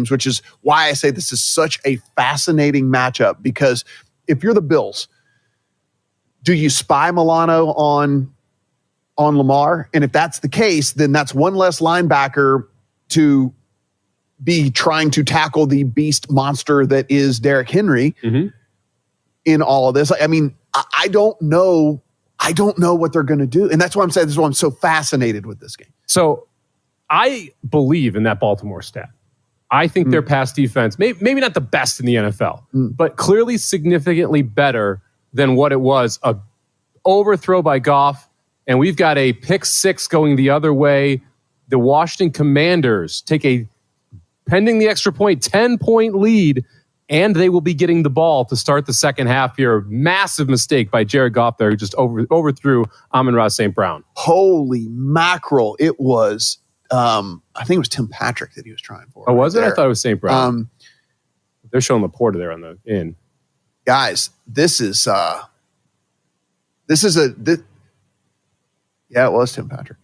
teams, which is why I say this is such a fascinating matchup, because if you're the Bills, do you spy Milano on Lamar? And if that's the case, then that's one less linebacker to be trying to tackle the beast monster that is Derrick Henry in all of this. I mean, I don't know. I don't know what they're going to do. And that's why I'm saying this is why I'm so fascinated with this game. So I believe in that Baltimore stat. I think their pass defense, maybe not the best in the NFL, but clearly significantly better than what it was. A overthrow by Goff, and we've got a pick six going the other way. The Washington Commanders take a, pending the extra point, 10-point lead, and they will be getting the ball to start the second half here. Massive mistake by Jared Goff there, who just overthrew Amon-Ra St. Brown. Holy mackerel. It was, I think it was Tim Patrick that he was trying for. Oh, was it? I thought it was St. Brown. They're showing Laporta there on the in. Guys, this is yeah, it was Tim Patrick.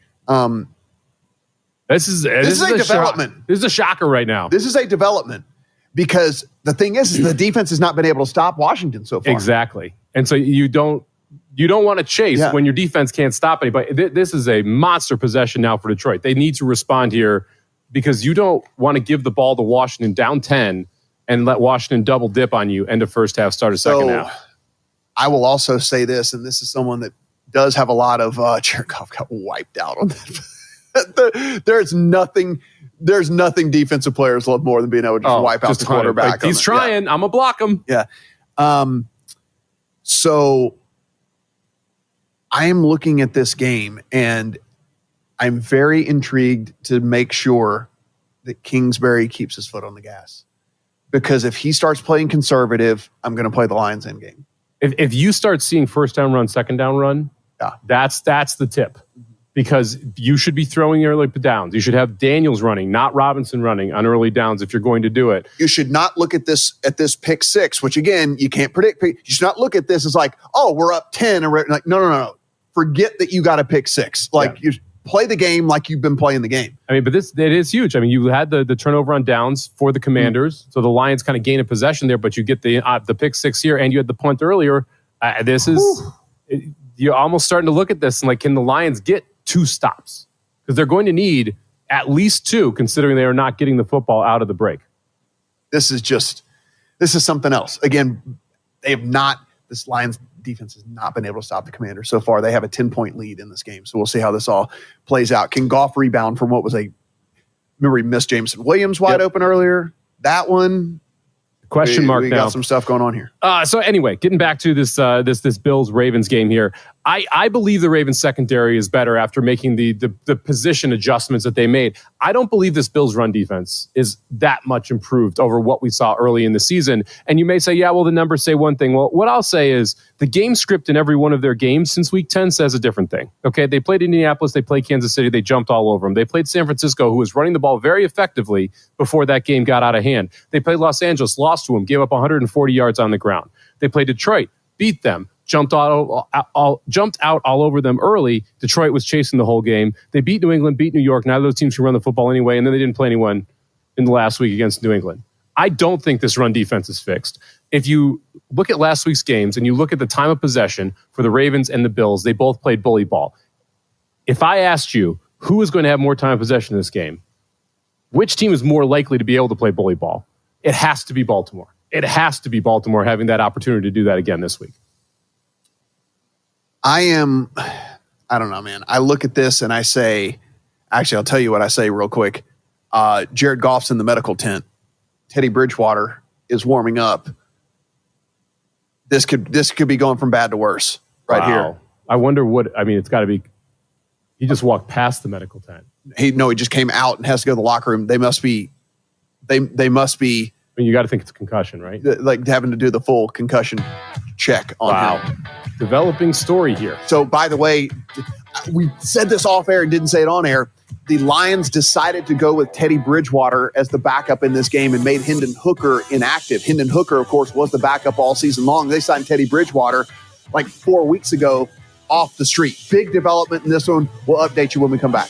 This is a development. This is a shocker right now. This is a development, because the thing is the defense has not been able to stop Washington so far. Exactly. And so you don't want to chase when your defense can't stop anybody. This is a monster possession now for Detroit. They need to respond here, because you don't want to give the ball to Washington down 10 and let Washington double dip on you end of first half, start of second half. I will also say this, and this is someone that does have a lot of Jared Goff got wiped out on that. There's nothing defensive players love more than being able to just wipe out the quarterback. Like, he's trying. I'm going to block him. Yeah. So I am looking at this game, and I'm very intrigued to make sure that Kingsbury keeps his foot on the gas. Because if he starts playing conservative, I'm going to play the Lions end game. If you start seeing first down run, second down run, that's the tip. Because you should be throwing early downs. You should have Daniels running, not Robinson running on early downs if you're going to do it. You should not look at this pick six, which again, you can't predict. You should not look at this as like, oh, we're up 10. And we're like, no. Forget that you got a pick six. Like, you play the game like you've been playing the game. I mean, but it is huge. I mean, you had the turnover on downs for the Commanders. So the Lions kind of gain a possession there, but you get the pick six here, and you had the punt earlier. You're almost starting to look at this and like, can the Lions get 2 stops? Because they're going to need at least 2, considering they are not getting the football out of the break. This is something else. Again, this Lions defense has not been able to stop the Commanders so far. They have a 10-point lead in this game. So we'll see how this all plays out. Can Goff rebound from what was remember he missed Jameson Williams wide open earlier? That one. Question mark we now. got some stuff going on here. So anyway, getting back to this Bills-Ravens game here. I believe the Ravens secondary is better after making the position adjustments that they made. I don't believe this Bills run defense is that much improved over what we saw early in the season. And you may say, yeah, well, the numbers say one thing. Well, what I'll say is the game script in every one of their games since week 10 says a different thing. Okay, they played Indianapolis, they played Kansas City, they jumped all over them. They played San Francisco, who was running the ball very effectively before that game got out of hand. They played Los Angeles, lost to them, gave up 140 yards on the ground. They played Detroit, beat them, jumped out all over them early. Detroit was chasing the whole game. They beat New England, beat New York. Neither of those teams can run the football anyway, and then they didn't play anyone in the last week against New England. I don't think this run defense is fixed. If you look at last week's games and you look at the time of possession for the Ravens and the Bills, they both played bully ball. If I asked you who is going to have more time of possession in this game, which team is more likely to be able to play bully ball? It has to be Baltimore. It has to be Baltimore having that opportunity to do that again this week. I don't know, man. I look at this and I say, actually, I'll tell you what I say real quick. Jared Goff's in the medical tent. Teddy Bridgewater is warming up. This could be going from bad to worse here. I wonder it's got to be, he just walked past the medical tent. He just came out and has to go to the locker room. They must be. I mean, you got to think it's a concussion, right? Like having to do the full concussion check on him. Developing story here. So, by the way, we said this off air and didn't say it on air. The Lions decided to go with Teddy Bridgewater as the backup in this game and made Hendon Hooker inactive. Hendon Hooker, of course, was the backup all season long. They signed Teddy Bridgewater like 4 weeks ago off the street. Big development in this one. We'll update you when we come back.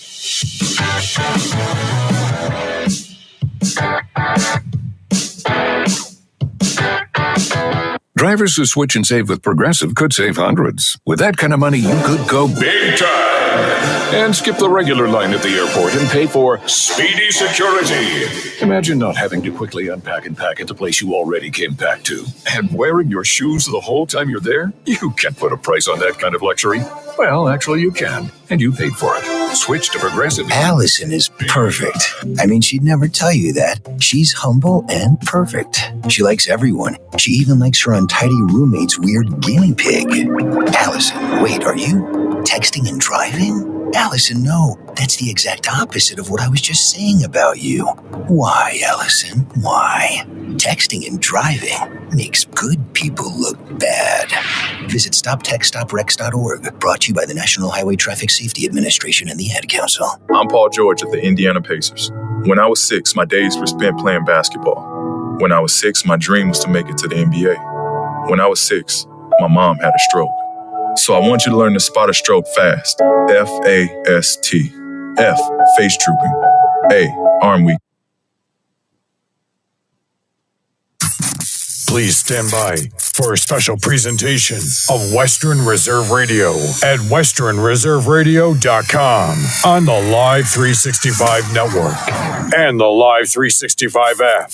Drivers who switch and save with Progressive could save hundreds. With that kind of money, you could go big time and skip the regular line at the airport and pay for speedy security. Imagine not having to quickly unpack and pack at the place you already came back to. And wearing your shoes the whole time you're there? You can't put a price on that kind of luxury. Well, actually you can, and you paid for it. Switch to Progressive. Allison is perfect. I mean, she'd never tell you that. She's humble and perfect. She likes everyone. She even likes her untidy roommate's weird guinea pig. Allison, wait, are you texting and driving? Allison, no. That's the exact opposite of what I was just saying about you. Why, Allison? Why? Texting and driving makes good people look bad. Visit StopTextStopWrecks.org. Brought to you by the National Highway Traffic Safety Administration and the Ad Council. I'm Paul George of the Indiana Pacers. When I was 6, my days were spent playing basketball. When I was 6, my dream was to make it to the NBA. When I was 6, my mom had a stroke. So I want you to learn to spot a stroke fast. F-A-S-T. F, face drooping. A, arm weak. Please stand by for a special presentation of Western Reserve Radio at westernreserveradio.com on the Live 365 network and the Live 365 app.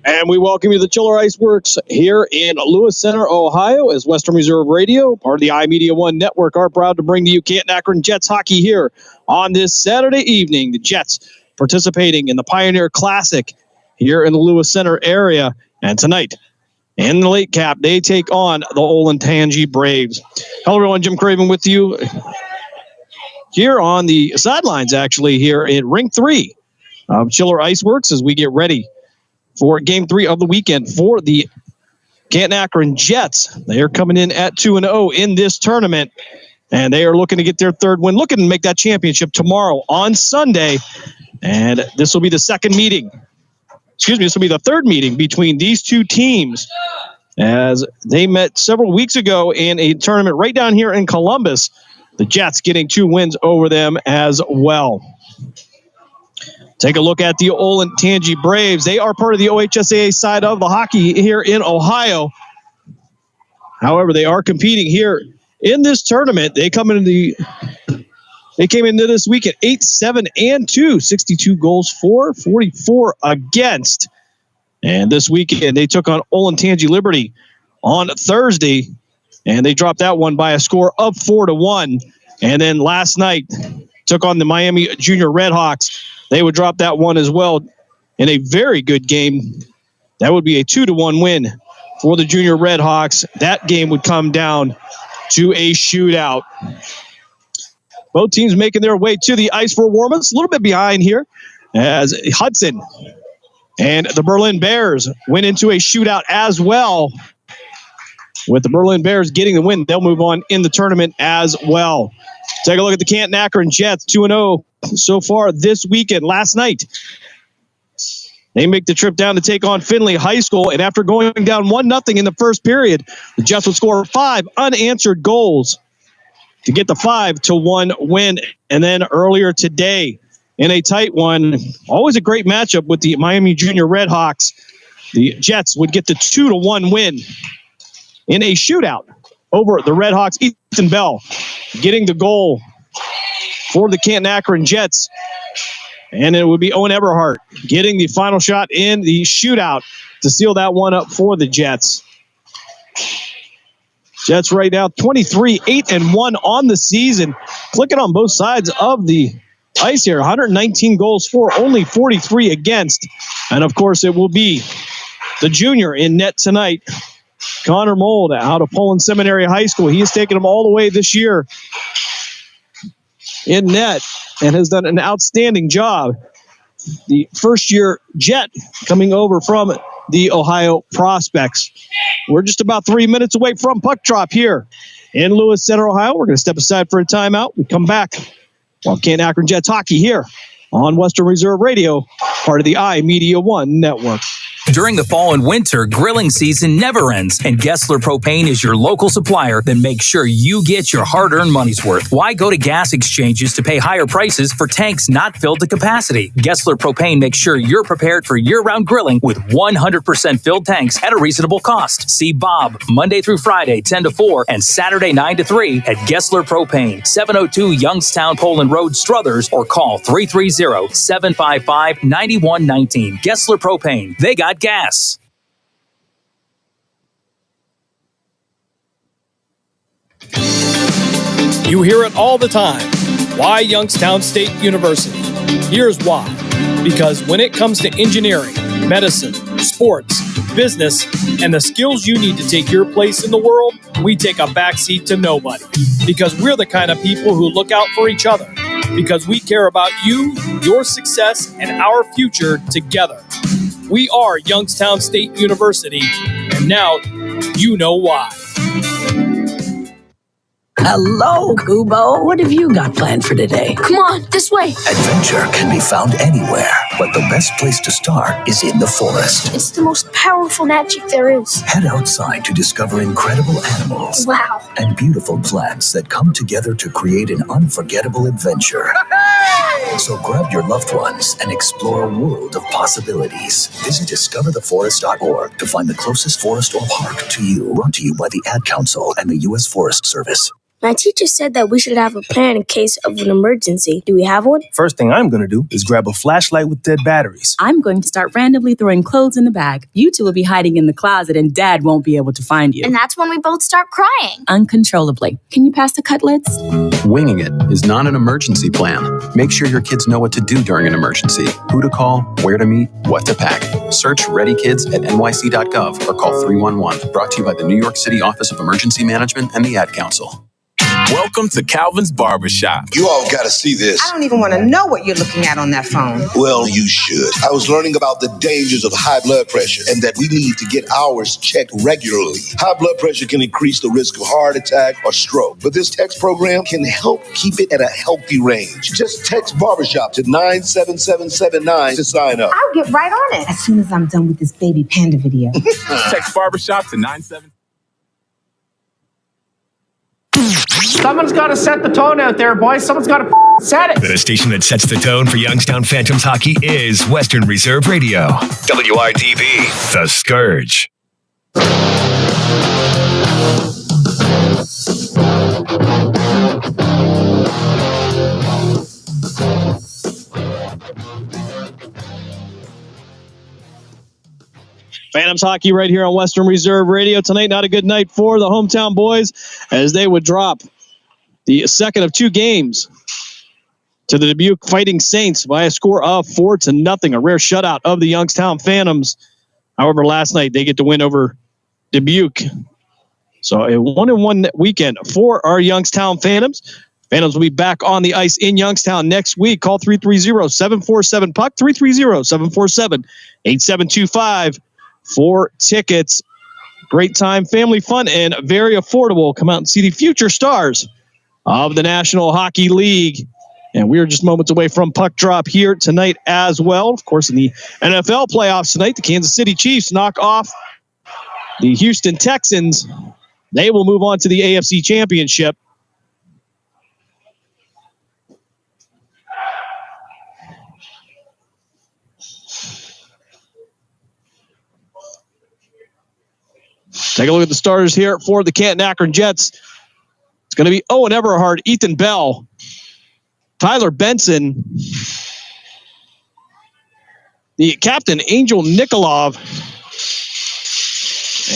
And we welcome you to the Chiller Ice Works here in Lewis Center, Ohio, as Western Reserve Radio, part of the iMedia One Network, are proud to bring to you Canton Akron Jets hockey here on this Saturday evening. The Jets participating in the Pioneer Classic here in the Lewis Center area. And tonight, in the late cap, they take on the Olentangy Braves. Hello, everyone. Jim Craven with you here on the sidelines, actually, here in Ring 3 of Chiller Ice Works as we get ready for Game 3 of the weekend for the Canton Akron Jets. They are coming in at 2-0 in this tournament, and they are looking to get their third win, looking to make that championship tomorrow on Sunday. And this will be the second meeting. This will be the third meeting between these two teams, as they met several weeks ago in a tournament right down here in Columbus. The Jets getting 2 wins over them as well. Take a look at the Olentangy Braves. They are part of the OHSAA side of the hockey here in Ohio. However, they are competing here in this tournament. They came into this week at 8-7-2, 62 goals for, 44 against. And this weekend they took on Olentangy Liberty on Thursday, and they dropped that one by a score of 4-1. And then last night took on the Miami Junior Redhawks. They would drop that one as well in a very good game. That would be a 2-1 win for the Junior Redhawks. That game would come down to a shootout. Both teams making their way to the ice for warm-ups. A little bit behind here as Hudson and the Berlin Bears went into a shootout as well. With the Berlin Bears getting the win, they'll move on in the tournament as well. Take a look at the Canton Akron Jets, 2-0 so far this weekend. Last night, they make the trip down to take on Findlay High School, and after going down 1-0 in the first period, the Jets would score 5 unanswered goals to get the 5-1 win. And then earlier today, in a tight one, always a great matchup with the Miami Junior Redhawks, the Jets would get the 2-1 win in a shootout over the Redhawks. Ethan Bell getting the goal for the Canton Akron Jets. And it would be Owen Eberhardt getting the final shot in the shootout to seal that one up for the Jets. Jets right now 23-8-1 on the season. Clicking on both sides of the ice here. 119 goals for, only 43 against. And of course it will be the junior in net tonight, Connor Mold out of Poland Seminary High School. He has taken them all the way this year in net and has done an outstanding job. The first-year Jet coming over from the Ohio Prospects. We're just about 3 minutes away from puck drop here in Lewis Center, Ohio. We're going to step aside for a timeout. We come back while Canton Akron Jets hockey here on Western Reserve Radio, part of the iMedia One network. During the fall and winter, grilling season never ends, and Gessler Propane is your local supplier that makes sure you get your hard-earned money's worth. Why go to gas exchanges to pay higher prices for tanks not filled to capacity? Gessler Propane makes sure you're prepared for year-round grilling with 100% filled tanks at a reasonable cost. See Bob Monday through Friday, 10 to 4, and Saturday, 9 to 3 at Gessler Propane, 702 Youngstown Poland Road, Struthers, or call 330-755-9119. Gessler Propane. They got gas. You hear it all the time. Why Youngstown State University? Here's why. Because when it comes to engineering, medicine, sports, business, and the skills you need to take your place in the world, we take a backseat to nobody. Because we're the kind of people who look out for each other. Because we care about you, your success, and our future together. We are Youngstown State University, and now you know why. Hello, Kubo. What have you got planned for today? Come on, this way. Adventure can be found anywhere, but the best place to start is in the forest. It's the most powerful magic there is. Head outside to discover incredible animals. Wow. And beautiful plants that come together to create an unforgettable adventure. So grab your loved ones and explore a world of possibilities. Visit discovertheforest.org to find the closest forest or park to you. Brought to you by the Ad Council and the U.S. Forest Service. My teacher said that we should have a plan in case of an emergency. Do we have one? First thing I'm going to do is grab a flashlight with dead batteries. I'm going to start randomly throwing clothes in the bag. You two will be hiding in the closet and Dad won't be able to find you. And that's when we both start crying. Uncontrollably. Can you pass the cutlets? Winging it is not an emergency plan. Make sure your kids know what to do during an emergency. Who to call, where to meet, what to pack. Search Ready Kids at nyc.gov or call 311. Brought to you by the New York City Office of Emergency Management and the Ad Council. Welcome to Calvin's Barbershop. You all got to see this. I don't even want to know what you're looking at on that phone. Well, you should. I was learning about the dangers of high blood pressure and that we need to get ours checked regularly. High blood pressure can increase the risk of heart attack or stroke, but this text program can help keep it at a healthy range. Just text Barbershop to 97779 to sign up. I'll get right on it as soon as I'm done with this baby panda video. Text Barbershop to 977. Someone's got to set the tone out there, boys. Someone's got to set it. The station that sets the tone for Youngstown Phantoms hockey is Western Reserve Radio. WIDB, The Scourge. Phantoms hockey right here on Western Reserve Radio. Tonight, not a good night for the hometown boys as they would drop the second of two games to the Dubuque Fighting Saints by a score of 4-0. A rare shutout of the Youngstown Phantoms. However, last night they get to win over Dubuque. So a 1-1 weekend for our Youngstown Phantoms. Phantoms will be back on the ice in Youngstown next week. Call 330-747-PUCK, 330-747-8725 for tickets. Great time, family fun, and very affordable. Come out and see the future stars of the National Hockey League. And we are just moments away from puck drop here tonight as well. Of course, in the NFL playoffs tonight, the Kansas City Chiefs knock off the Houston Texans. They will move on to the AFC Championship. Take a look at the starters here for the Canton Akron Jets. It's going to be Owen Everhart, Ethan Bell, Tyler Benson, the captain, Angel Nikolov,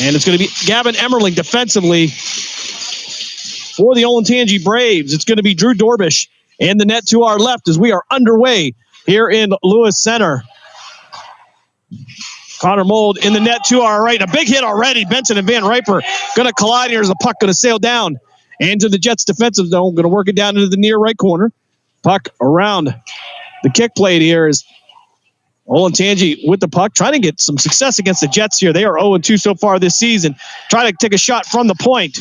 and it's going to be Gavin Emmerling defensively for the Olentangy Braves. It's going to be Drew Dorbish in the net to our left as we are underway here in Lewis Center. Connor Mold in the net to our right. A big hit already. Benson and Van Riper going to collide here as the puck going to sail down into the Jets defensive zone. Going to work it down into the near right corner. Puck around the kick plate here is Olentangy with the puck, trying to get some success against the Jets here. They are 0-2 so far this season. Trying to take a shot from the point.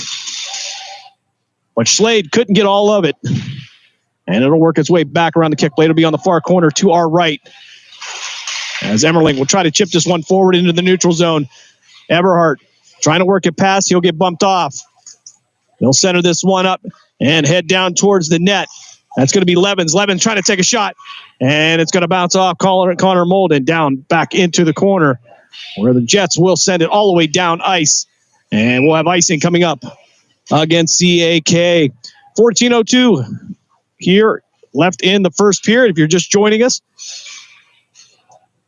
But Schlade couldn't get all of it. And it'll work its way back around the kick plate. It'll be on the far corner to our right. As Emmerling will try to chip this one forward into the neutral zone. Everhart trying to work it past. He'll get bumped off. He'll center this one up and head down towards the net. That's going to be Levens. Levens trying to take a shot. And it's going to bounce off Connor Molden down back into the corner where the Jets will send it all the way down ice. And we'll have icing coming up against CAK. 14:02 here left in the first period if you're just joining us.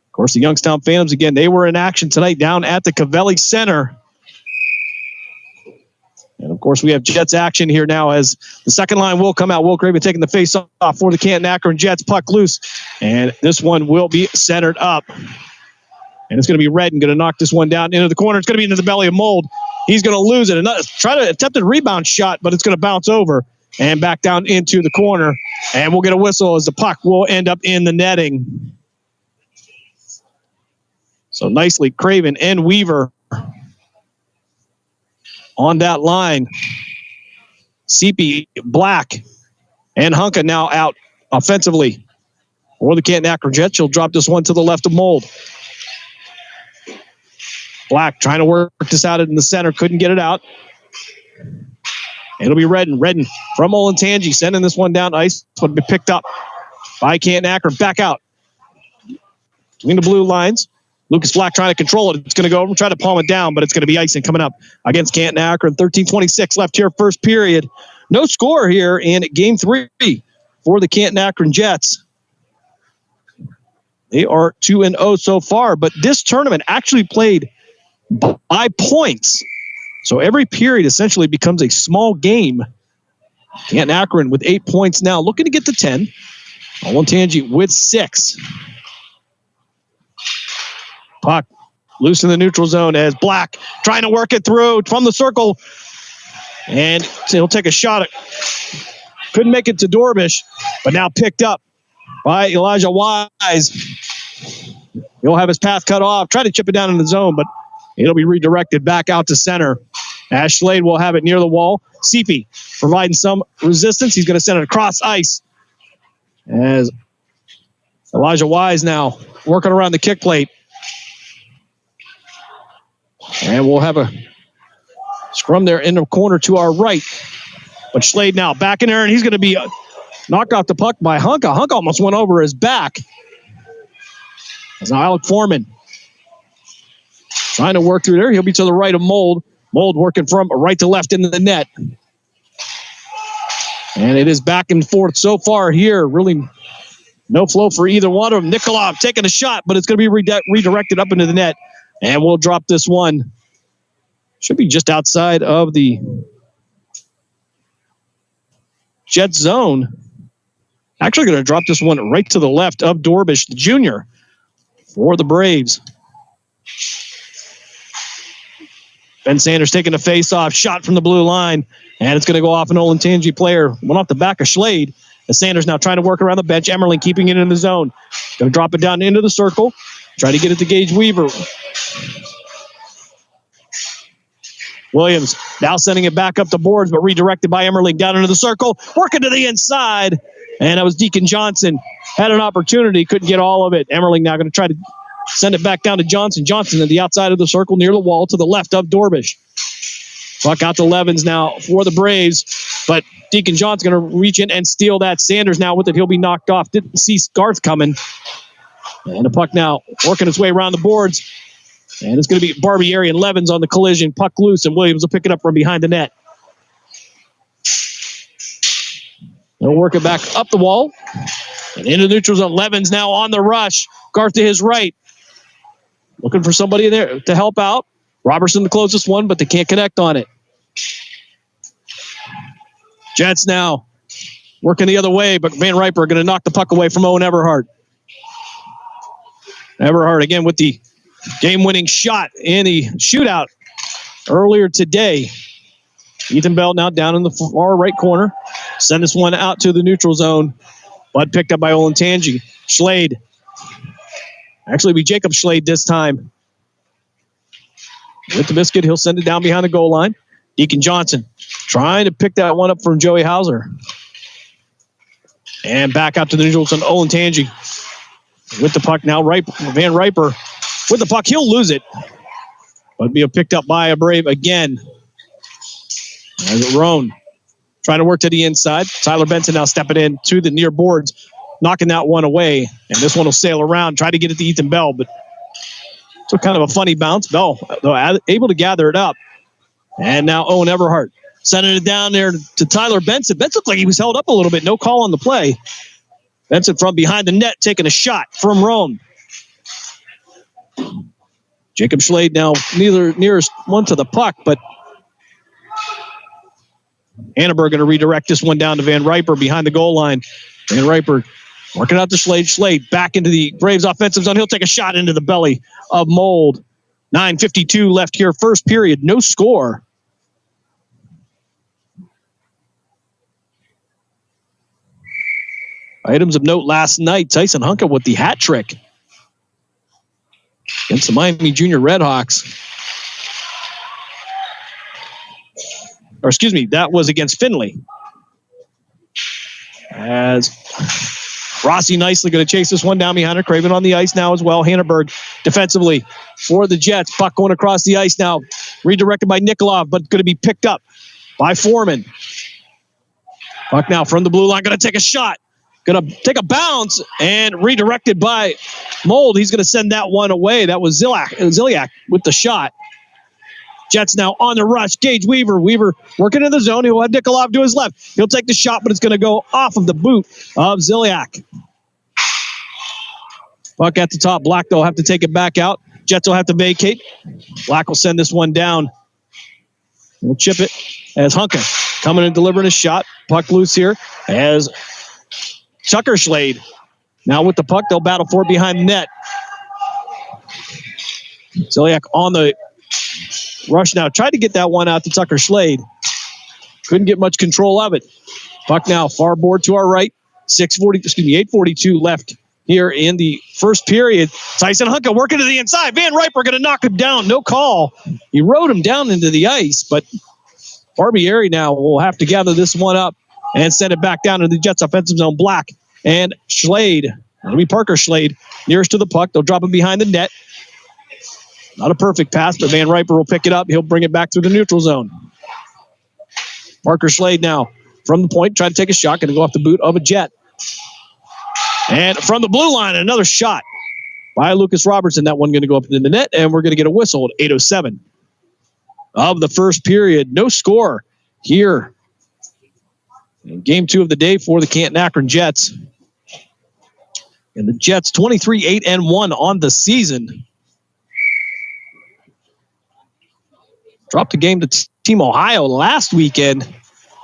Of course, the Youngstown Phantoms, again, they were in action tonight down at the Cavelli Center. And, of course, we have Jets action here now as the second line will come out. Will Craven taking the face off for the Canton Akron Jets. Puck loose. And this one will be centered up. And it's going to be Redden going to knock this one down into the corner. It's going to be into the belly of Mold. He's going to lose it. Try to attempt a rebound shot, but it's going to bounce over and back down into the corner. And we'll get a whistle as the puck will end up in the netting. So nicely, Craven and Weaver on that line. CP, Black, and Hunka now out offensively. For the Canton Akron Jets, she'll drop this one to the left of Mold. Black trying to work this out in the center, couldn't get it out. It'll be Redden. Redden from Olentangy sending this one down ice. This one will be picked up by Canton Akron. Back out between the blue lines. Lucas Black trying to control it. It's going to go over and try to palm it down, but it's going to be icing coming up against Canton Akron. 13:26 left here, first period. No score here in game 3 for the Canton Akron Jets. They are 2-0 so far, but this tournament actually played by points. So every period essentially becomes a small game. Canton Akron with 8 points now, looking to get to 10. Olentangy with 6. Puck loose in the neutral zone as Black trying to work it through from the circle. And he'll take a shot. Couldn't make it to Dorbish, but now picked up by Elijah Wise. He'll have his path cut off. Try to chip it down in the zone, but it'll be redirected back out to center. Ash Schlade will have it near the wall. Seepy providing some resistance. He's going to send it across ice. As Elijah Wise now working around the kick plate. And we'll have a scrum there in the corner to our right. But Schlade now back in there, and he's going to be knocked off the puck by Hunka. Hunka almost went over his back. As now Alec Foreman trying to work through there. He'll be to the right of Mold. Mold working from right to left into the net. And it is back and forth so far here. Really no flow for either one of them. Nikolov taking a shot, but it's going to be redirected up into the net. And we'll drop this one. Should be just outside of the Jet zone. Actually going to drop this one right to the left of Dorbish, the junior, for the Braves. Ben Sanders taking a face-off shot from the blue line, and it's going to go off an Olentangy player. Went off the back of Schlade. As Sanders now trying to work around the bench. Emmerling keeping it in the zone. Going to drop it down into the circle. Try to get it to Gage Weaver. Williams now sending it back up the boards, but redirected by Emmerling down into the circle. Working to the inside. And that was Deacon Johnson. Had an opportunity, couldn't get all of it. Emmerling now going to try to send it back down to Johnson. Johnson at the outside of the circle near the wall to the left of Dorbish. Puck out to Levens now for the Braves, but Deacon John's going to reach in and steal that. Sanders now with it. He'll be knocked off. Didn't see Garth coming. And the puck now working its way around the boards. And it's going to be Barbieri and Levens on the collision. Puck loose, and Williams will pick it up from behind the net. They'll work it back up the wall. And into the neutral zone. Levens now on the rush. Garth to his right. Looking for somebody there to help out. Robertson the closest one, but they can't connect on it. Jets now working the other way, but Van Riper going to knock the puck away from Owen Everhart. Everhart again with the game-winning shot in the shootout earlier today. Ethan Bell now down in the far right corner. Send this one out to the neutral zone, but picked up by Olentangy. Schlade. Actually, be Jacob Schlade this time. With the biscuit, he'll send it down behind the goal line. Deacon Johnson trying to pick that one up from Joey Hauser. And back out to the neutral zone. Olentangy with the puck now. Van Riper with the puck. He'll lose it. But be picked up by a Brave again. As Roan trying to work to the inside. Tyler Benson now stepping in to the near boards, knocking that one away. And this one will sail around. Try to get it to Ethan Bell, but took kind of a funny bounce. Bell, though, able to gather it up. And now Owen Everhart sending it down there to Tyler Benson. Benson looked like he was held up a little bit. No call on the play. Benson from behind the net taking a shot from Rome. Jacob Schlade now nearest one to the puck, but Annenberg going to redirect this one down to Van Riper behind the goal line. Van Riper working out to Schlade. Schlade back into the Braves offensive zone. He'll take a shot into the belly of Mold. 9:52 left here. First period. No score. Items of note last night. Tyson Hunka with the hat trick against the Miami Junior Redhawks. Or excuse me, that was against Finley. As Rossi nicely going to chase this one down behind her. Craven on the ice now as well. Hanneberg defensively for the Jets. Puck going across the ice now. Redirected by Nikolov, but going to be picked up by Foreman. Puck now from the blue line. Going to take a shot. Going to take a bounce and redirected by Mold. He's going to send that one away. That was Ziliak with the shot. Jets now on the rush. Gage Weaver. Weaver working in the zone. He'll have Nikolov to his left. He'll take the shot, but it's going to go off of the boot of Ziliak. Puck at the top. Black, they'll have to take it back out. Jets will have to vacate. Black will send this one down. We'll chip it as Hunka coming and delivering a shot. Puck loose here as Tucker Schlade. Now with the puck, they'll battle for it behind the net. Ziliak on the rush now. Tried to get that one out to Tucker Schlade. Couldn't get much control of it. Puck now far board to our right. 8:42 left here in the first period. Tyson Hunka working to the inside. Van Riper going to knock him down. No call. He rode him down into the ice, but Barbieri now will have to gather this one up and send it back down to the Jets offensive zone. Black and Schlade. It'll be Parker Schlade nearest to the puck. They'll drop him behind the net. Not a perfect pass, but Van Riper will pick it up. He'll bring it back through the neutral zone. Parker Schlade now from the point, try to take a shot, going to go off the boot of a Jet. And from the blue line, another shot by Lucas Robertson. That one going to go up in the net, and we're going to get a whistle at 8:07 of the first period. No score here in game 2 of the day for the Canton Akron Jets. And the Jets 23-8-1 on the season. Dropped a game to Team Ohio last weekend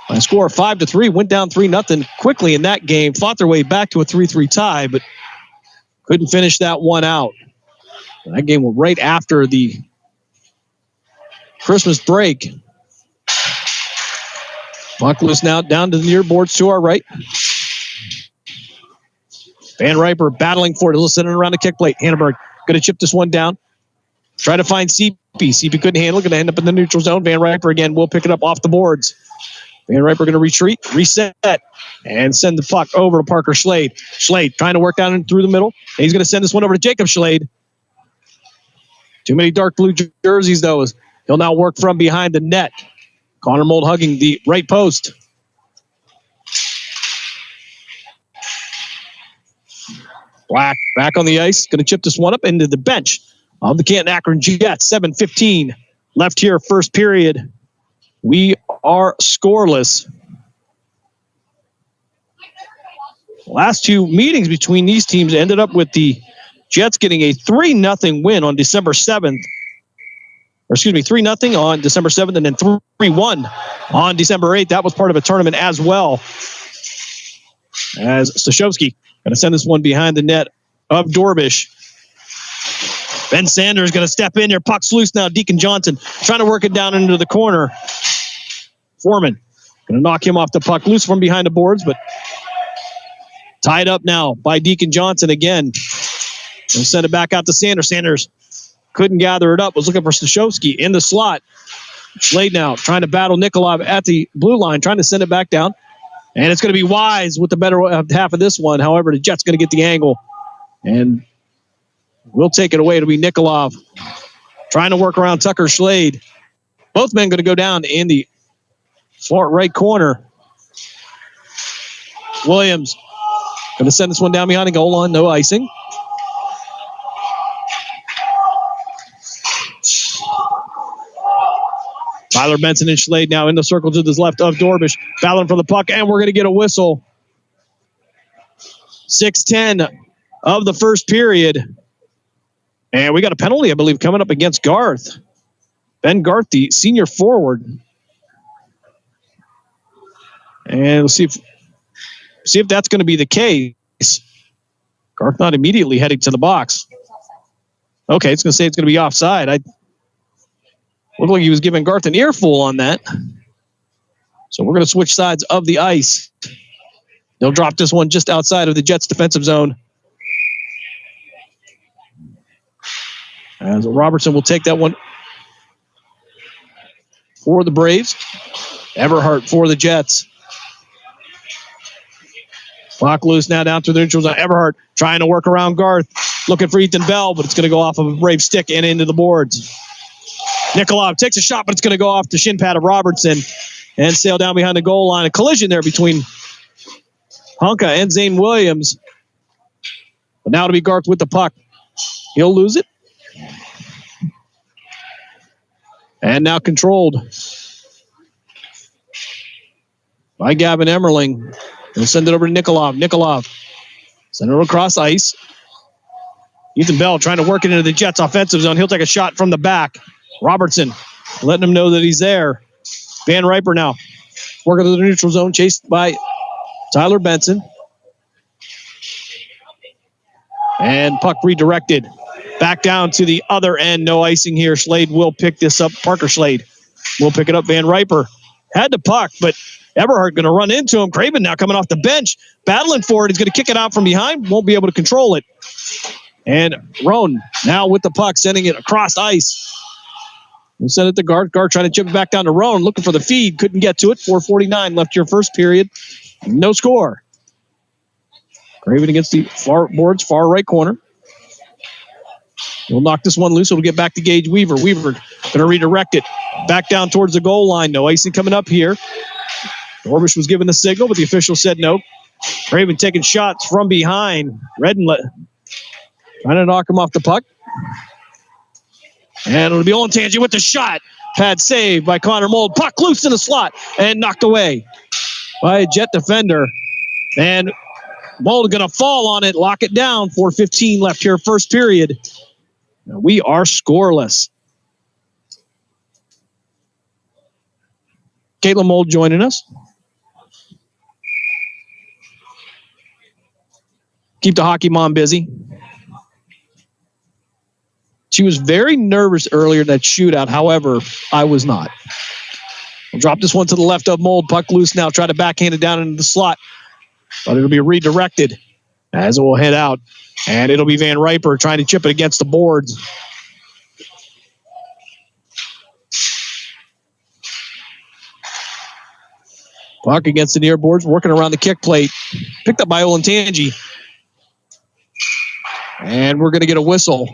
by a score of 5-3. Went down 3-0 quickly in that game. Fought their way back to a 3-3 tie, but couldn't finish that one out. That game was right after the Christmas break. Puck loose now down to the near boards to our right. Van Riper battling for it. Sending it around the kick plate. Hannenberg going to chip this one down. Try to find CP. CP couldn't handle it. Going to end up in the neutral zone. Van Riper again will pick it up off the boards. Van Riper going to retreat, reset, and send the puck over to Parker Schlade. Schlade trying to work down and through the middle. And he's going to send this one over to Jacob Schlade. Too many dark blue jerseys, though. He'll now work from behind the net. Connor Mold hugging the right post. Black back on the ice. Going to chip this one up into the bench of the Canton Akron Jets. 7:15 left here, first period. We are scoreless. Last two meetings between these teams ended up with the Jets getting a 3-0 win on December 7th. Or excuse me, 3-0 on December 7th and then 3-1 on December 8th. That was part of a tournament as well. As Stashowski going to send this one behind the net of Dorbish. Ben Sanders going to step in there. Puck's loose now. Deacon Johnson trying to work it down into the corner. Foreman going to knock him off the puck. Loose from behind the boards, but tied up now by Deacon Johnson again. He'll send it back out to Sanders. Sanders couldn't gather it up. Was looking for Stashowski in the slot. Schlade now trying to battle Nikolov at the blue line, trying to send it back down. And it's going to be Wise with the better half of this one. However, the Jets going to get the angle. And we'll take it away. It'll be Nikolov trying to work around Tucker Schlade. Both men going to go down in the far right corner. Williams going to send this one down behind the goal line. No icing. Tyler Benson and Schlade now in the circle to the left of Dorbish. Battling for the puck, and we're going to get a whistle. 6:10 of the first period. And we got a penalty, I believe, coming up against Garth. Ben Garth, the senior forward. And we'll see if that's going to be the case. Garth not immediately heading to the box. Okay, it's going to say it's going to be offside. Looked like he was giving Garth an earful on that. So we're going to switch sides of the ice. They'll drop this one just outside of the Jets' defensive zone. As Robertson will take that one for the Braves. Everhart for the Jets. Clock loose now down through the neutral zone. Everhart trying to work around Garth. Looking for Ethan Bell, but it's going to go off of a Brave stick and into the boards. Nikolov takes a shot, but it's going to go off the shin pad of Robertson and sail down behind the goal line. A collision there between Honka and Zane Williams. But now it'll be Garth with the puck. He'll lose it. And now controlled by Gavin Emmerling. He'll send it over to Nikolov. Nikolov send it across ice. Ethan Bell trying to work it into the Jets' offensive zone. He'll take a shot from the back. Robertson letting him know that he's there. Van Riper now working to the neutral zone, chased by Tyler Benson. And puck redirected back down to the other end. No icing here. Schlade will pick this up. Parker Schlade will pick it up. Van Riper had the puck, but Everhart going to run into him. Craven now coming off the bench, battling for it. He's going to kick it out from behind. Won't be able to control it. And Roan now with the puck, sending it across ice. We'll send it to Gart. Gart trying to chip it back down to Roan, looking for the feed. Couldn't get to it. 4:49 left your first period. No score. Craven against the far boards, far right corner. We'll knock this one loose. It'll get back to Gage Weaver. Weaver going to redirect it back down towards the goal line. No icing coming up here. Dorbish was given the signal, but the official said no. Craven taking shots from behind. Redden trying to knock him off the puck. And it'll be Olentangy with the shot. Pad saved by Connor Mold. Puck loose in the slot and knocked away by a Jet defender. And Mold going to fall on it, lock it down. 4:15 left here, first period. Now we are scoreless. Caitlin Mold joining us. Keep the hockey mom busy. She was very nervous earlier in that shootout. However, I was not. We'll drop this one to the left of Mold. Puck loose now. Try to backhand it down into the slot. But it'll be redirected as it will head out. And it'll be Van Riper trying to chip it against the boards. Puck against the near boards, working around the kick plate. Picked up by Olentangy. And we're going to get a whistle.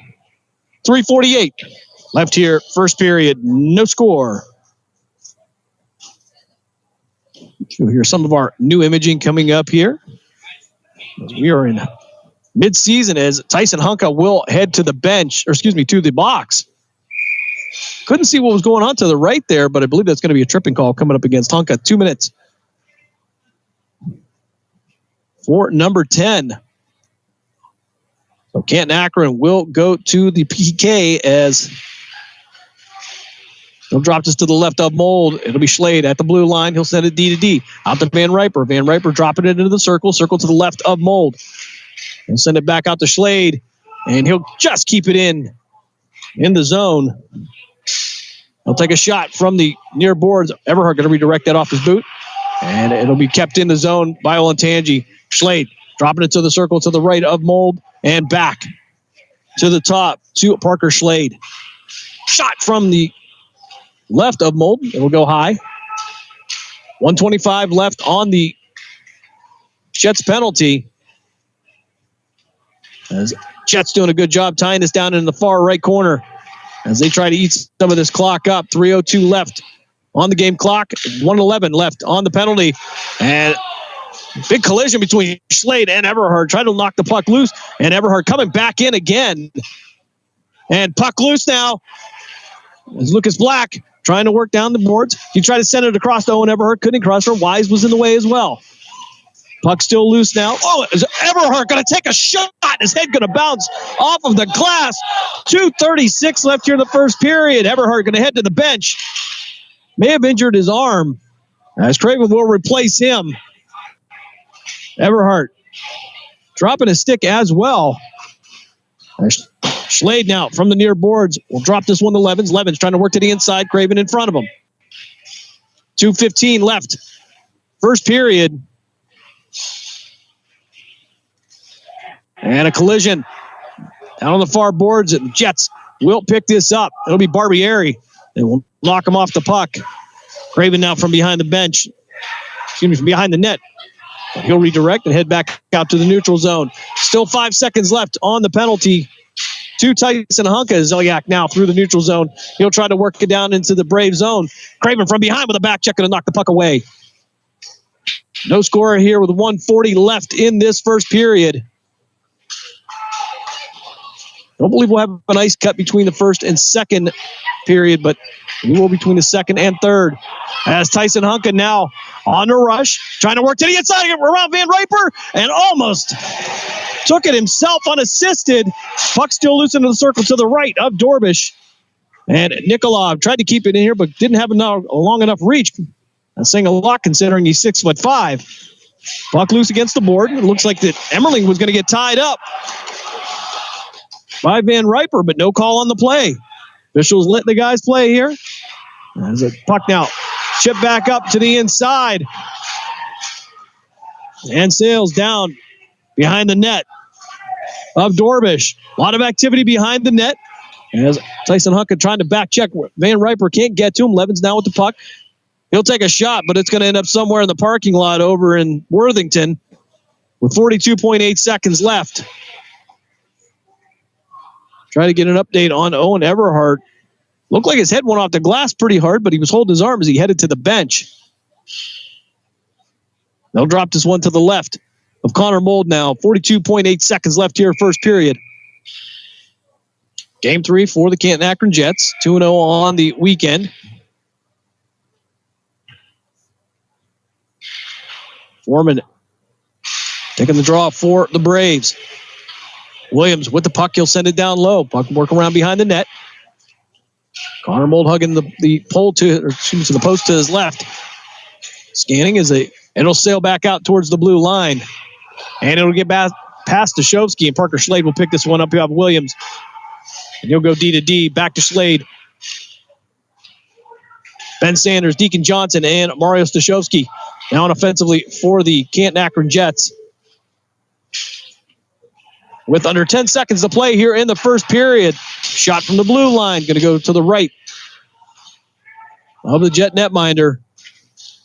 3:48 left here, first period. No score. You'll hear some of our new imaging coming up here. We are in mid-season as Tyson Hunka will head to the bench, or excuse me, to the box. Couldn't see what was going on to the right there, but I believe that's going to be a tripping call coming up against Hunka. 2 minutes for number 10. So Canton Akron will go to the PK as he'll drop this to the left of Mold. It'll be Schlade at the blue line. He'll send it D to D. Out to Van Riper. Van Riper dropping it into the circle. Circle to the left of Mold. He'll send it back out to Schlade. And he'll just keep it in the zone. He'll take a shot from the near boards. Everhart going to redirect that off his boot. And it'll be kept in the zone by Olentangy. Schlade dropping it to the circle to the right of Mold. And back to the top to Parker Schlade. Shot from the left of Mold. It'll go high. 1:25 left on the Jets penalty. As Jets doing a good job tying this down in the far right corner as they try to eat some of this clock up. 3:02 left on the game clock. 1:11 left on the penalty. And big collision between Schlade and Everhart. Trying to knock the puck loose. And Everhart coming back in again. And puck loose now. As Lucas Black trying to work down the boards. He tried to send it across to Owen Everhart. Couldn't cross her. Wise was in the way as well. Puck still loose now. Oh, is Everhart going to take a shot? His head going to bounce off of the glass. 2:36 left here in the first period. Everhart going to head to the bench. May have injured his arm. As Craven will replace him. Everhart dropping his stick as well. Schlade now from the near boards. We'll drop this one to Levens. Levens trying to work to the inside. Craven in front of him. 2:15 left. First period. And a collision down on the far boards. And Jets will pick this up. It'll be Barbieri. They will knock him off the puck. Craven now from behind the bench. Excuse me, from behind the net. He'll redirect and head back out to the neutral zone. Still 5 seconds left on the penalty. To Tyson Hunka. Zeliak now through the neutral zone. He'll try to work it down into the Brave zone. Craven from behind with a back check and knock the puck away. No scorer here with 1:40 left in this first period. Don't believe we'll have a nice cut between the first and second period, but we will between the second and third. As Tyson Hunka now on the rush, trying to work to the inside around Van Riper, and almost took it himself unassisted. Puck still loose into the circle to the right of Dorbish. And Nikolov tried to keep it in here, but didn't have a long enough reach. That's saying a lot considering he's 6'5". Puck loose against the board. It looks like that Emmerling was going to get tied up by Van Riper, but no call on the play. Officials let the guys play here. As a puck now chipped back up to the inside. And sails down behind the net of Dorbish. A lot of activity behind the net. As Tyson Hunka trying to back check. Van Riper can't get to him. Levens now with the puck. He'll take a shot, but it's going to end up somewhere in the parking lot over in Worthington with 42.8 seconds left. Try to get an update on Owen Everhart. Looked like his head went off the glass pretty hard, but he was holding his arm as he headed to the bench. They'll drop this one to the left of Connor Mold now. 42.8 seconds left here, first period. Game 3 for the Canton Akron Jets. 2-0 on the weekend. Foreman taking the draw for the Braves. Williams with the puck. He'll send it down low. Puck work around behind the net. Connor Mold hugging the pole to the post to his left. Scanning it'll sail back out towards the blue line. And it'll get back past Dashovsky, and Parker Schlade will pick this one up. You have Williams And he'll go D to D, back to Slade. Ben Sanders, Deacon Johnson, and Mario Stashowski now on offensively for the Canton Akron Jets. With under 10 seconds to play here in the first period. Shot from the blue line, going to go to the right of the Jet netminder.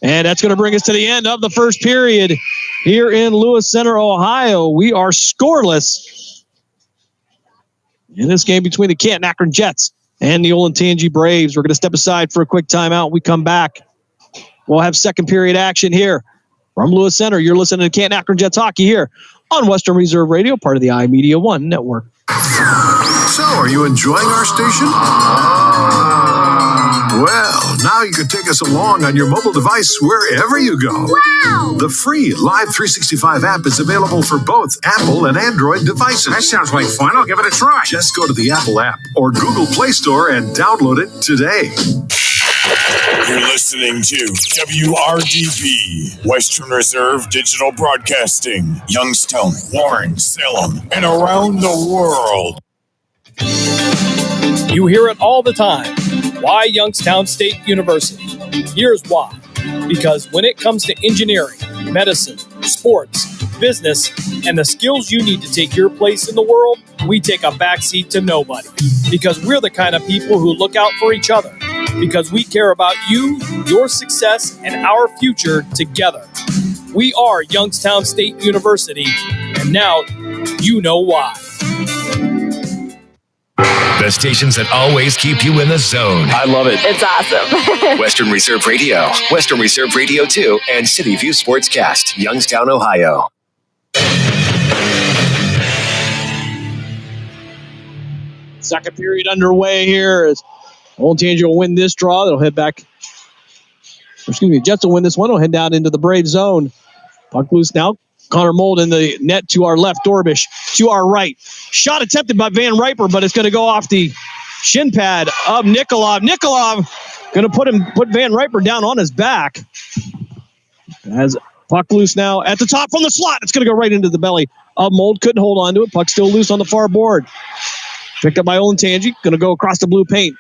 And that's going to bring us to the end of the first period here in Lewis Center, Ohio. We are scoreless in this game between the Canton Akron Jets and the Olentangy Braves. We're going to step aside for a quick timeout. We come back. We'll have second period action here from Lewis Center. You're listening to Canton Akron Jets hockey here on Western Reserve Radio, part of the iMedia One network. So, are you enjoying our station? Well, now you can take us along on your mobile device wherever you go. Wow! The free Live 365 app is available for both Apple and Android devices. That sounds like fun. I'll give it a try. Just go to the Apple app or Google Play Store and download it today. You're listening to WRDB, Western Reserve Digital Broadcasting, Youngstown, Warren, Salem, and around the world. You hear it all the time. Why Youngstown State University? Here's why. Because when it comes to engineering, medicine, sports, business, and the skills you need to take your place in the world, we take a backseat to nobody. Because we're the kind of people who look out for each other. Because we care about you, your success, and our future together. We are Youngstown State University, and now you know why. The stations that always keep you in the zone. I love it. It's awesome. Western Reserve Radio, Western Reserve Radio 2, and City View Sportscast, Youngstown, Ohio. Second period underway here as Olentangy will win this draw. They'll head back. Jets will win this one. They'll head down into the Brave zone. Puck loose now. Connor Mold in the net to our left. Dorbish to our right. Shot attempted by Van Riper, but it's going to go off the shin pad of Nikolov. Nikolov going to put Van Riper down on his back. As puck loose now at the top from the slot. It's going to go right into the belly of Mold. Couldn't hold on to it. Puck still loose on the far board. Picked up by Olentangy. Going to go across the blue paint.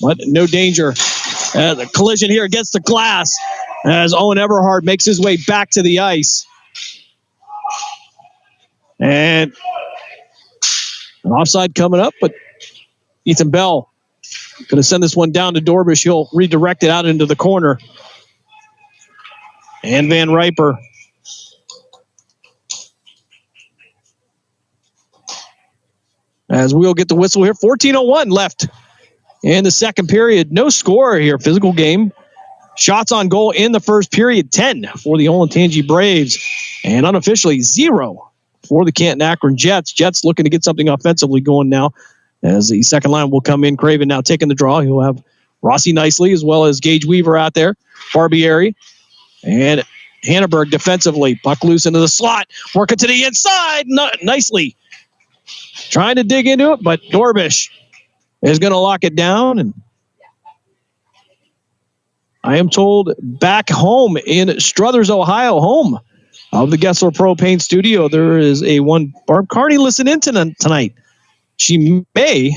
But no danger. The collision here against the glass as Owen Everhard makes his way back to the ice. And an offside coming up, but Ethan Bell going to send this one down to Dorbish. He'll redirect it out into the corner. And Van Riper. As we'll get the whistle here. 14:01 left in the second period. No score here. Physical game. Shots on goal in the first period. 10 for the Olentangy Braves. And unofficially 0 for the Canton Akron Jets. Jets looking to get something offensively going now as the second line will come in. Craven now taking the draw. He'll have Rossi Nicely as well as Gage Weaver out there. Barbieri and Hanneberg defensively. Puck loose into the slot. Working to the inside. Nicely. Trying to dig into it, but Dorbish is going to lock it down. And I am told back home in Struthers, Ohio, home of the Gessler Propane Studio, there is a one Barb Carney listening in tonight. She may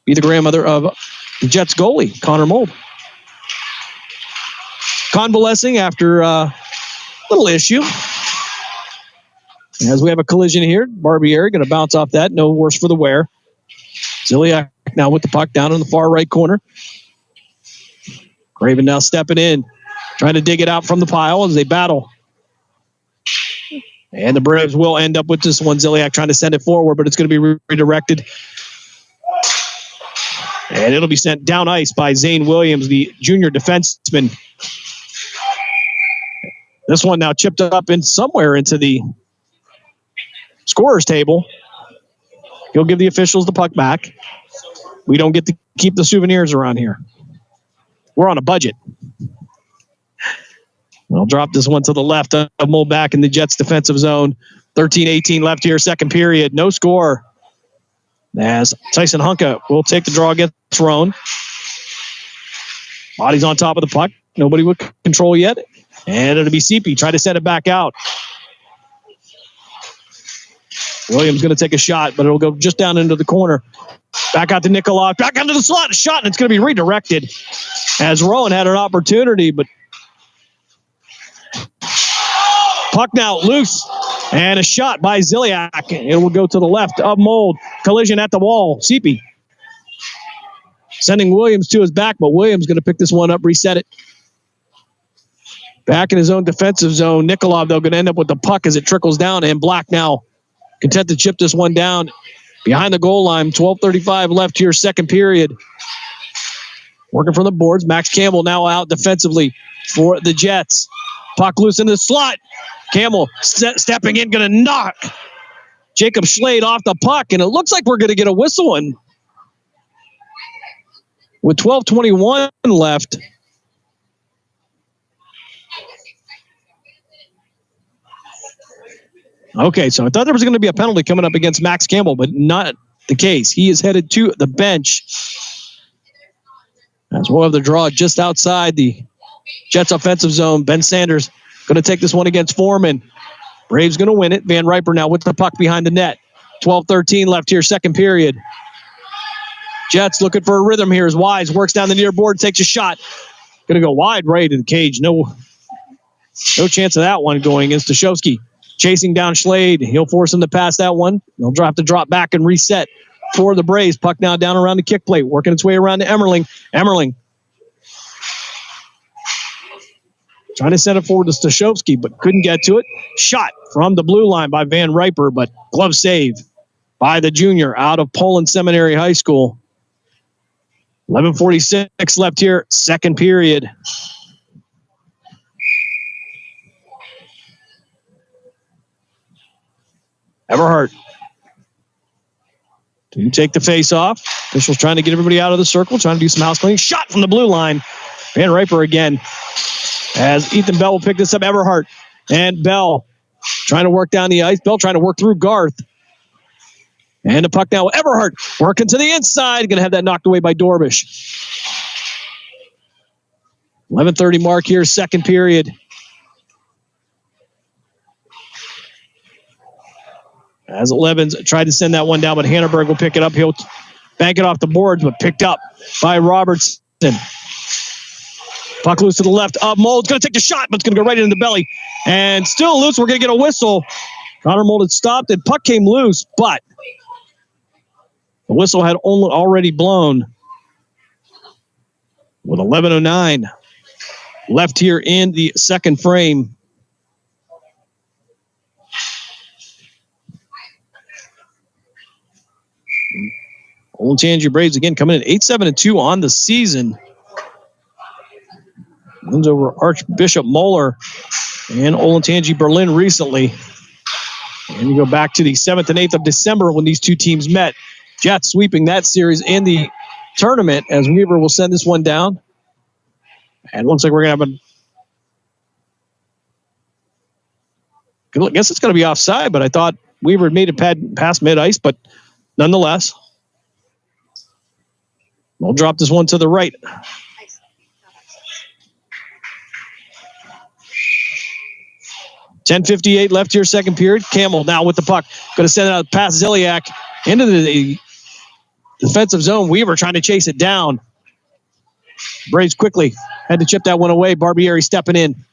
be the grandmother of the Jets goalie, Connor Mold. Convalescing after a little issue. As we have a collision here, Barbieri going to bounce off that. No worse for the wear. Ziliak now with the puck down in the far right corner. Craven now stepping in. Trying to dig it out from the pile as they battle. And the Braves will end up with this one. Ziliak trying to send it forward, but it's going to be redirected. And it'll be sent down ice by Zane Williams, the junior defenseman. This one now chipped up in somewhere into the scorer's table. He'll give the officials the puck back. We don't get to keep the souvenirs around here. We're on a budget. We'll drop this one to the left of Mold back in the Jets defensive zone. 13-18 left here, second period. No score. As Tyson Hunka will take the draw against Roan. Body's on top of the puck. Nobody with control yet. And it'll be CP. Try to send it back out. Williams going to take a shot, but it'll go just down into the corner. Back out to Nikolov. Back onto the slot. A shot, and it's going to be redirected as Rowan had an opportunity, but puck now loose. And a shot by Ziliak. It will go to the left of Mold. Collision at the wall. Seepy sending Williams to his back, but Williams going to pick this one up, reset it. Back in his own defensive zone. Nikolov, though, going to end up with the puck as it trickles down, and Black now content to chip this one down behind the goal line. 12:35 left here, second period. Working from the boards. Max Campbell now out defensively for the Jets. Puck loose in the slot. Campbell stepping in, going to knock Jacob Schlade off the puck, and it looks like we're going to get a whistle. And with 12:21 left, okay, so I thought there was going to be a penalty coming up against Max Campbell, but not the case. He is headed to the bench. As we'll have the draw just outside the Jets offensive zone. Ben Sanders going to take this one against Foreman. Braves going to win it. Van Riper now with the puck behind the net. 12:13 left here, second period. Jets looking for a rhythm here as Wise works down the near board, takes a shot. Going to go wide right in the cage. No chance of that one going against Stashowski. Chasing down Schlade. He'll force him to pass that one. They'll have to drop back and reset for the Braves. Puck now down around the kick plate, working its way around to Emmerling. Emmerling trying to send it forward to Stashowski, but couldn't get to it. Shot from the blue line by Van Riper, but glove save by the junior out of Poland Seminary High School. 11:46 left here, second period. Everhart to take the face off. Officials trying to get everybody out of the circle, trying to do some house cleaning. Shot from the blue line. Van Riper again. As Ethan Bell will pick this up, Everhart and Bell trying to work down the ice. Bell trying to work through Garth. And the puck now, Everhart working to the inside. Going to have that knocked away by Dorbish. 11:30 mark here, second period. As Levens tried to send that one down, but Hannenberg will pick it up. He'll bank it off the boards, but picked up by Robertson. Puck loose to the left. Mold's going to take the shot, but it's going to go right into the belly. And still loose. We're going to get a whistle. Connor Mold had stopped, and puck came loose, but the whistle had already blown with 11:09 left here in the second frame. Olentangy Braves again coming in 8-7-2 on the season. Wins over Archbishop Moeller and Olentangy Berlin recently. And you go back to the 7th and 8th of December when these two teams met. Jets sweeping that series in the tournament as Weaver will send this one down. And it looks like we're going to have I guess it's going to be offside, but I thought Weaver had made it past mid-ice, but nonetheless, we'll drop this one to the right. .10:58 left here, second period. Campbell now with the puck. Going to send it out past Ziliak into the defensive zone. Weaver trying to chase it down. Braves quickly had to chip that one away. Barbieri stepping in.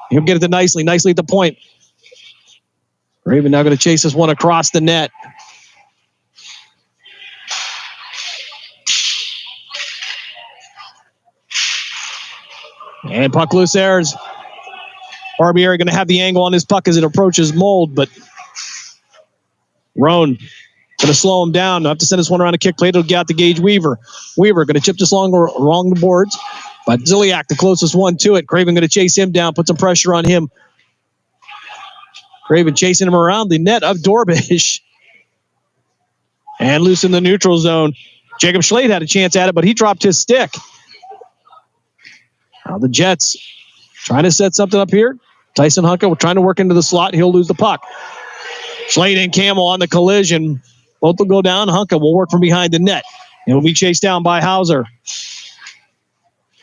He'll get it to Nicely at the point. Raven now going to chase this one across the net. And puck loose there. Barbieri going to have the angle on his puck as it approaches Mold, but Roan going to slow him down. They'll have to send this one around a kick plate. It'll get out to Gage Weaver. Weaver going to chip this along the boards, but Ziliak, the closest one to it. Craven going to chase him down, put some pressure on him. Craven chasing him around the net of Dorbish. And loose in the neutral zone. Jacob Schlade had a chance at it, but he dropped his stick. Now the Jets trying to set something up here. Tyson Hunka trying to work into the slot. He'll lose the puck. Schlade and Campbell on the collision. Both will go down. Hunka will work from behind the net. It will be chased down by Hauser.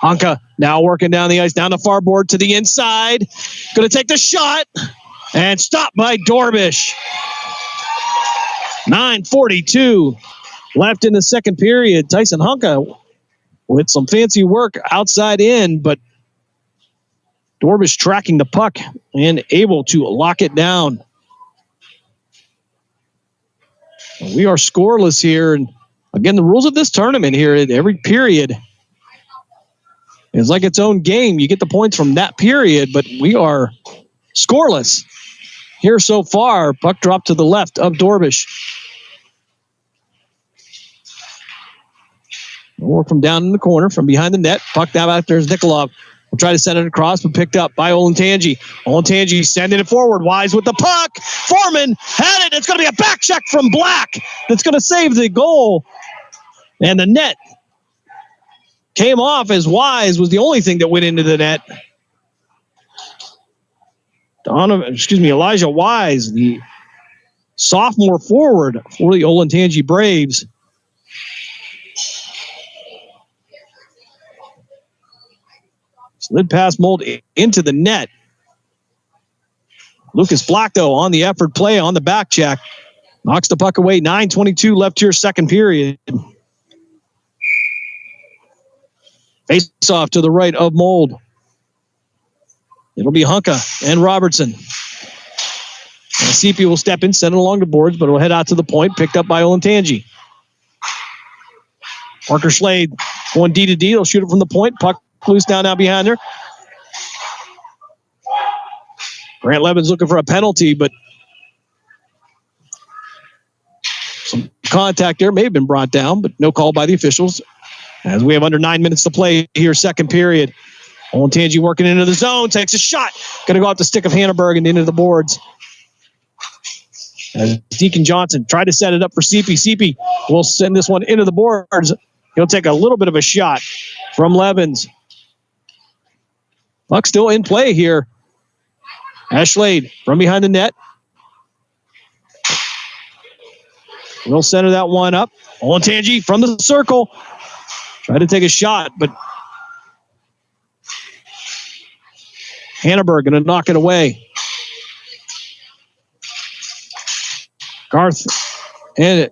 Hunka now working down the ice, down the far board to the inside. Going to take the shot. And stopped by Dorbish. 9:42 left in the second period. Tyson Hunka with some fancy work outside in, but Dorbish tracking the puck and able to lock it down. We are scoreless here. And again, the rules of this tournament here, every period is like its own game. You get the points from that period, but we are scoreless here so far. Puck dropped to the left of Dorbish. Work from down in the corner, from behind the net. Puck down out there is Nikolov. We'll try to send it across, but picked up by Olentangy. Olentangy sending it forward. Wise with the puck. Foreman had it. It's going to be a back check from Black that's going to save the goal. And the net came off as Wise was the only thing that went into the net. Elijah Wise, the sophomore forward for the Olentangy Braves. Slid past Mold into the net. Lucas Black, though, on the effort play on the back check. Knocks the puck away. 9:22 left here, second period. Face off to the right of Mold. It'll be Hunka and Robertson. CP will step in, send it along the boards, but it'll head out to the point, picked up by Olentangy. Parker Schlade going D to D. They'll shoot it from the point. Puck loose down now behind her. Grant Levin's looking for a penalty, but some contact there may have been brought down, but no call by the officials. As we have under 9 minutes to play here, second period. Olentangy working into the zone, takes a shot. Going to go off the stick of Hanneberg and into the boards. As Deacon Johnson tried to set it up for CP. CP will send this one into the boards. He'll take a little bit of a shot from Levins. Puck still in play here. Ashlade from behind the net. We'll center that one up. Olentangy from the circle. Try to take a shot, but Hanneberg going to knock it away. Garth and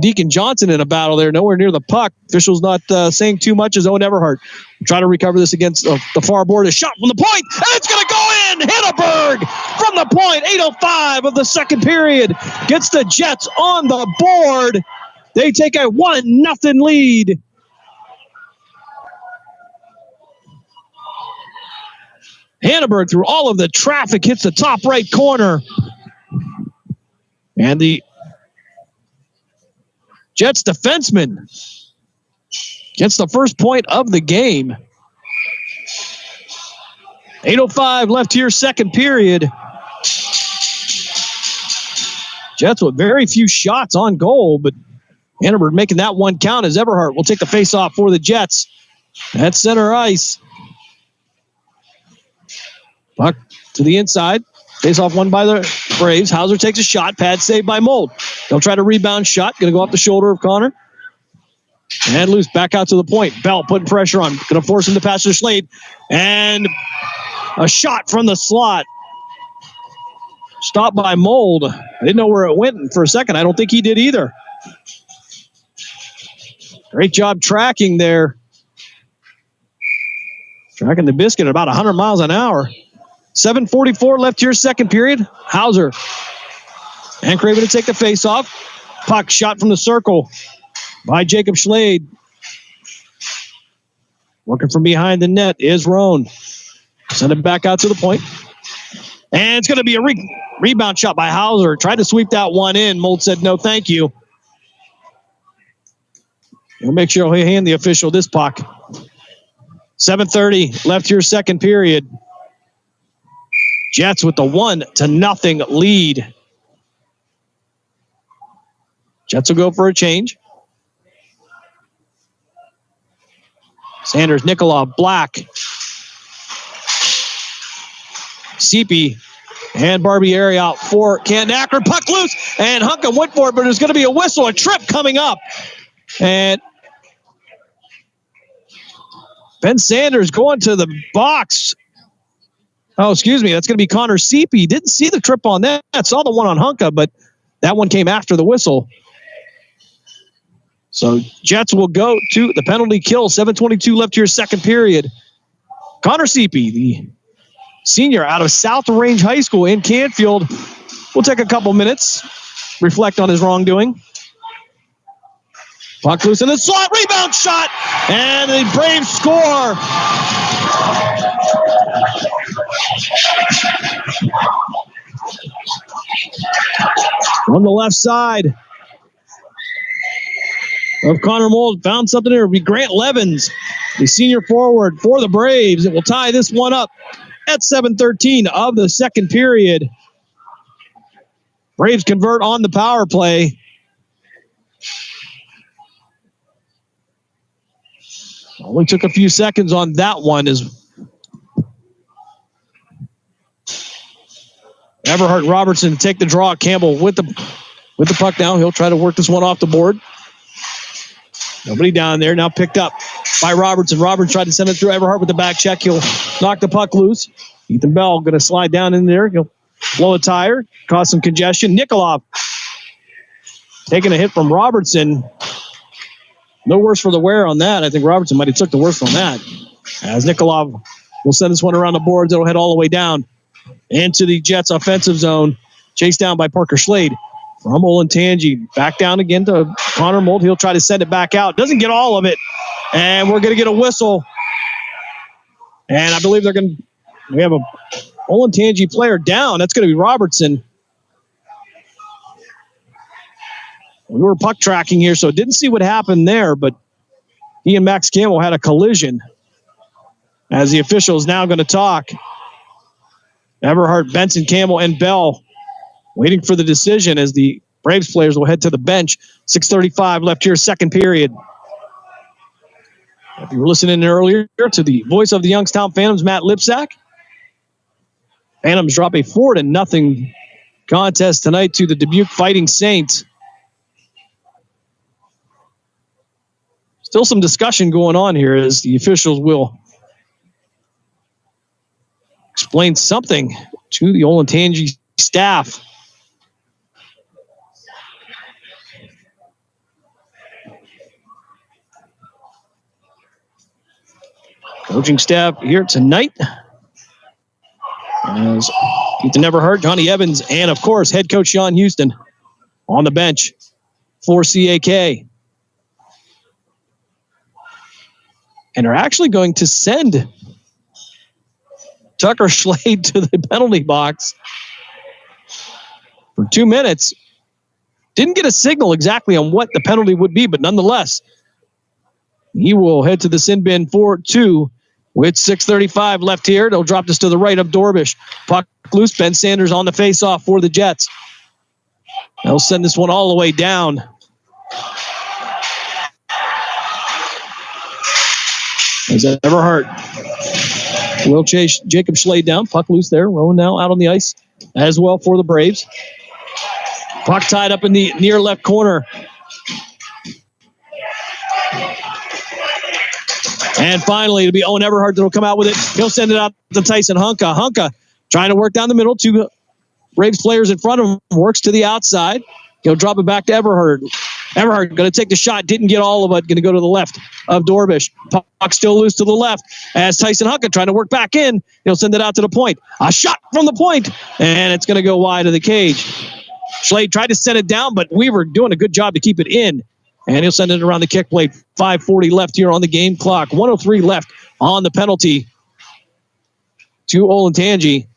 Deacon Johnson in a battle there, nowhere near the puck. Officials not saying too much as Owen Everhart try to recover this against the far board. A shot from the point, and it's going to go in. Hanneberg from the point. 8:05 of the second period gets the Jets on the board. They take a 1-0 lead. Hanneberg through all of the traffic hits the top right corner. And the Jets defenseman gets the first point of the game. 8:05 left here, second period. Jets with very few shots on goal, but Hanneberg making that one count as Everhart will take the face-off for the Jets at center ice. Puck to the inside. Face-off won by the Braves. Hauser takes a shot. Pad saved by Mold. They'll try to rebound shot. Going to go off the shoulder of Connor. And loose back out to the point. Bell putting pressure on. Going to force him to pass to Schlade. And a shot from the slot. Stopped by Mold. I didn't know where it went. And for a second, I don't think he did either. Great job tracking there. Tracking the biscuit at about 100 miles an hour. 7:44 left here, second period. Hauser and Craven to take the face-off. Puck shot from the circle by Jacob Schlade. Working from behind the net is Roan. Send it back out to the point. And it's going to be a rebound shot by Hauser. Tried to sweep that one in. Mold said no, thank you. He'll make sure he'll hand the official this puck. 7:30 left here, second period. Jets with the 1-0 lead. Jets will go for a change. Sanders, Nikolov, Black, Seepy, and Barbieri out for Canton Akron. Puck loose, and Hunka went for it, but there's going to be a whistle, a trip coming up. And Ben Sanders going to the box. Oh, excuse me. That's going to be Connor Seepy. Didn't see the trip on that. Saw the one on Hunka, but that one came after the whistle. So Jets will go to the penalty kill. 7:22 left here, second period. Connor Seepy, the senior out of South Range High School in Canfield, will take a couple minutes, reflect on his wrongdoing. Puck loose in the slot, rebound shot, and the Braves score. On the left side of Connor Mold, found something there. It'll be Grant Levins, the senior forward for the Braves. It will tie this one up at 7:13 of the second period. Braves convert on the power play. Only took a few seconds on that one as Everhart Robertson take the draw. Campbell with the puck down. He'll try to work this one off the board. Nobody down there. Now picked up by Robertson. Robertson tried to send it through Everhart with the back check. He'll knock the puck loose. Ethan Bell going to slide down in there. He'll blow a tire, cause some congestion. Nikolov taking a hit from Robertson. No worse for the wear on that. I think Robertson might have took the worst on that. As Nikolov will send this one around the boards, it'll head all the way down into the Jets offensive zone. Chased down by Parker Schlade from Olentangy. Back down again to Connor Mold. He'll try to send it back out. Doesn't get all of it. And we're going to get a whistle. And I believe we have a Olentangy player down. That's going to be Robertson. We were puck tracking here, so didn't see what happened there, but he and Max Campbell had a collision. As the official is now going to talk. Everhart, Benson, Campbell, and Bell waiting for the decision as the Braves players will head to the bench. 6:35 left here, second period. If you were listening earlier to the voice of the Youngstown Phantoms, Matt Lipsack, Phantoms drop a 4-0 contest tonight to the Dubuque Fighting Saints. Still some discussion going on here as the officials will explain something to the Olentangy staff. Coaching staff here tonight. As Ethan Everhart, Johnny Evans, and of course, head coach Sean Houston on the bench for CAK. And are actually going to send Tucker Schlade to the penalty box for 2 minutes. Didn't get a signal exactly on what the penalty would be, but nonetheless, he will head to the sin bin for 2 with 6:35 left here. They'll drop this to the right of Dorbish. Puck loose. Ben Sanders on the faceoff for the Jets. They'll send this one all the way down. As Everhart will chase Jacob Schlade down. Puck loose there. Rowan now out on the ice as well for the Braves. Puck tied up in the near left corner. And finally, it'll be Owen Everhart that will come out with it. He'll send it out to Tyson Hunka. Hunka trying to work down the middle. 2 Braves players in front of him. Works to the outside. He'll drop it back to Everhart. Everhart going to take the shot. Didn't get all of it. Going to go to the left of Dorbish. Puck still loose to the left. As Tyson Hunka trying to work back in. He'll send it out to the point. A shot from the point. And it's going to go wide of the cage. Schlade tried to send it down, but Weaver doing a good job to keep it in. And he'll send it around the kick plate. 5:40 left here on the game clock. 1:03 left on the penalty to Olentangy.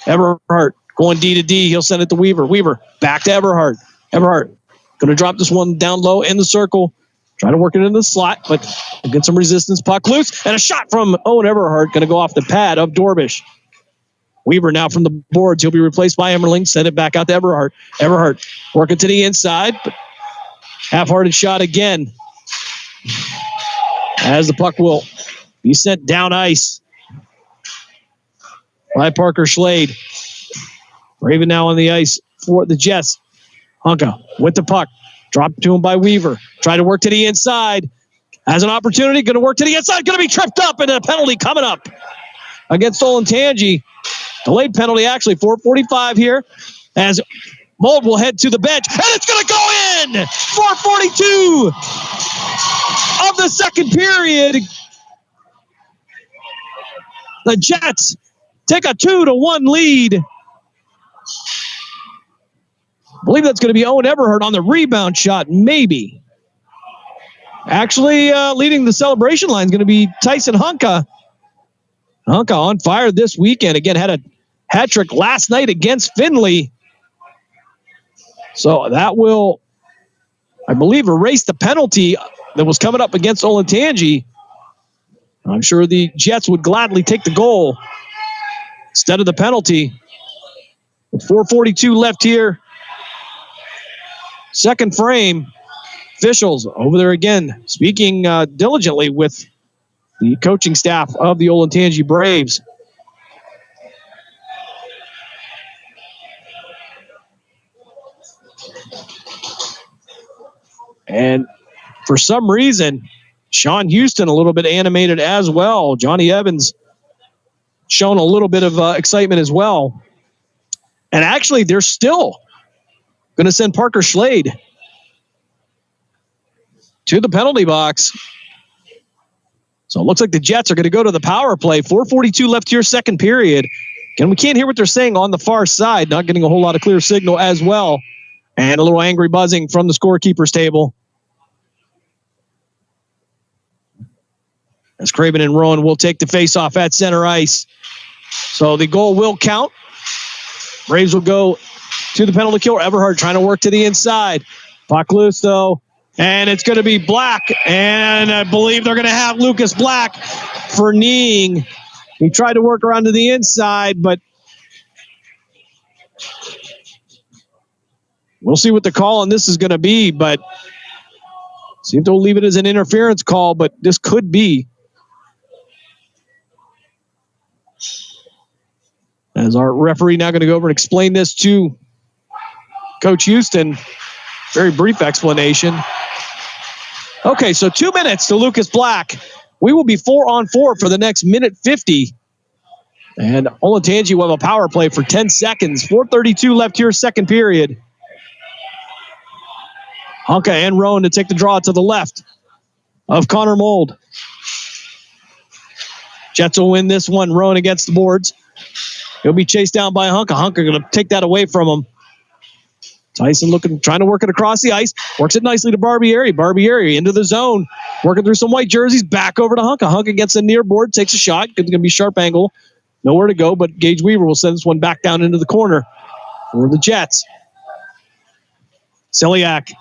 Everhart going D to D. He'll send it to Weaver. Weaver back to Everhart. Everhart going to drop this one down low in the circle. Trying to work it into the slot, but get some resistance. Puck loose. And a shot from Owen Everhart going to go off the pad of Dorbish. Weaver now from the boards. He'll be replaced by Emmerling. Send it back out to Everhart. Everhart working to the inside, but half-hearted shot again. As the puck will be sent down ice by Parker Schlade. Raven now on the ice for the Jets. Hunka with the puck. Dropped to him by Weaver. Try to work to the inside. Has an opportunity. Going to work to the inside. Going to be tripped up and a penalty coming up. against Olentangy. Delayed penalty, actually, 4:45 here, as Mold will head to the bench, and it's going to go in! 4:42 of the second period. The Jets take a 2-1 lead. I believe that's going to be Owen Everhart on the rebound shot, maybe. Actually, leading the celebration line is going to be Tyson Hunka. Hunka on fire this weekend. Again, had a hat trick last night against Findlay. So that will, I believe, erase the penalty that was coming up against Olentangy. I'm sure the Jets would gladly take the goal instead of the penalty. With 4:42 left here. Second frame. Officials over there again, speaking diligently with the coaching staff of the Olentangy Braves. And for some reason, Sean Houston a little bit animated as well. Johnny Evans shown a little bit of excitement as well. And actually, they're still going to send Parker Schlade to the penalty box. So it looks like the Jets are going to go to the power play. 4:42 left here, second period. And we can't hear what they're saying on the far side. Not getting a whole lot of clear signal as well. And a little angry buzzing from the scorekeeper's table. As Craven and Rowan will take the face-off at center ice. So the goal will count. Braves will go to the penalty kill. Everhart trying to work to the inside. Puck loose, though. And it's going to be Black. And I believe they're going to have Lucas Black for kneeing. He tried to work around to the inside, but we'll see what the call on this is going to be. But see if they'll leave it as an interference call, but this could be. As our referee now going to go over and explain this to Coach Houston. Very brief explanation. Okay, so 2 minutes to Lucas Black. We will be 4-on-4 for the next minute 50. And Olentangy will have a power play for 10 seconds. 4:32 left here, second period. Hunka and Rowan to take the draw to the left of Connor Mold. Jets will win this one. Rowan against the boards. He'll be chased down by Hunka. Hunka going to take that away from him. Tyson trying to work it across the ice. Works it nicely to Barbieri. Barbieri into the zone. Working through some white jerseys. Back over to Hunka. Hunka gets a near board. Takes a shot. It's going to be sharp angle. Nowhere to go, but Gage Weaver will send this one back down into the corner for the Jets. Celiak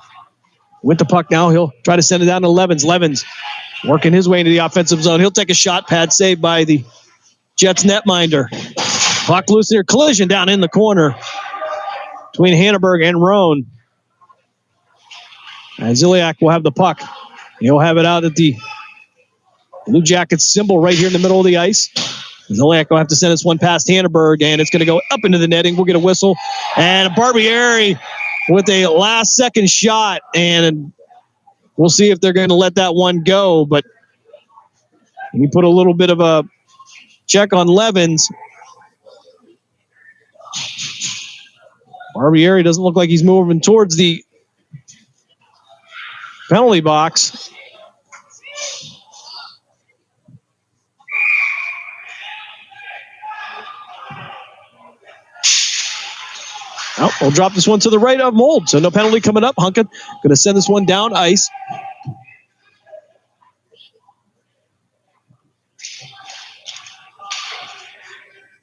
with the puck now. He'll try to send it down to Levens. Levens working his way into the offensive zone. He'll take a shot. Pad saved by the Jets netminder. Puck loose here. Collision down in the corner between Hanneberg and Roan. And Ziliak will have the puck. He'll have it out at the Blue Jackets symbol right here in the middle of the ice. Ziliak will have to send this one past Hanneberg, and it's going to go up into the netting. We'll get a whistle. And Barbieri with a last-second shot, and we'll see if they're going to let that one go. But he put a little bit of a check on Levens. Barbieri doesn't look like he's moving towards the penalty box. Oh, we'll drop this one to the right of Mold. So no penalty coming up. Hunka going to send this one down ice.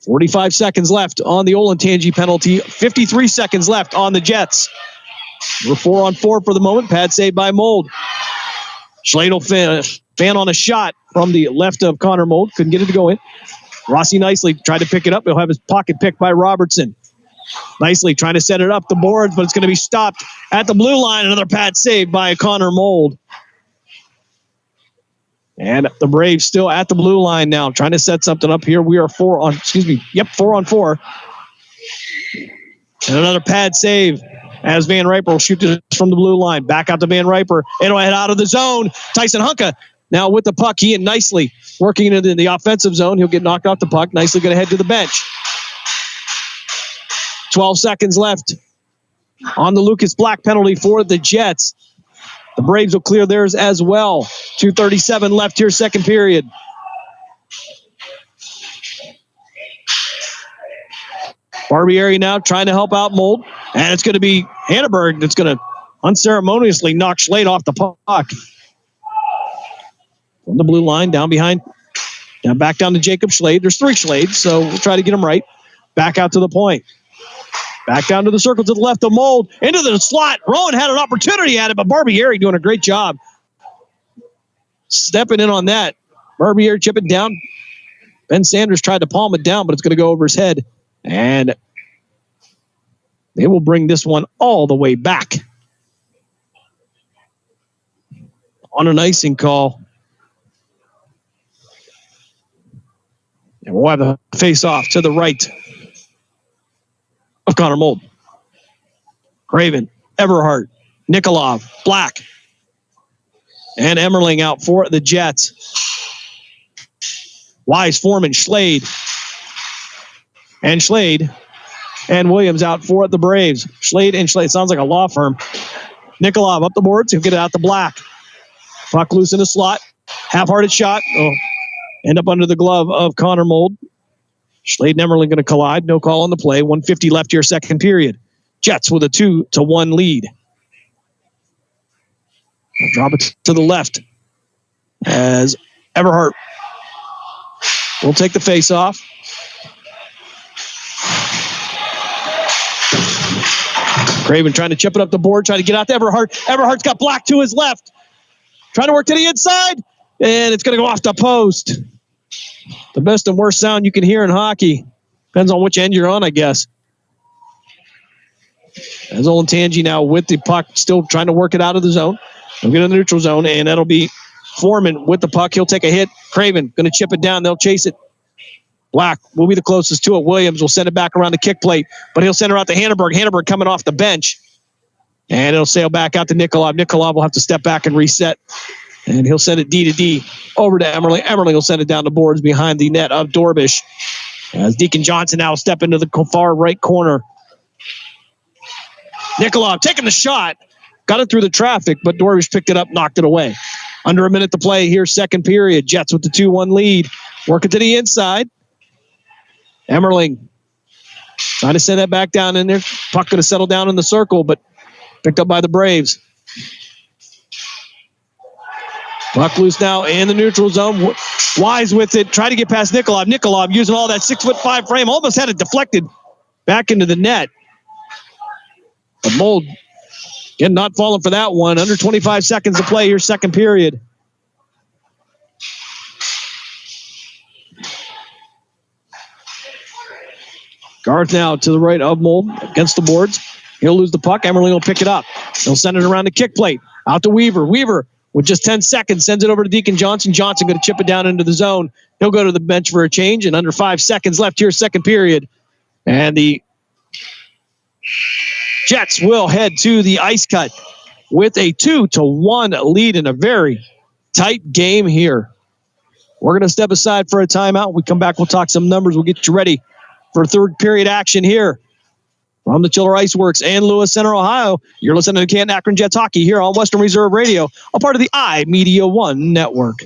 .45 seconds left on the Olentangy penalty. 53 seconds left on the Jets. We're 4-on-4 for the moment. Pad saved by Mold. Schladel fan on a shot from the left of Connor Mold. Couldn't get it to go in. Rossi nicely tried to pick it up. He'll have his pocket picked by Robertson. Nicely trying to set it up the boards, but it's going to be stopped at the blue line. Another pad saved by Connor Mold. And the Braves still at the blue line now, trying to set something up here. We are 4-on-4. And another pad save as Van Riper will shoot this from the blue line. Back out to Van Riper. It'll head out of the zone. Tyson Hunka now with the puck. Ian nicely working into the offensive zone. He'll get knocked off the puck. Nicely going to head to the bench. 12 seconds left on the Lucas Black penalty for the Jets. The Braves will clear theirs as well. 2:37 left here, second period. Barbieri now trying to help out Mold. And it's going to be Hanneberg that's going to unceremoniously knock Schlade off the puck. From the blue line, down behind. Now back down to Jacob Schlade. There's 3 Schlades, so we'll try to get him right. Back out to the point. Back down to the circle to the left of Mold. Into the slot. Rowan had an opportunity at it, but Barbieri doing a great job stepping in on that. Barbieri chipping down. Ben Sanders tried to palm it down, but it's going to go over his head. And they will bring this one all the way back. On an icing call. And we'll have a face-off to the right of Connor Mold. Craven, Everhart, Nikolov, Black, and Emmerling out for the Jets. Wise, Foreman, Schlade, and Williams out for the Braves. Schlade and Schlade. Sounds like a law firm. Nikolov up the boards. He'll get it out to Black. Puck loose in the slot. Half-hearted shot. Oh, end up under the glove of Connor Mold. Schlade and Emmerling going to collide. No call on the play. 1:50 left here, second period. Jets with a 2-1 lead. They'll drop it to the left as Everhart will take the face-off. Craven trying to chip it up the board, trying to get out to Everhart. Everhart's got Black to his left. Trying to work to the inside, and it's going to go off the post. The best and worst sound you can hear in hockey. Depends on which end you're on, I guess. As Olentangy now with the puck, still trying to work it out of the zone. He'll get in the neutral zone, and that'll be Foreman with the puck. He'll take a hit. Craven going to chip it down. They'll chase it. Black will be the closest to it. Williams will send it back around the kick plate, but he'll send her out to Hanneberg. Hanneberg coming off the bench, and it'll sail back out to Nikolov. Nikolov will have to step back and reset, and he'll send it D to D over to Emmerling. Emmerling will send it down the boards behind the net of Dorbish. As Deacon Johnson now step into the far right corner. Nikolov taking the shot. Got it through the traffic, but Dorbish picked it up, knocked it away. Under a minute to play here, second period. Jets with the 2-1 lead. Working to the inside. Emmerling trying to send that back down in there. Puck going to settle down in the circle, but picked up by the Braves. Puck loose now in the neutral zone. Wise with it. Try to get past Nikolov. Nikolov using all that 6'5" frame. Almost had it deflected back into the net. But Mold, again, not falling for that one. Under 25 seconds to play here, second period. Garth now to the right of Mold against the boards. He'll lose the puck. Emmerling will pick it up. He'll send it around the kick plate. Out to Weaver. Weaver with just 10 seconds sends it over to Deacon Johnson. Johnson going to chip it down into the zone. He'll go to the bench for a change, and under 5 seconds left here, second period. And the Jets will head to the ice cut with a 2-1 lead in a very tight game here. We're going to step aside for a timeout. When we come back, we'll talk some numbers. We'll get you ready for third period action here from the Chiller Iceworks and Lewis Center, Ohio. You're listening to Canton Akron Jets Hockey here on Western Reserve Radio, a part of the iMedia One network.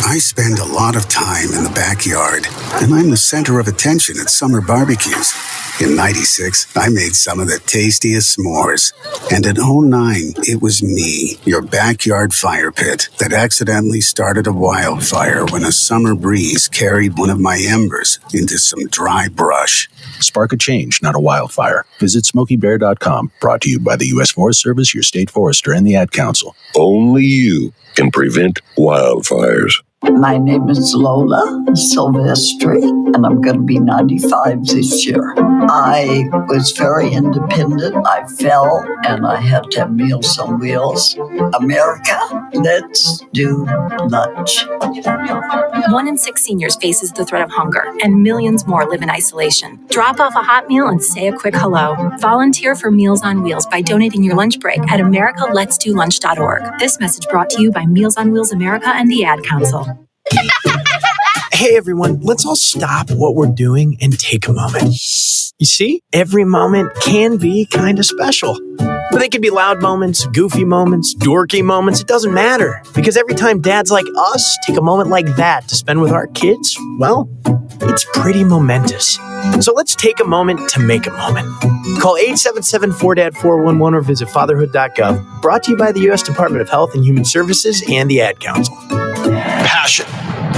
I spend a lot of time in the backyard, and I'm the center of attention at summer barbecues. In '96, I made some of the tastiest s'mores. And in '09, it was me, your backyard fire pit, that accidentally started a wildfire when a summer breeze carried one of my embers into some dry brush. Spark a change, not a wildfire. Visit SmokeyBear.com. Brought to you by the U.S. Forest Service, your state forester, and the Ad Council. Only you can prevent wildfires. My name is Lola Silvestri, and I'm going to be 95 this year. I was very independent. I fell and I had to have Meals on Wheels. America, let's do lunch. 1 in 6 seniors faces the threat of hunger, and millions more live in isolation. Drop off a hot meal and say a quick hello. Volunteer for Meals on Wheels by donating your lunch break at americaletsdolunch.org. This message brought to you by Meals on Wheels America and the Ad Council. Hey everyone, let's all stop what we're doing and take a moment. You see, every moment can be kind of special. But they can be loud moments, goofy moments, dorky moments, it doesn't matter. Because every time dads like us take a moment like that to spend with our kids, well, it's pretty momentous. So let's take a moment to make a moment. Call 877-4DAD-411 or visit fatherhood.gov. Brought to you by the U.S. Department of Health and Human Services and the Ad Council. Passion,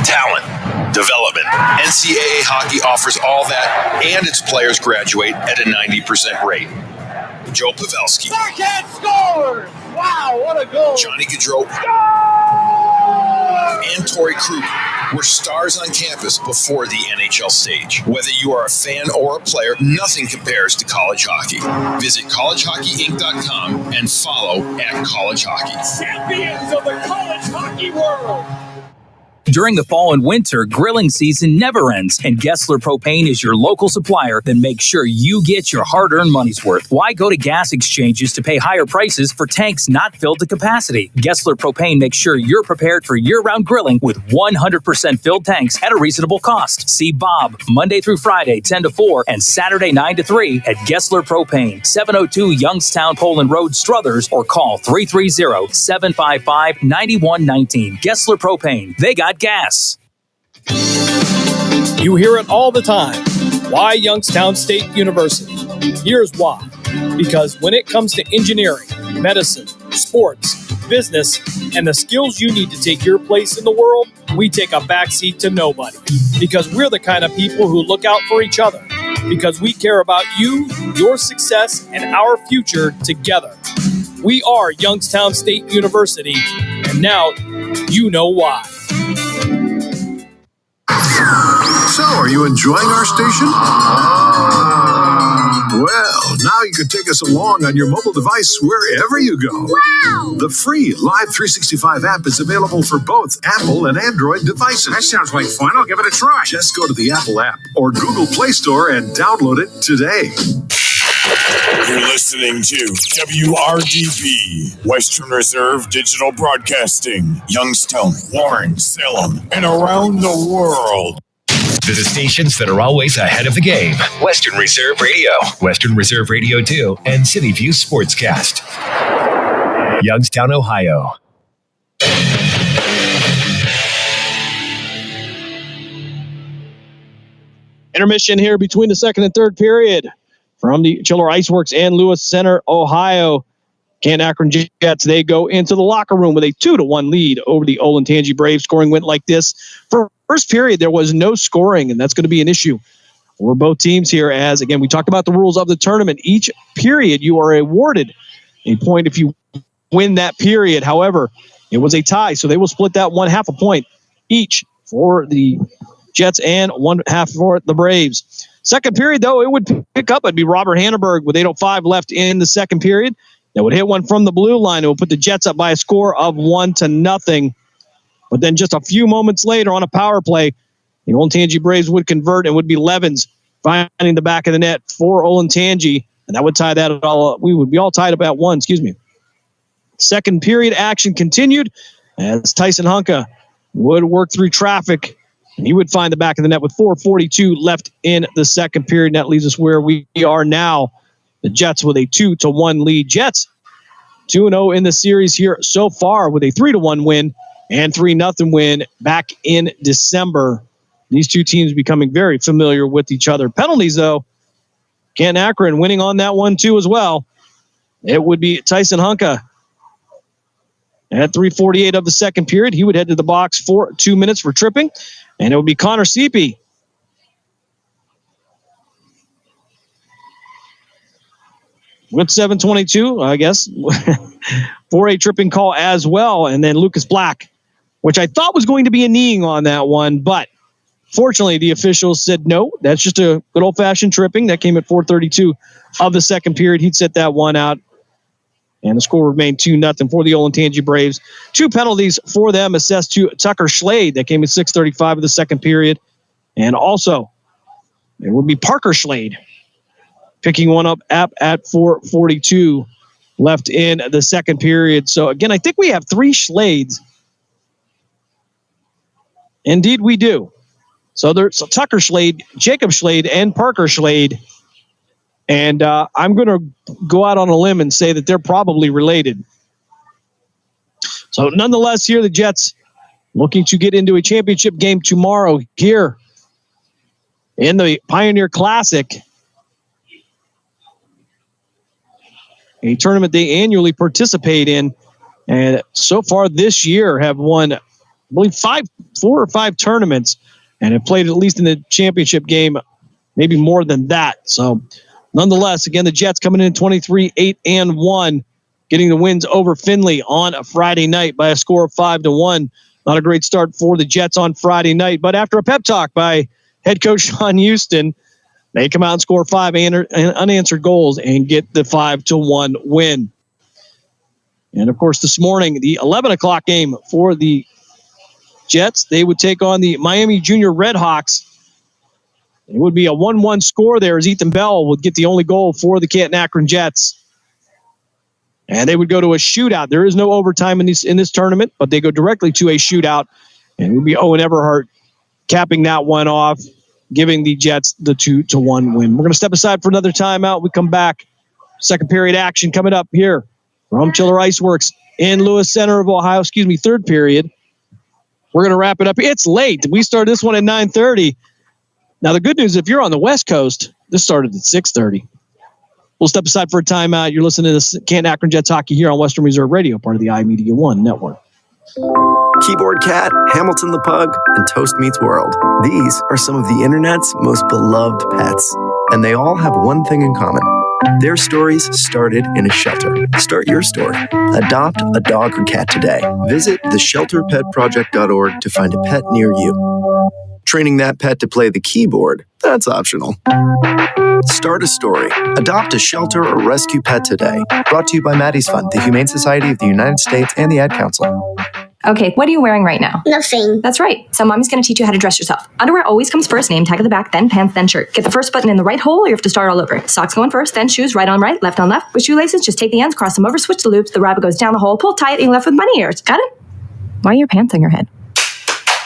talent, development. NCAA hockey offers all that, and its players graduate at a 90% rate. Joe Pavelski. Backhand scores! Wow, what a goal! Johnny Gaudreau. And Torrey Krug were stars on campus before the NHL stage. Whether you are a fan or a player, nothing compares to college hockey. Visit collegehockeyinc.com and follow @collegehockey. Champions of the college hockey world! During the fall and winter, grilling season never ends, and Gessler Propane is your local supplier that makes sure you get your hard-earned money's worth. Why go to gas exchanges to pay higher prices for tanks not filled to capacity? Gessler Propane makes sure you're prepared for year-round grilling with 100% filled tanks at a reasonable cost. See Bob Monday through Friday, 10 to 4, and Saturday, 9 to 3 at Gessler Propane, 702 Youngstown Poland Road, Struthers, or call 330-755-9119. Gessler Propane. They got gas. You hear it all the time. Why Youngstown State University? Here's why. Because when it comes to engineering, medicine, sports, business, and the skills you need to take your place in the world, we take a backseat to nobody. Because we're the kind of people who look out for each other. Because we care about you, your success, and our future together. We are Youngstown State University, and now you know why. So, are you enjoying our station? Well, now you can take us along on your mobile device wherever you go. Wow! The free Live 365 app is available for both Apple and Android devices. That sounds like fun. I'll give it a try. Just go to the Apple app or Google Play Store and download it today. You're listening to WRDB, Western Reserve Digital Broadcasting, Youngstown, Warren, Salem, and around the world. To the stations that are always ahead of the game. Western Reserve Radio, Western Reserve Radio 2, and City View Sportscast. Youngstown, Ohio. Intermission here between the second and third period from the Chiller Iceworks and Lewis Center, Ohio. Canton Akron Jets, they go into the locker room with a 2-1 lead over the Olentangy Braves. Scoring went like this. For first period, there was no scoring, and that's going to be an issue for both teams here. As, again, we talked about the rules of the tournament. Each period, you are awarded a point if you win that period. However, it was a tie, so they will split that 1/2 a point each for the Jets and 1/2 for the Braves. Second period, though, it would pick up. It'd be Robert Hannenberg with 8:05 left in the second period. That would hit one from the blue line. It would put the Jets up by a score of 1-0. But then just a few moments later on a power play, the Olentangy Braves would convert and would be Levens finding the back of the net for Olentangy. And that would tie that all up. We would be all tied about 1, Second period action continued as Tyson Hunka would work through traffic. And he would find the back of the net with 4:42 left in the second period. And that leaves us where we are now. The Jets with a 2-1 lead. Jets 2-0 in the series here so far with a 3-1 win and 3-0 win back in December. These two teams becoming very familiar with each other. Penalties, though, Canton Akron winning on that one, too, as well. It would be Tyson Hunka. At 3:48 of the second period, he would head to the box for 2 minutes for tripping. And it would be Connor Seepy. With 7:22, I guess, for a tripping call as well. And then Lucas Black, which I thought was going to be a kneeing on that one, but Fortunately, the officials said no. That's just a good old-fashioned tripping. That came at 4:32 of the second period. He'd set that one out. And the score remained 2-0 for the Olentangy Braves. 2 penalties for them assessed to Tucker Schlade. That came at 6:35 of the second period. And also, it would be Parker Schlade picking one up at 4:42 left in the second period. So, again, I think we have 3 Schlades. Indeed, we do. So there's Tucker Schlade, Jacob Schlade, and Parker Schlade. And I'm going to go out on a limb and say that they're probably related. So nonetheless, here the Jets looking to get into a championship game tomorrow here in the Pioneer Classic, a tournament they annually participate in. And so far this year have won, I believe, 4 or 5 tournaments and have played at least in the championship game, maybe more than that. So nonetheless, again, the Jets coming in 23-8-1, getting the wins over Findlay on a Friday night by a score of 5-1. Not a great start for the Jets on Friday night, but after a pep talk by head coach Sean Houston, they come out and score 5 unanswered goals and get the 5-1 win. And of course, this morning, the 11 o'clock game for the Jets, they would take on the Miami Junior Redhawks. It would be a 1-1 score there as Ethan Bell would get the only goal for the Canton Akron Jets. And they would go to a shootout. There is no overtime in this tournament, but they go directly to a shootout. And it would be Owen Everhart capping that one off, giving the Jets the 2-1 win. We're going to step aside for another timeout. We come back. Second period action coming up here from Chiller Iceworks in Lewis Center of Ohio. Third period. We're going to wrap it up. It's late. We started this one at 9:30. Now, the good news, if you're on the West Coast, this started at 6:30. We'll step aside for a timeout. You're listening to this Canton Akron Jets hockey here on Western Reserve Radio, part of the iMedia One network. Keyboard Cat, Hamilton the Pug, and Toast Meets World. These are some of the internet's most beloved pets, and they all have one thing in common. Their stories started in a shelter. Start your story. Adopt a dog or cat today. Visit theshelterpetproject.org to find a pet near you. Training that pet to play the keyboard, that's optional. Start a story. Adopt a shelter or rescue pet today. Brought to you by Maddie's Fund, the Humane Society of the United States, and the Ad Council. Okay, what are you wearing right now? Nothing. That's right. So mommy's going to teach you how to dress yourself. Underwear always comes first, name tag at the back, then pants, then shirt. Get the first button in the right hole or you have to start all over. Socks going first, then shoes, right on right, left on left. With shoelaces, just take the ends, cross them over, switch the loops. The rabbit goes down the hole, pull tight, and you're left with bunny ears. Got it? Why are your pants on your head?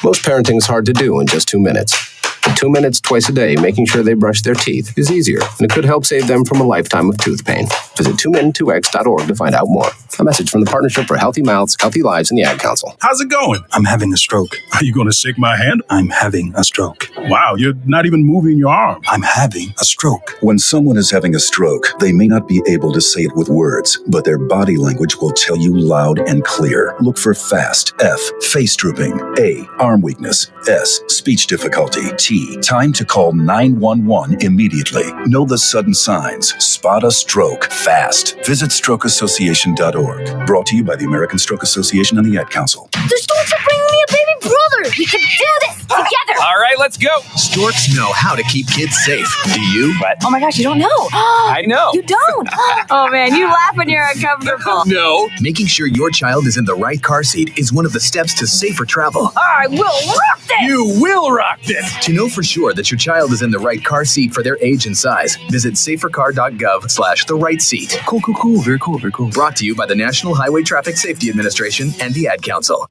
Most parenting is hard to do in just 2 minutes. But 2 minutes twice a day making sure they brush their teeth is easier, and it could help save them from a lifetime of tooth pain. Visit 2min2x.org to find out more. A message from the Partnership for Healthy Mouths, Healthy Lives, and the Ad Council. How's it going? I'm having a stroke. Are you going to shake my hand? I'm having a stroke. Wow, you're not even moving your arm. I'm having a stroke. When someone is having a stroke, they may not be able to say it with words, but their body language will tell you loud and clear. Look for FAST. F, face drooping. A, arm weakness. S, speech difficulty. T, time to call 911 immediately. Know the sudden signs. Spot a stroke fast. Visit strokeassociation.org. Brought to you by the American Stroke Association and the Ad Council. The Storks are bringing me a baby brother. We can do this together. All right, let's go. Storks know how to keep kids safe. Do you? What? Oh my gosh, you don't know. I know. You don't. Oh man, you laugh when you're uncomfortable. No. Making sure your child is in the right car seat is one of the steps to safer travel. I will rock this. You will rock this. To know for sure that your child is in the right car seat for their age and size, visit safercar.gov/the right seat. Cool. Very cool. Brought to you by the National Highway Traffic Safety Administration and the Ad Council.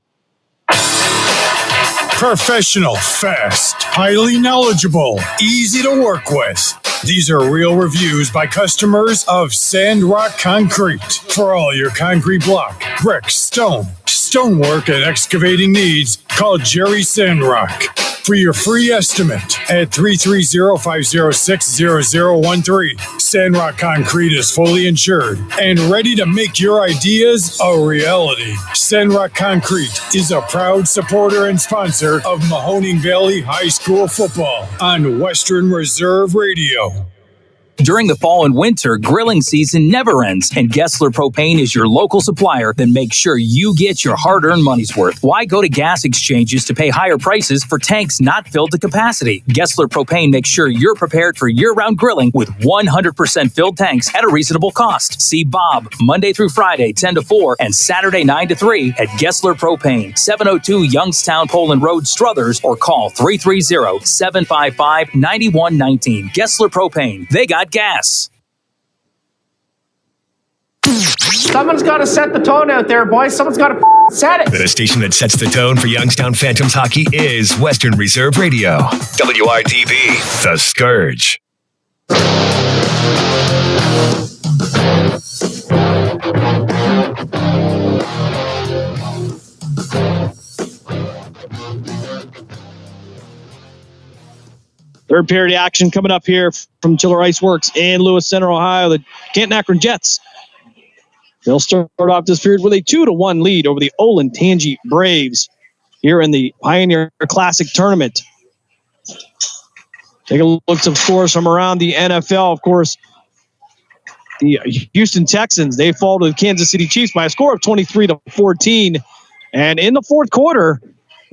Professional, fast, highly knowledgeable, easy to work with. These are real reviews by customers of Sandrock Concrete. For all your concrete block, brick, stone, stonework, and excavating needs, call Jerry Sandrock. For your free estimate at 330-506-0013. Sandrock Concrete is fully insured and ready to make your ideas a reality. Sandrock Concrete is a proud supporter and sponsor of Mahoning Valley High School football on Western Reserve Radio. During the fall and winter, grilling season never ends, and Gessler Propane is your local supplier that makes sure you get your hard-earned money's worth. Why go to gas exchanges to pay higher prices for tanks not filled to capacity? Gessler Propane makes sure you're prepared for year-round grilling with 100% filled tanks at a reasonable cost. See Bob Monday through Friday, 10 to 4, and Saturday, 9 to 3 at Gessler Propane, 702 Youngstown Poland Road, Struthers, or call 330-755-9119. Gessler Propane. They got gas. Someone's got to set the tone out there, boys. Someone's got to set it. The station that sets the tone for Youngstown Phantoms hockey is Western Reserve Radio. WRTB, The Scourge. Third period action coming up here from Chiller Ice Works in Lewis Center, Ohio. The Canton Akron Jets. They'll start off this period with a 2-1 lead over the Olentangy Braves here in the Pioneer Classic Tournament. Take a look at some scores from around the NFL. Of course, the Houston Texans, they fall to the Kansas City Chiefs by a score of 23-14. And in the fourth quarter,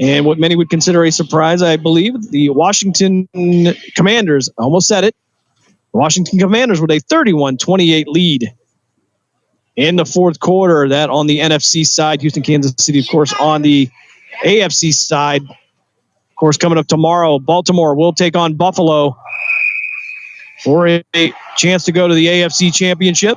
and what many would consider a surprise, I believe, the Washington Commanders, almost said it, the Washington Commanders with a 31-28 lead in the fourth quarter. That on the NFC side, Houston, Kansas City, of course, on the AFC side. Of course, coming up tomorrow, Baltimore will take on Buffalo for a chance to go to the AFC Championship.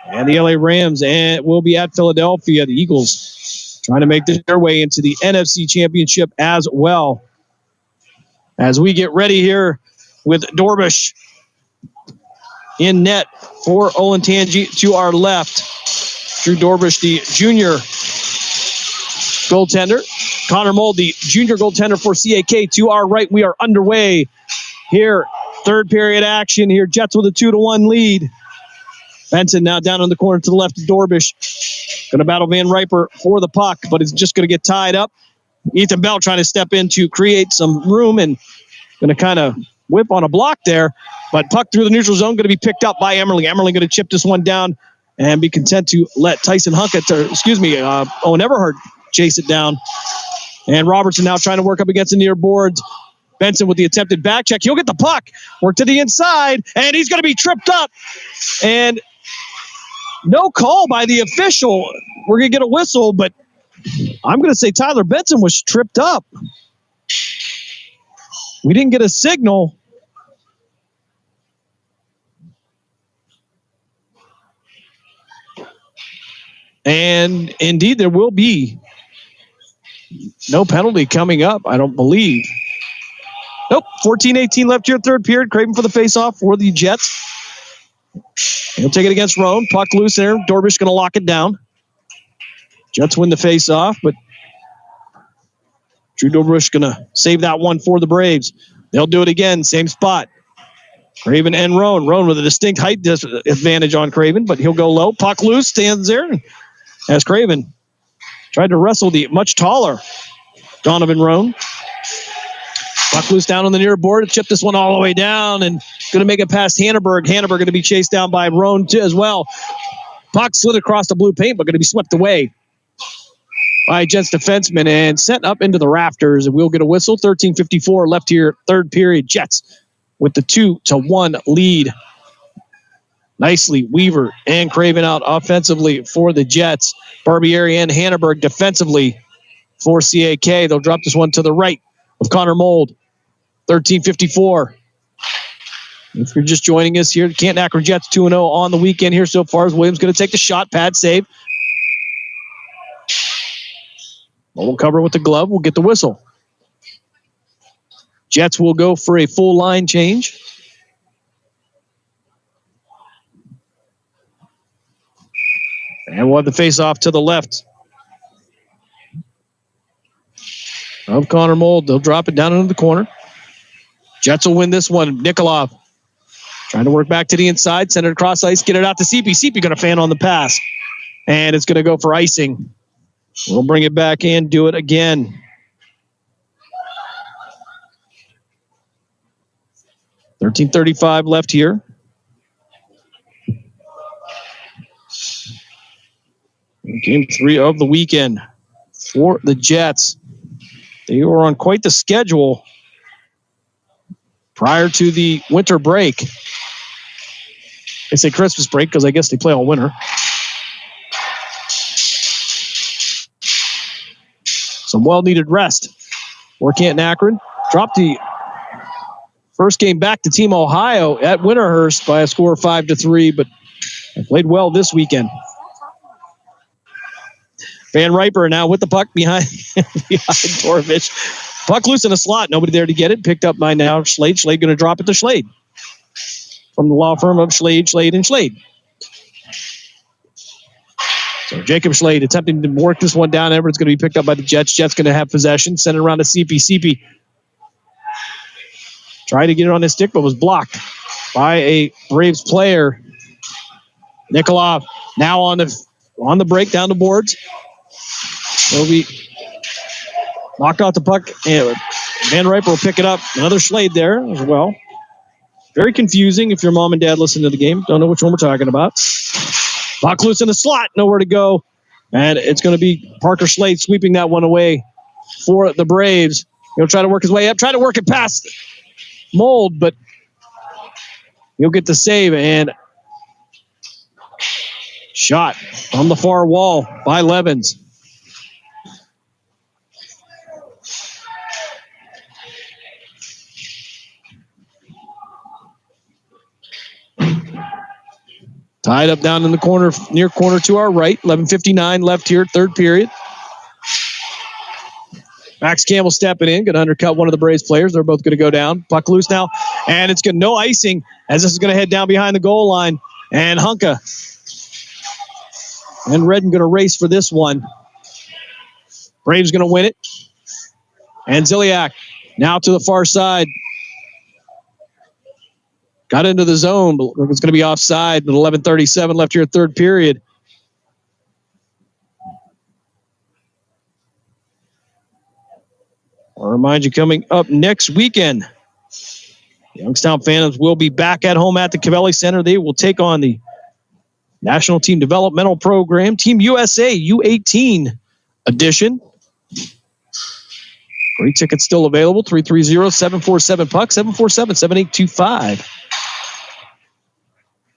And the LA Rams will be at Philadelphia. The Eagles trying to make their way into the NFC Championship as well. As we get ready here with Dorbish in net for Olentangy to our left. Drew Dorbish, the junior goaltender. Connor Mold, the junior goaltender for CAK to our right. We are underway here. Third period action here. Jets with a 2-1 lead. Benson now down in the corner to the left of Dorbish. Going to battle Van Riper for the puck, but it's just going to get tied up. Ethan Bell trying to step in to create some room and going to kind of whip on a block there. But puck through the neutral zone going to be picked up by Emmerling. Emmerling going to chip this one down and be content to let Tyson Hunkett, Owen Everhart chase it down. And Robertson now trying to work up against the near boards. Benson with the attempted back check. He'll get the puck. Work to the inside. And he's going to be tripped up. And no call by the official. We're going to get a whistle, but I'm going to say Tyler Benson was tripped up. We didn't get a signal. And indeed, there will be no penalty coming up, I don't believe. Nope, 14-18 left here, third period. Craven for the faceoff for the Jets. He'll take it against Roan. Puck loose there. Dorbish going to lock it down. Jets win the faceoff, but Drew Dorbish going to save that one for the Braves. They'll do it again, same spot. Craven and Roan. Roan with a distinct height advantage on Craven, but he'll go low. Puck loose, stands there. As Craven tried to wrestle the much taller Donovan Roan. Puck loose down on the near board. Chip this one all the way down and going to make it past Hanneberg. Hanneberg going to be chased down by Roan too, as well. Puck slid across the blue paint, but going to be swept away by Jets defenseman and sent up into the rafters. And we'll get a whistle. 13:54 left here, third period. Jets with the 2-1 lead. Nicely, Weaver and Craven out offensively for the Jets. Barbieri and Hanneberg defensively for CAK. They'll drop this one to the right of Connor Mold. 13:54. If you're just joining us here, the Canton Akron Jets 2-0 on the weekend here so far. As Williams going to take the shot, pad save. We'll cover with the glove. We'll get the whistle. Jets will go for a full line change. And we'll have the face-off to the left of Connor Mold. They'll drop it down into the corner. Jets will win this one. Nikolov trying to work back to the inside. Send it across ice. Get it out to CP. CP going to fan on the pass. And it's going to go for icing. We'll bring it back in. Do it again. 13:35 left here. Game 3 of the weekend for the Jets. They were on quite the schedule prior to the winter break. I say Christmas break because I guess they play all winter. Some well-needed rest for Canton Akron. Dropped the first game back to Team Ohio at Winterhurst by a score of 5-3, but played well this weekend. Van Riper now with the puck behind Torvich. Puck loose in a slot. Nobody there to get it. Picked up by now Schlade. Schlade going to drop it to Schlade from the law firm of Schlade, Schlade, and Schlade. So Jacob Schlade attempting to work this one down. Everett's going to be picked up by the Jets. Jets going to have possession. Send it around to CP. CP tried to get it on his stick, but was blocked by a Braves player. Nikolov now on the break down the boards. Will be knocked off the puck. And Van Riper will pick it up. Another Schlade there as well. Very confusing if your mom and dad listen to the game. Don't know which one we're talking about. Puck loose in the slot. Nowhere to go. And it's going to be Parker Schlade sweeping that one away for the Braves. He'll try to work his way up. Try to work it past Mold, but he'll get the save. And shot on the far wall by Levens. Tied up down in the corner, near corner to our right. 11:59 left here, third period. Max Campbell stepping in, going to undercut one of the Braves players. They're both going to go down. Puck loose now, and it's good. No icing as this is going to head down behind the goal line. And Hunka and Redden going to race for this one. Braves going to win it. And Ziliak now to the far side. Got into the zone, but it's going to be offside with 11:37 left here, third period. I'll remind you, coming up next weekend, Youngstown Phantoms will be back at home at the Cavelli Center. They will take on the National Team Developmental Program, Team USA U18 edition. Great tickets still available, 330-747-PUCK, 747-7825.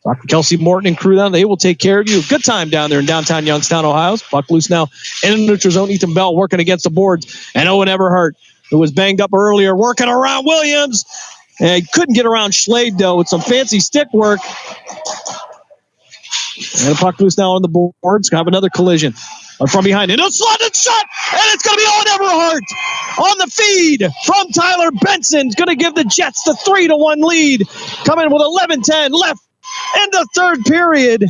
Dr. Kelsey Morton and crew down, they will take care of you. Good time down there in downtown Youngstown, Ohio. Puck loose now in the neutral zone. Ethan Bell working against the boards. And Owen Everhart, who was banged up earlier, working around Williams. And he couldn't get around Schlade, though, with some fancy stick work. And a puck loose now on the boards. Gonna have another collision from behind. And a slotted shot! And it's going to be Owen Everhart on the feed from Tyler Benson. Going to give the Jets the 3-1 lead. Coming with 11:10 left in the third period.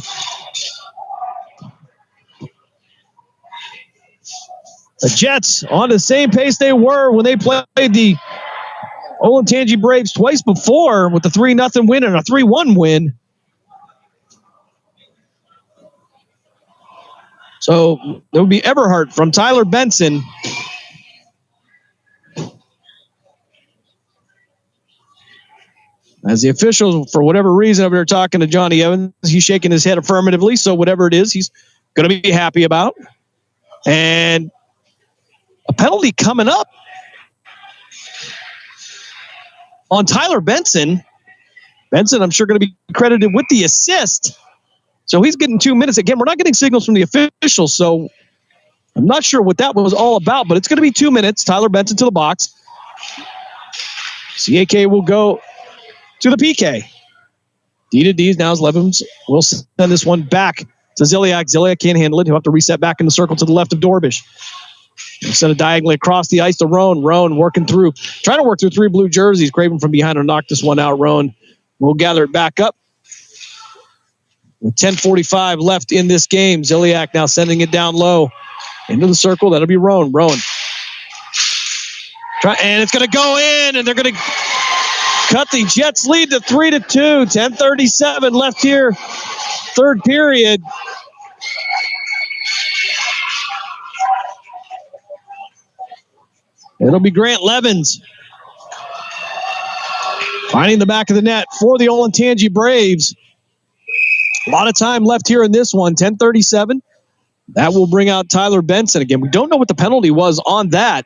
The Jets on the same pace they were when they played the Olentangy Braves twice before with a 3-0 win and a 3-1 win. So there will be Everhart from Tyler Benson. As the officials, for whatever reason, over there talking to Johnny Evans, he's shaking his head affirmatively. So whatever it is, he's going to be happy about. And a penalty coming up on Tyler Benson. Benson, I'm sure, going to be credited with the assist. So he's getting 2 minutes. Again, we're not getting signals from the officials, so I'm not sure what that was all about, but it's going to be 2 minutes. Tyler Benson to the box. CAK will go to the PK. D to D's now as Levens will send this one back to Ziliak. Ziliak can't handle it. He'll have to reset back in the circle to the left of Dorbish. He'll send it diagonally across the ice to Roan. Roan working through, trying to work through three blue jerseys. Craven from behind will knock this one out. Roan will gather it back up. With 10:45 left in this game, Ziliak now sending it down low into the circle. That'll be Roan. Roan. And it's going to go in, and they're going to cut the Jets lead to 3-2. 10:37 left here, third period. It'll be Grant Levens Finding the back of the net for the Olentangy Braves. A lot of time left here in this one, 10:37. That will bring out Tyler Benson again. We don't know what the penalty was on that.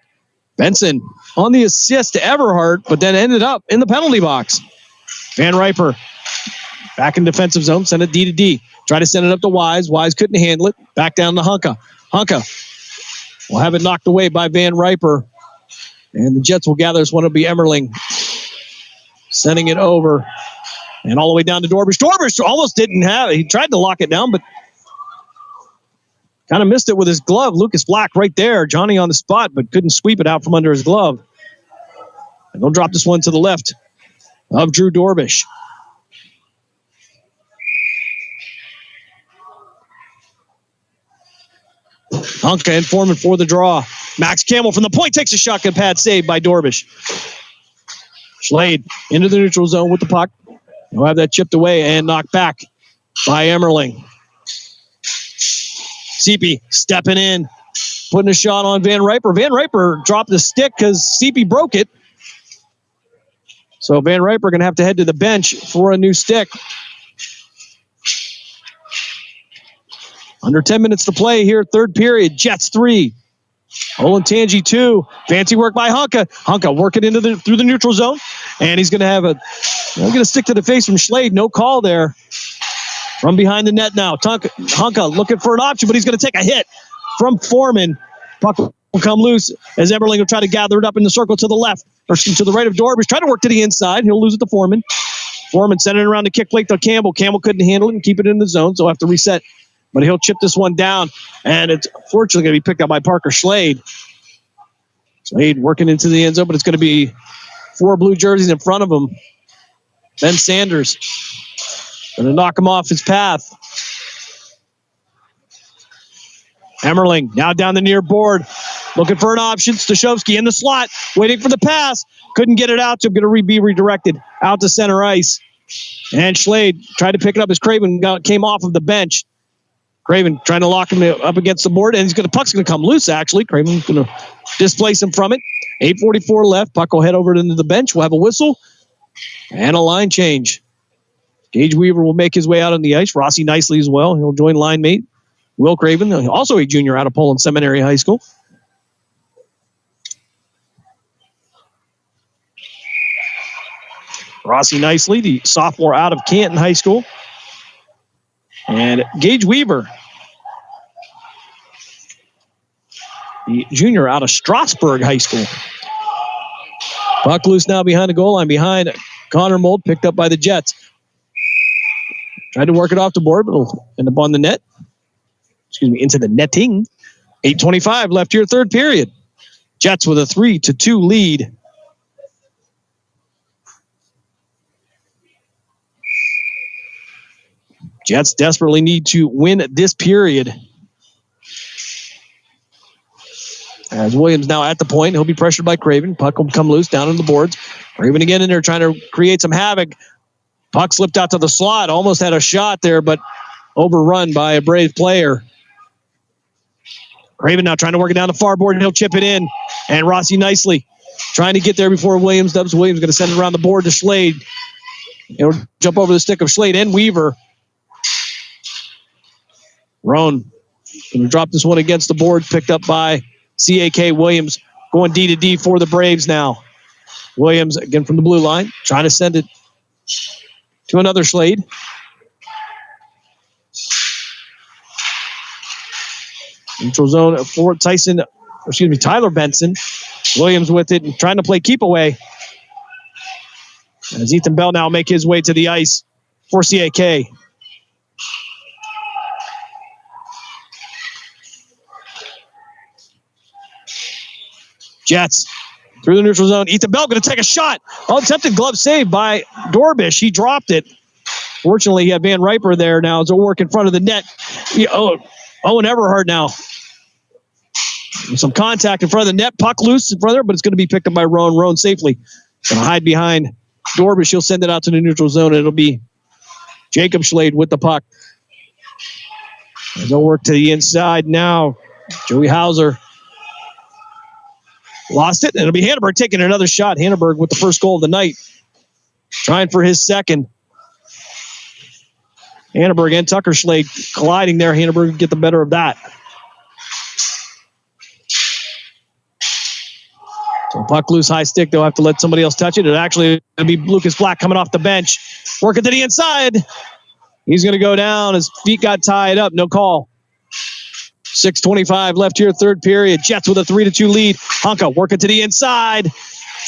Benson on the assist to Everhart, but then ended up in the penalty box. Van Riper back in defensive zone, send it D to D. Try to send it up to Wise. Wise couldn't handle it. Back down to Hunka. Hunka will have it knocked away by Van Riper. And the Jets will gather this one. It'll be Emmerling sending it over. And all the way down to Dorbish. Dorbish almost didn't have it. He tried to lock it down, but kind of missed it with his glove. Lucas Black right there. Johnny on the spot, but couldn't sweep it out from under his glove. And they'll drop this one to the left of Drew Dorbish. Hunka and Foreman for the draw. Max Campbell from the point takes a shotgun pad save by Dorbish. Schlade into the neutral zone with the puck. He'll have that chipped away and knocked back by Emmerling. CP stepping in, putting a shot on Van Riper. Van Riper dropped the stick because CP broke it. So Van Riper going to have to head to the bench for a new stick. Under 10 minutes to play here, third period. Jets 3. Olentangy 2. Fancy work by Hunka. Hunka working through the neutral zone. And he's going to have going to stick to the face from Schlade. No call there. From behind the net now. Hunka looking for an option, but he's going to take a hit from Foreman. Puck will come loose as Everling will try to gather it up in the circle to the left. Or to the right of Dorbish. Trying to work to the inside. He'll lose it to Foreman. Foreman sending it around the kick plate to Campbell. Campbell couldn't handle it and keep it in the zone, so he'll have to reset. But he'll chip this one down, and it's fortunately going to be picked up by Parker Schlade. Schlade working into the end zone, but it's going to be 4 blue jerseys in front of him. Ben Sanders going to knock him off his path. Emmerling now down the near board, looking for an option. Stashowski in the slot, waiting for the pass. Couldn't get it out to him. Going to be redirected out to center ice. And Schlade tried to pick it up as Craven came off of the bench. Craven trying to lock him up against the board, and puck's going to come loose, actually. Craven's going to displace him from it. 8:44 left. Puck will head over into the bench. We'll have a whistle and a line change. Gage Weaver will make his way out on the ice. Rossi Nicely as well. He'll join line mate Will Craven, also a junior out of Poland Seminary High School. Rossi Nicely, the sophomore out of Canton High School. And Gage Weaver, the junior out of Strasburg High School. Puck loose now behind the goal line, behind Connor Mold, picked up by the Jets. Tried to work it off the board, but it'll end up on the net. Into the netting. 8:25 left here, third period. Jets with a 3-2 lead. Jets desperately need to win this period. As Williams now at the point, he'll be pressured by Craven. Puck will come loose down on the boards. Craven again in there trying to create some havoc. Puck slipped out to the slot. Almost had a shot there, but overrun by a Brave player. Craven now trying to work it down the far board, and he'll chip it in. And Rossi Nicely trying to get there before Williams does. Williams going to send it around the board to Schlade. He'll jump over the stick of Schlade and Weaver. Roan going to drop this one against the board, picked up by CAK Williams. Going D to D for the Braves now. Williams again from the blue line, trying to send it to another Schlade. Neutral zone for Tyler Benson. Williams with it and trying to play keep away. As Ethan Bell now make his way to the ice for CAK. Jets through the neutral zone. Ethan Bell going to take a shot. Attempted glove save by Dorbish. He dropped it. Fortunately, he had Van Riper there now. It's a work in front of the net. Owen Everhart now. Some contact in front of the net. Puck loose in front of there, but it's going to be picked up by Roan. Roan safely going to hide behind Dorbish. He'll send it out to the neutral zone, and it'll be Jacob Schlade with the puck. They'll work to the inside now. Joey Hauser lost it, and it'll be Hanneberg taking another shot. Hanneberg with the first goal of the night. trying for his second. Hannibal and Tucker Schlade colliding there. Hannibal get the better of that. So puck loose, high stick. They'll have to let somebody else touch it. It actually will be Lucas Black coming off the bench. Working to the inside. He's going to go down. His feet got tied up. No call. 6:25 left here, third period. Jets with a 3-2 lead. Honka working to the inside.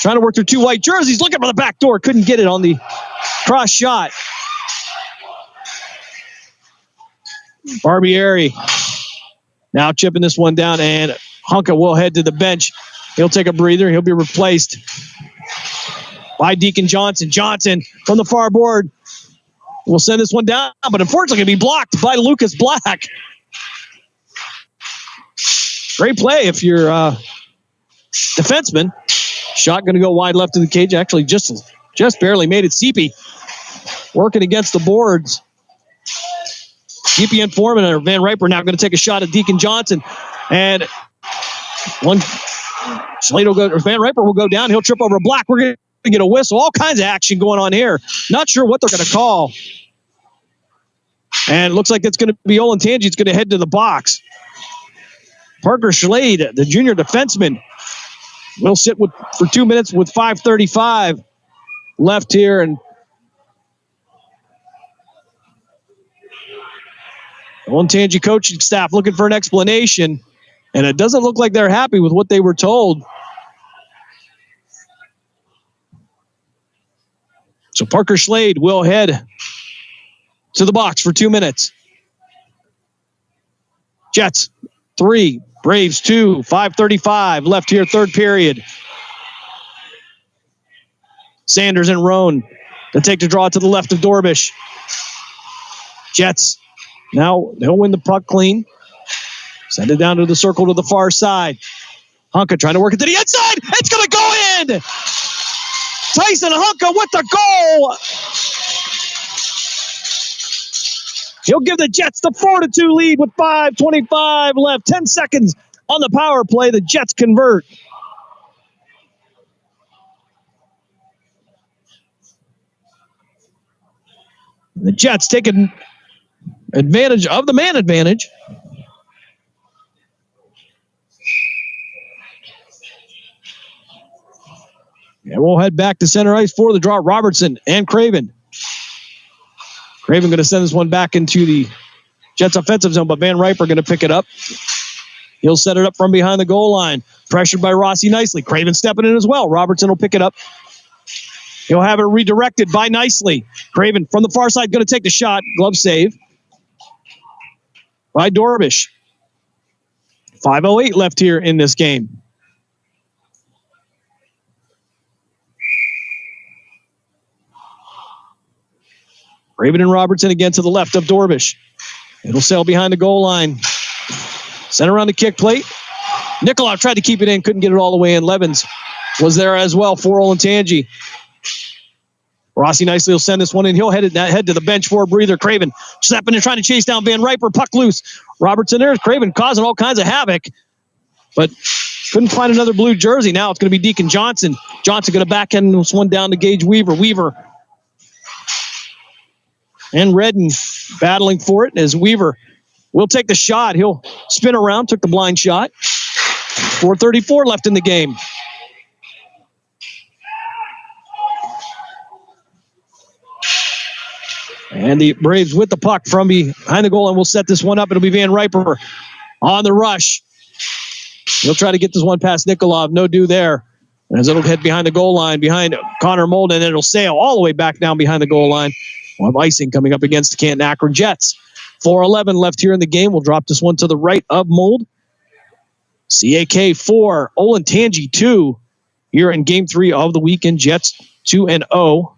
Trying to work through two white jerseys. Looking for the back door. Couldn't get it on the cross shot. Barbieri now chipping this one down, and Honka will head to the bench. He'll take a breather. He'll be replaced by Deacon Johnson. Johnson from the far board will send this one down, but unfortunately going to be blocked by Lucas Black. Great play if you're a defenseman. Shot going to go wide left of the cage. Actually, just barely made it. Seepy working against the boards. Seepy and Foreman or Van Riper now going to take a shot at Deacon Johnson. And Van Riper will go down. He'll trip over Black. We're going to get a whistle. All kinds of action going on here. Not sure what they're going to call. And it looks like it's going to be Olentangy. It's going to head to the box. Parker Schlade, the junior defenseman, will sit for 2 minutes with 5:35 left here. And Olentangy coaching staff looking for an explanation. And it doesn't look like they're happy with what they were told. So Parker Schlade will head to the box for 2 minutes. Jets 3, Braves 2, 5:35 left here, third period. Sanders and Roan to take the draw to the left of Dorbish. Jets now they'll win the puck clean. Send it down to the circle to the far side. Honka trying to work it to the inside. It's going to go in. Tyson Honka with the goal. He'll give the Jets the 4-2 lead with 5:25 left. 10 seconds on the power play. The Jets convert. The Jets taking advantage of the man advantage. And we'll head back to center ice for the draw. Robertson and Craven. Craven going to send this one back into the Jets offensive zone, but Van Riper going to pick it up. He'll set it up from behind the goal line. Pressured by Rossi nicely. Craven stepping in as well. Robertson will pick it up. He'll have it redirected by Nicely. Craven from the far side going to take the shot. Glove save by Dorbish. 5:08 left here in this game. Craven and Robertson again to the left of Dorbish. It'll sail behind the goal line. Sent around the kick plate. Nikolov tried to keep it in, couldn't get it all the way in. Levens was there as well for Olentangy. Rossi nicely will send this one in. He'll head to the bench for a breather. Craven stepping and trying to chase down Van Riper. Puck loose. Robertson there. Craven causing all kinds of havoc, but couldn't find another blue jersey. Now it's going to be Deacon Johnson. Johnson going to backhand this one down to Gage Weaver. Weaver and Redden battling for it as Weaver will take the shot. He'll spin around, took the blind shot. 4:34 left in the game. And the Braves with the puck from behind the goal, and we'll set this one up. It'll be Van Riper on the rush. He'll try to get this one past Nikolov. No do there. As it'll head behind the goal line, behind Connor Molden, and it'll sail all the way back down behind the goal line. We'll have icing coming up against the Canton Akron Jets. 4:11 left here in the game. We'll drop this one to the right of Mold. CAK 4, Olentangy 2 here in Game 3 of the weekend. Jets 2-0.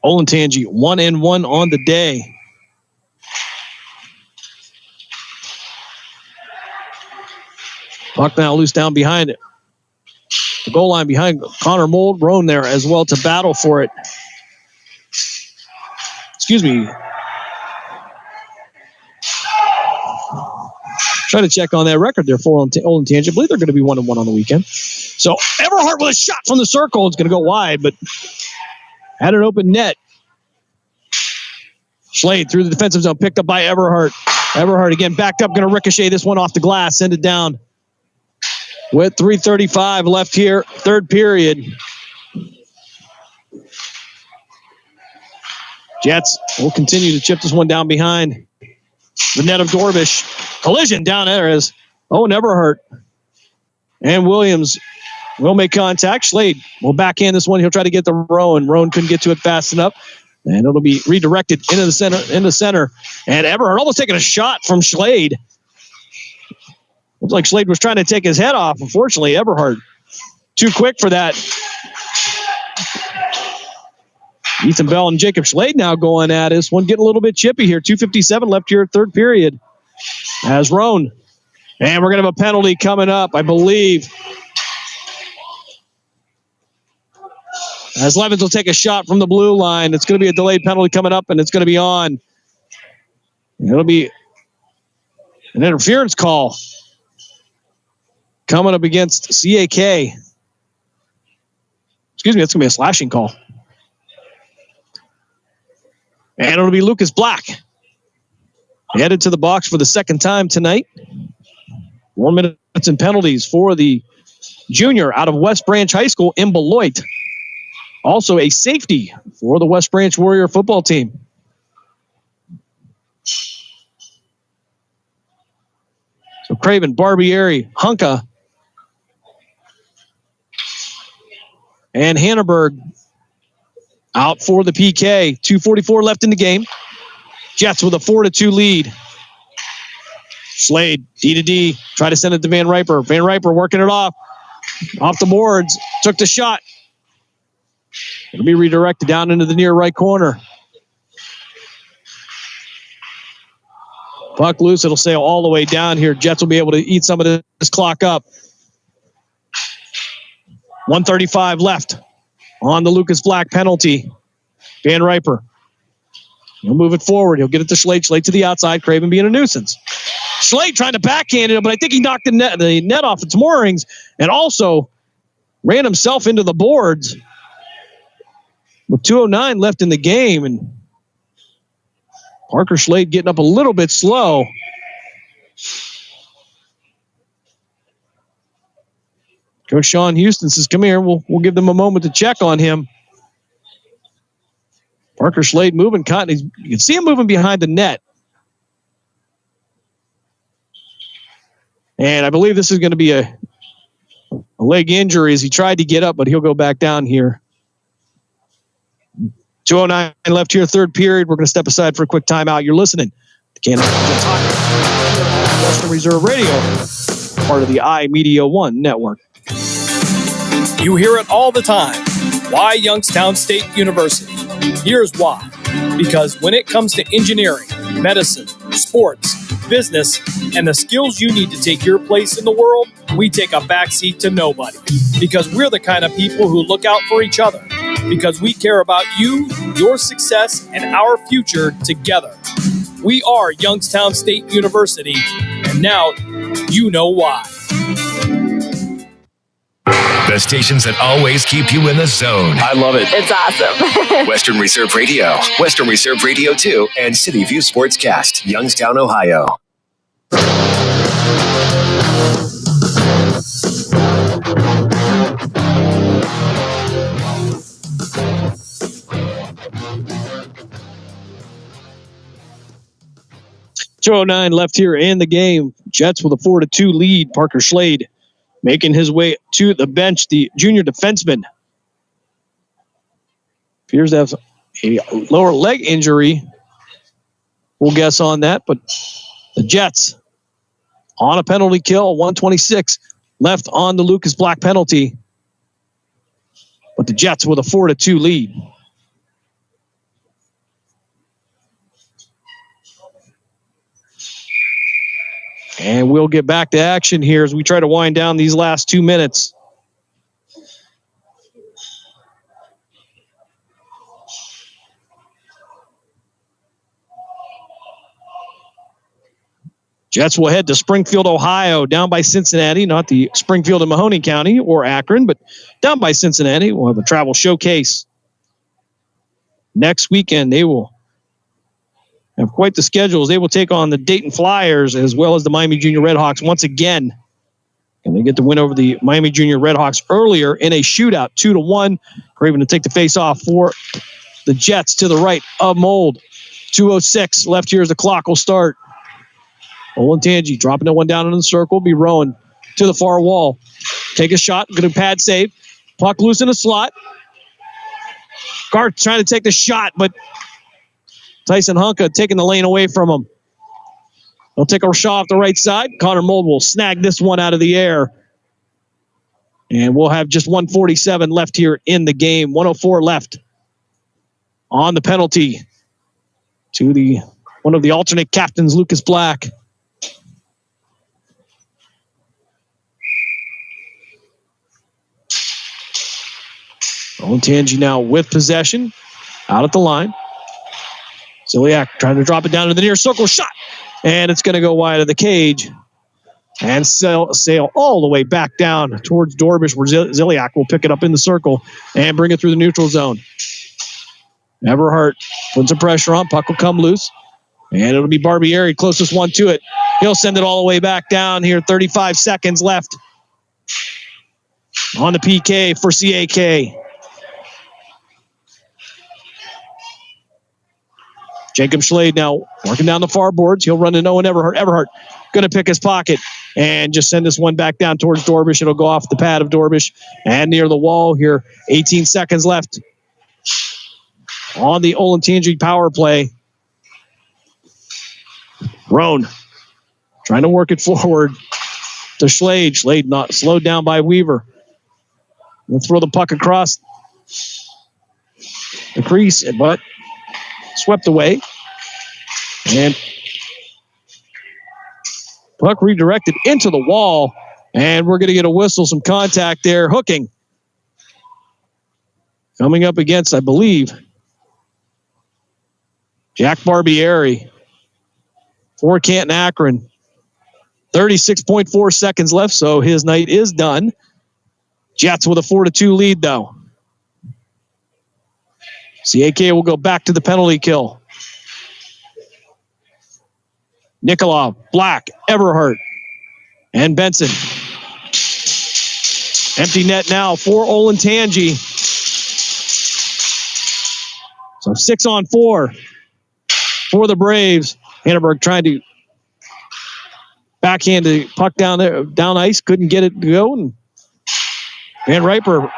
Olentangy 1-1 on the day. Puck now loose down behind it. The goal line behind Connor Mold. Roan there as well to battle for it. Excuse me. Trying to check on that record there for Olentangy. I believe they're going to be 1-1 on the weekend. So Everhart with a shot from the circle. It's going to go wide, but had an open net. Schlade through the defensive zone, picked up by Everhart. Everhart again backed up, going to ricochet this one off the glass, send it down. With 3:35 left here, third period. Jets will continue to chip this one down behind the net of Dorbish. Collision down there is Owen Everhart. And Williams will make contact. Schlade will backhand this one. He'll try to get the Rowan. Rowan couldn't get to it fast enough. And it'll be redirected into the center. And Everhart almost taking a shot from Schlade. Looks like Schlade was trying to take his head off. Unfortunately, Everhart too quick for that. Ethan Bell and Jacob Schlade now going at this one, getting a little bit chippy here. 2:57 left here, third period. As Roan. And we're going to have a penalty coming up, I believe. As Levens will take a shot from the blue line. It's going to be a delayed penalty coming up, and it's going to be on. It'll be an interference call coming up against CAK. Excuse me, that's going to be a slashing call. And it'll be Lucas Black. Headed to the box for the second time tonight. 4 minutes and penalties for the junior out of West Branch High School in Beloit. Also a safety for the West Branch Warrior football team. So Craven, Barbieri, Hunka, and Hanneberg out for the PK. 2:44 left in the game. Jets with a 4-2 lead. Schlade, D-to-D, try to send it to Van Riper. Van Riper working it off the boards, took the shot. It'll be redirected down into the near right corner. Puck loose, it'll sail all the way down here. Jets will be able to eat some of this clock up. 1:35 left on the Lucas Black penalty. Van Riper. He'll move it forward. He'll get it to Schlade. Schlade to the outside. Craven being a nuisance. Schlade trying to backhand it, but I think he knocked the net off its moorings and also ran himself into the boards. With 2:09 left in the game, and Parker Schlade getting up a little bit slow. Coach Sean Houston says, come here, we'll give them a moment to check on him. Parker Schlade moving, Cotton. You can see him moving behind the net. And I believe this is going to be a leg injury as he tried to get up, but he'll go back down here. 2:09 left here, third period. We're going to step aside for a quick timeout. You're listening to Canton Akron Western Reserve Radio, part of the iMedia One network. You hear it all the time. Why Youngstown State University? Here's why. Because when it comes to engineering, medicine, sports, business, and the skills you need to take your place in the world, we take a backseat to nobody. Because we're the kind of people who look out for each other. Because we care about you, your success, and our future together. We are Youngstown State University, and now you know why. The stations that always keep you in the zone. I love it. It's awesome. Western Reserve Radio, Western Reserve Radio 2, and City View Sportscast, Youngstown, Ohio. .209 left here in the game. Jets with a 4-2 lead. Parker Schlade making his way to the bench. The junior defenseman appears to have a lower leg injury. We'll guess on that, but the Jets on a penalty kill. 1:26 left on the Lucas Black penalty. But the Jets with a 4-2 lead. And we'll get back to action here as we try to wind down these last 2 minutes. Jets will head to Springfield, Ohio, down by Cincinnati, not the Springfield and Mahoney County or Akron, but down by Cincinnati. We'll have a travel showcase next weekend. They will have quite the schedules. They will take on the Dayton Flyers as well as the Miami Junior Redhawks once again. And they get the win over the Miami Junior Redhawks earlier in a shootout, 2-1. Craven to take the face off for the Jets to the right of Mold. 2:06 left here as the clock will start. Olentangy dropping that one down into the circle. Be rowing to the far wall. Take a shot. Good pad save. Puck loose in the slot. Guard trying to take the shot, but Tyson Hunka taking the lane away from him. He'll take a shot off the right side. Connor Mold will snag this one out of the air. And we'll have just 1:47 left here in the game. 1:04 left on the penalty to one of the alternate captains, Lucas Black. Olentangy now with possession. Out at the line. Ziliak trying to drop it down to the near circle. Shot. And it's going to go wide of the cage. And sail all the way back down towards Dorbish, where Ziliak will pick it up in the circle and bring it through the neutral zone. Everhart puts some pressure on. Puck will come loose. And it'll be Barbieri, closest one to it. He'll send it all the way back down here. 35 seconds left on the PK for CAK. Jacob Schlade now working down the far boards. He'll run to Owen Everhart. Everhart going to pick his pocket and just send this one back down towards Dorbish. It'll go off the pad of Dorbish and near the wall here. 18 seconds left on the Olentangy power play. Roan trying to work it forward to Schlade. Schlade not slowed down by Weaver. We'll throw the puck across the crease, but swept away. And puck redirected into the wall. And we're going to get a whistle, some contact there. Hooking. Coming up against, I believe, Jack Barbieri for Canton Akron. 36.4 seconds left, so his night is done. Jets with a 4-2 lead, though. CAK will go back to the penalty kill. Nikolov, Black, Everhart, and Benson. Empty net now for Olentangy. So 6-on-4 for the Braves. Hanneberg trying to backhand the puck down there, down ice, couldn't get it to go. And Van Riper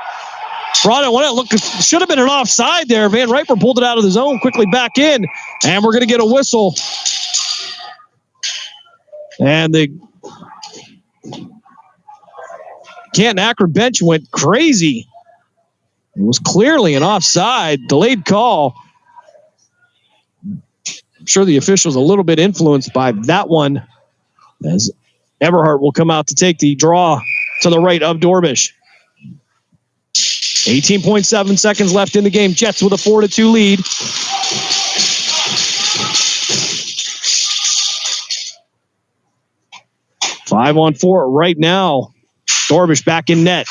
brought it. Look, should have been an offside there. Van Riper pulled it out of the zone, quickly back in, and we're going to get a whistle. And the Canton Akron bench went crazy. It was clearly an offside, delayed call. I'm sure the official's a little bit influenced by that one, as Everhart will come out to take the draw to the right of Dorbish. 18.7 seconds left in the game. Jets with a 4-2 lead. Five on four right now. Dorbish back in net.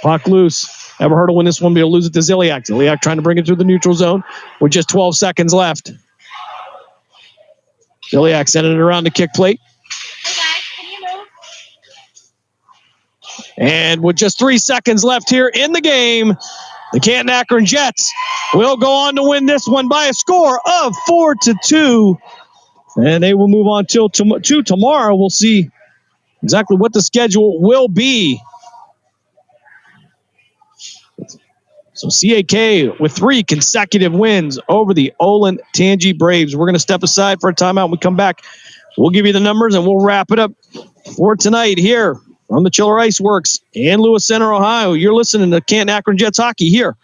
Puck loose. Everhart will win this one, but he'll lose it to Ziliak. Ziliak trying to bring it through the neutral zone with just 12 seconds left. Ziliak sending it around the kick plate. And with just 3 seconds left here in the game, the Canton Akron Jets will go on to win this one by a score of 4-2. And they will move on to tomorrow. We'll see exactly what the schedule will be. So CAK with 3 consecutive wins over the Olentangy Braves. We're going to step aside for a timeout. When we come back, we'll give you the numbers and we'll wrap it up for tonight here from the Chiller Ice Works in Lewis Center, Ohio. You're listening to Canton Akron Jets hockey here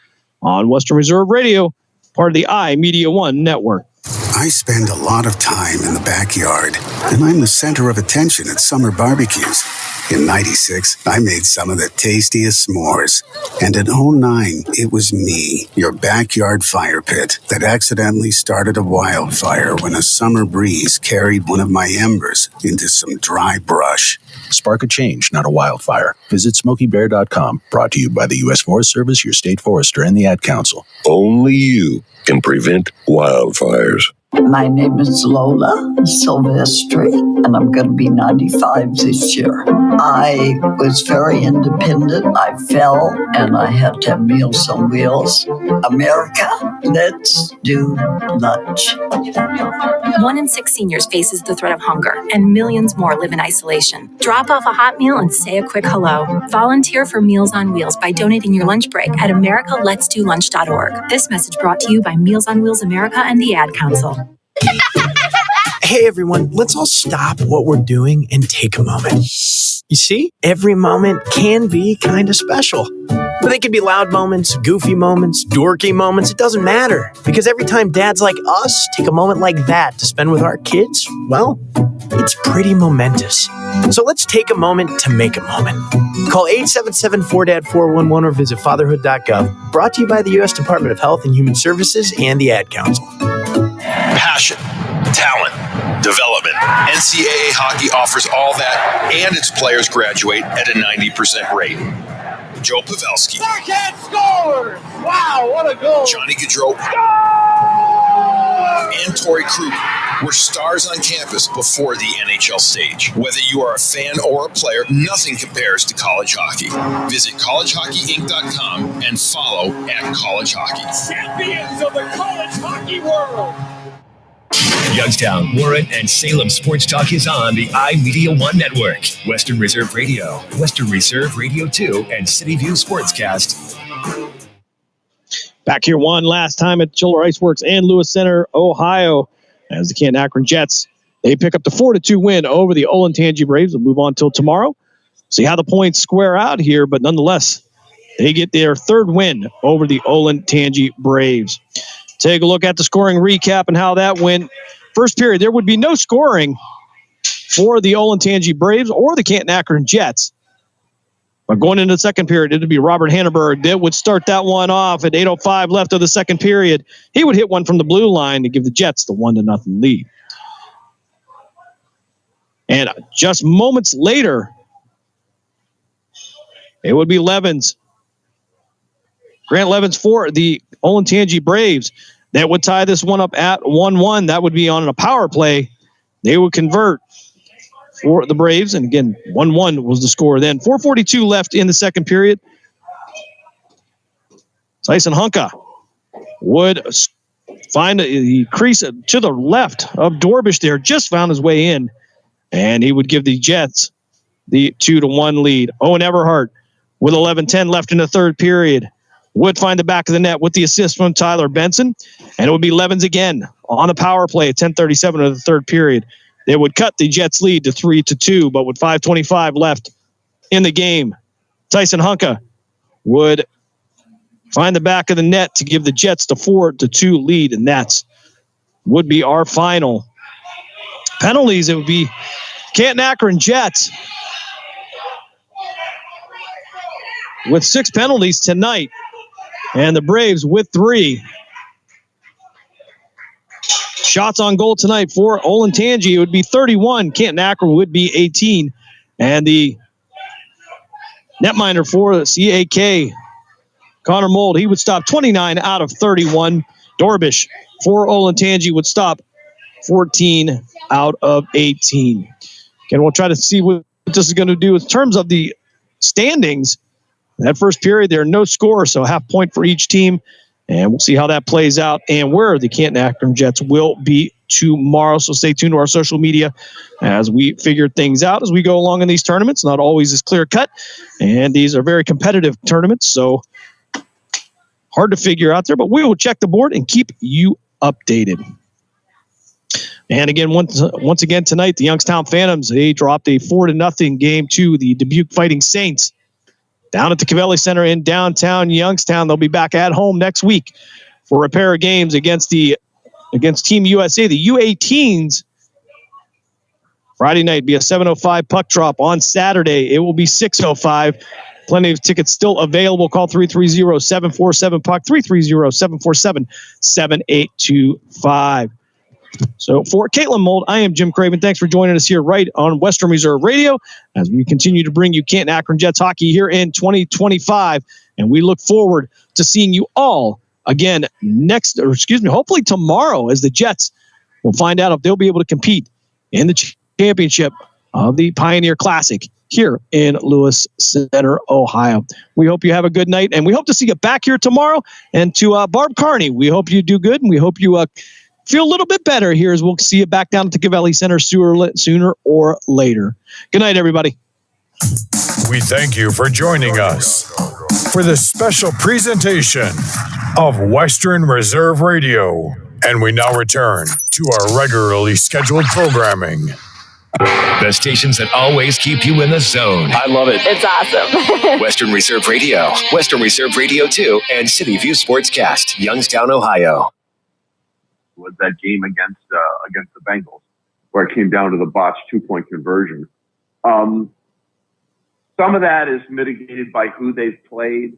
on Western Reserve Radio, part of the iMedia One network. I spend a lot of time in the backyard, and I'm the center of attention at summer barbecues. In '96, I made some of the tastiest s'mores. And in '09, it was me, your backyard fire pit, that accidentally started a wildfire when a summer breeze carried one of my embers into some dry brush. Spark a change, not a wildfire. Visit SmokeyBear.com. Brought to you by the U.S. Forest Service, your state forester, and the Ad Council. Only you can prevent wildfires. My name is Lola Silvestri, and I'm going to be 95 this year. I was very independent. I fell, and I had to have Meals on Wheels. America, let's do lunch. 1 in 6 seniors faces the threat of hunger, and millions more live in isolation. Drop off a hot meal and say a quick hello. Volunteer for Meals on Wheels by donating your lunch break at americaletsdolunch.org. This message brought to you by Meals on Wheels America and the Ad Council. Hey everyone, let's all stop what we're doing and take a moment. You see, every moment can be kind of special. But they can be loud moments, goofy moments, dorky moments, it doesn't matter. Because every time dads like us take a moment like that to spend with our kids, well, it's pretty momentous. So let's take a moment to make a moment. Call 877-4DAD-411 or visit fatherhood.gov. Brought to you by the U.S. Department of Health and Human Services and the Ad Council. Passion, talent, development. NCAA hockey offers all that, and its players graduate at a 90% rate. Joe Pavelski. Backhand scores! Wow, what a goal! Johnny Gaudreau. And Torrey Krug were stars on campus before the NHL stage. Whether you are a fan or a player, nothing compares to college hockey. Visit collegehockeyinc.com and follow @College Hockey. Champions of the college hockey world! Youngstown, Warren, and Salem Sports Talk is on the iMedia One Network, Western Reserve Radio, Western Reserve Radio 2, and City View Sportscast. Back here one last time at Chiller Iceworks and Lewis Center, Ohio, as the Canton Akron Jets, they pick up the 4-2 win over the Olentangy Braves. We'll move on till tomorrow. See how the points square out here, but nonetheless, they get their third win over the Olentangy Braves. Take a look at the scoring recap and how that went. First period, there would be no scoring for the Olentangy Braves or the Canton Akron Jets. But going into the second period, it would be Robert Hanneberg that would start that one off at 8:05 left of the second period. He would hit one from the blue line to give the Jets the 1-0 lead. And just moments later, it would be Levens. Grant Levens for the Olentangy Braves. That would tie this one up at 1-1. That would be on a power play. They would convert for the Braves. And again, 1-1 was the score then. 4:42 left in the second period. Tyson Hunka would find the crease to the left of Dorbish there. Just found his way in. And he would give the Jets the 2-1 lead. Owen Everhart with 11:10 left in the third period would find the back of the net with the assist from Tyler Benson. And it would be Levens again on the power play at 10:37 of the third period. They would cut the Jets' lead to 3-2, but with 5:25 left in the game, Tyson Hunka would find the back of the net to give the Jets the 4-2 lead, and that's would be our final. Penalties, it would be Canton Akron Jets with 6 penalties tonight, and the Braves with 3. Shots on goal tonight for Olentangy, it would be 31. Canton Akron would be 18. And the netminder for the CAK, Connor Mold, he would stop 29 out of 31. Dorbish for Olentangy would stop 14 out of 18. Again, we'll try to see what this is going to do in terms of the standings. That first period, there are no scores, so half point for each team. And we'll see how that plays out and where the Canton Akron Jets will be tomorrow. So stay tuned to our social media as we figure things out as we go along in these tournaments. Not always as clear cut. And these are very competitive tournaments, so hard to figure out there. But we will check the board and keep you updated. And again, once again tonight, the Youngstown Phantoms, they dropped a 4-0 game to the Dubuque Fighting Saints down at the Cavelli Center in downtown Youngstown. They'll be back at home next week for a pair of games against the against Team USA. The U18s, Friday night, be a 7:05 puck drop. On Saturday, it will be 6:05. Plenty of tickets still available. Call 330-747-PUCK, 330-747-7825. So for Caitlin Mold, I am Jim Craven. Thanks for joining us here right on Western Reserve Radio as we continue to bring you Canton Akron Jets hockey here in 2025. And we look forward to seeing you all again hopefully tomorrow, as the Jets will find out if they'll be able to compete in the championship of the Pioneer Classic here in Lewis Center, Ohio. We hope you have a good night, and we hope to see you back here tomorrow. And to Barb Carney, we hope you do good, and we hope you feel a little bit better here as we'll see you back down at the Cavelli Center sooner or later. Good night, everybody. We thank you for joining us for this special presentation of Western Reserve Radio. And we now return to our regularly scheduled programming. The stations that always keep you in the zone. I love it. It's awesome. Western Reserve Radio, Western Reserve Radio 2, and City View Sportscast, Youngstown, Ohio. Was that game against the Bengals, where it came down to the botched 2-point conversion. Some of that is mitigated by who they've played,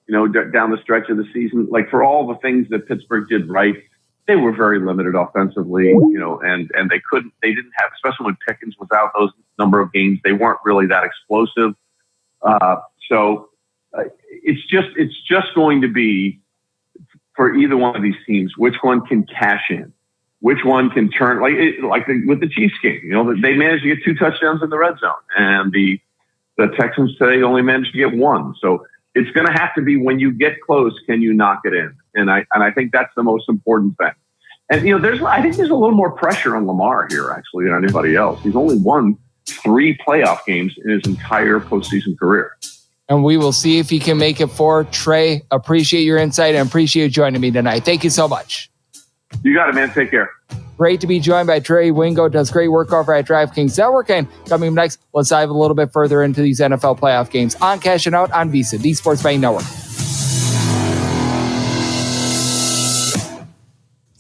down the stretch of the season. Like, for all the things that Pittsburgh did right, they were very limited offensively, and they didn't have, especially when Pickens was out those number of games, they weren't really that explosive. So it's just going to be, for either one of these teams, which one can cash in, which one can turn, with the Chiefs game. They managed to get 2 touchdowns in the red zone, and the Texans today only managed to get 1. So it's going to have to be, when you get close, can you knock it in? And I think that's the most important thing. And I think there's a little more pressure on Lamar here actually than anybody else. He's only won 3 playoff games in his entire postseason career. And we will see if he can make it for Trey. Appreciate your insight and appreciate you joining me tonight. Thank you so much. You got it, man. Take care. Great to be joined by Trey Wingo. Does great work over at DraftKings Network. And coming up next, let's dive a little bit further into these NFL playoff games on Cash and Out on VSiN, the Sports Betting Network.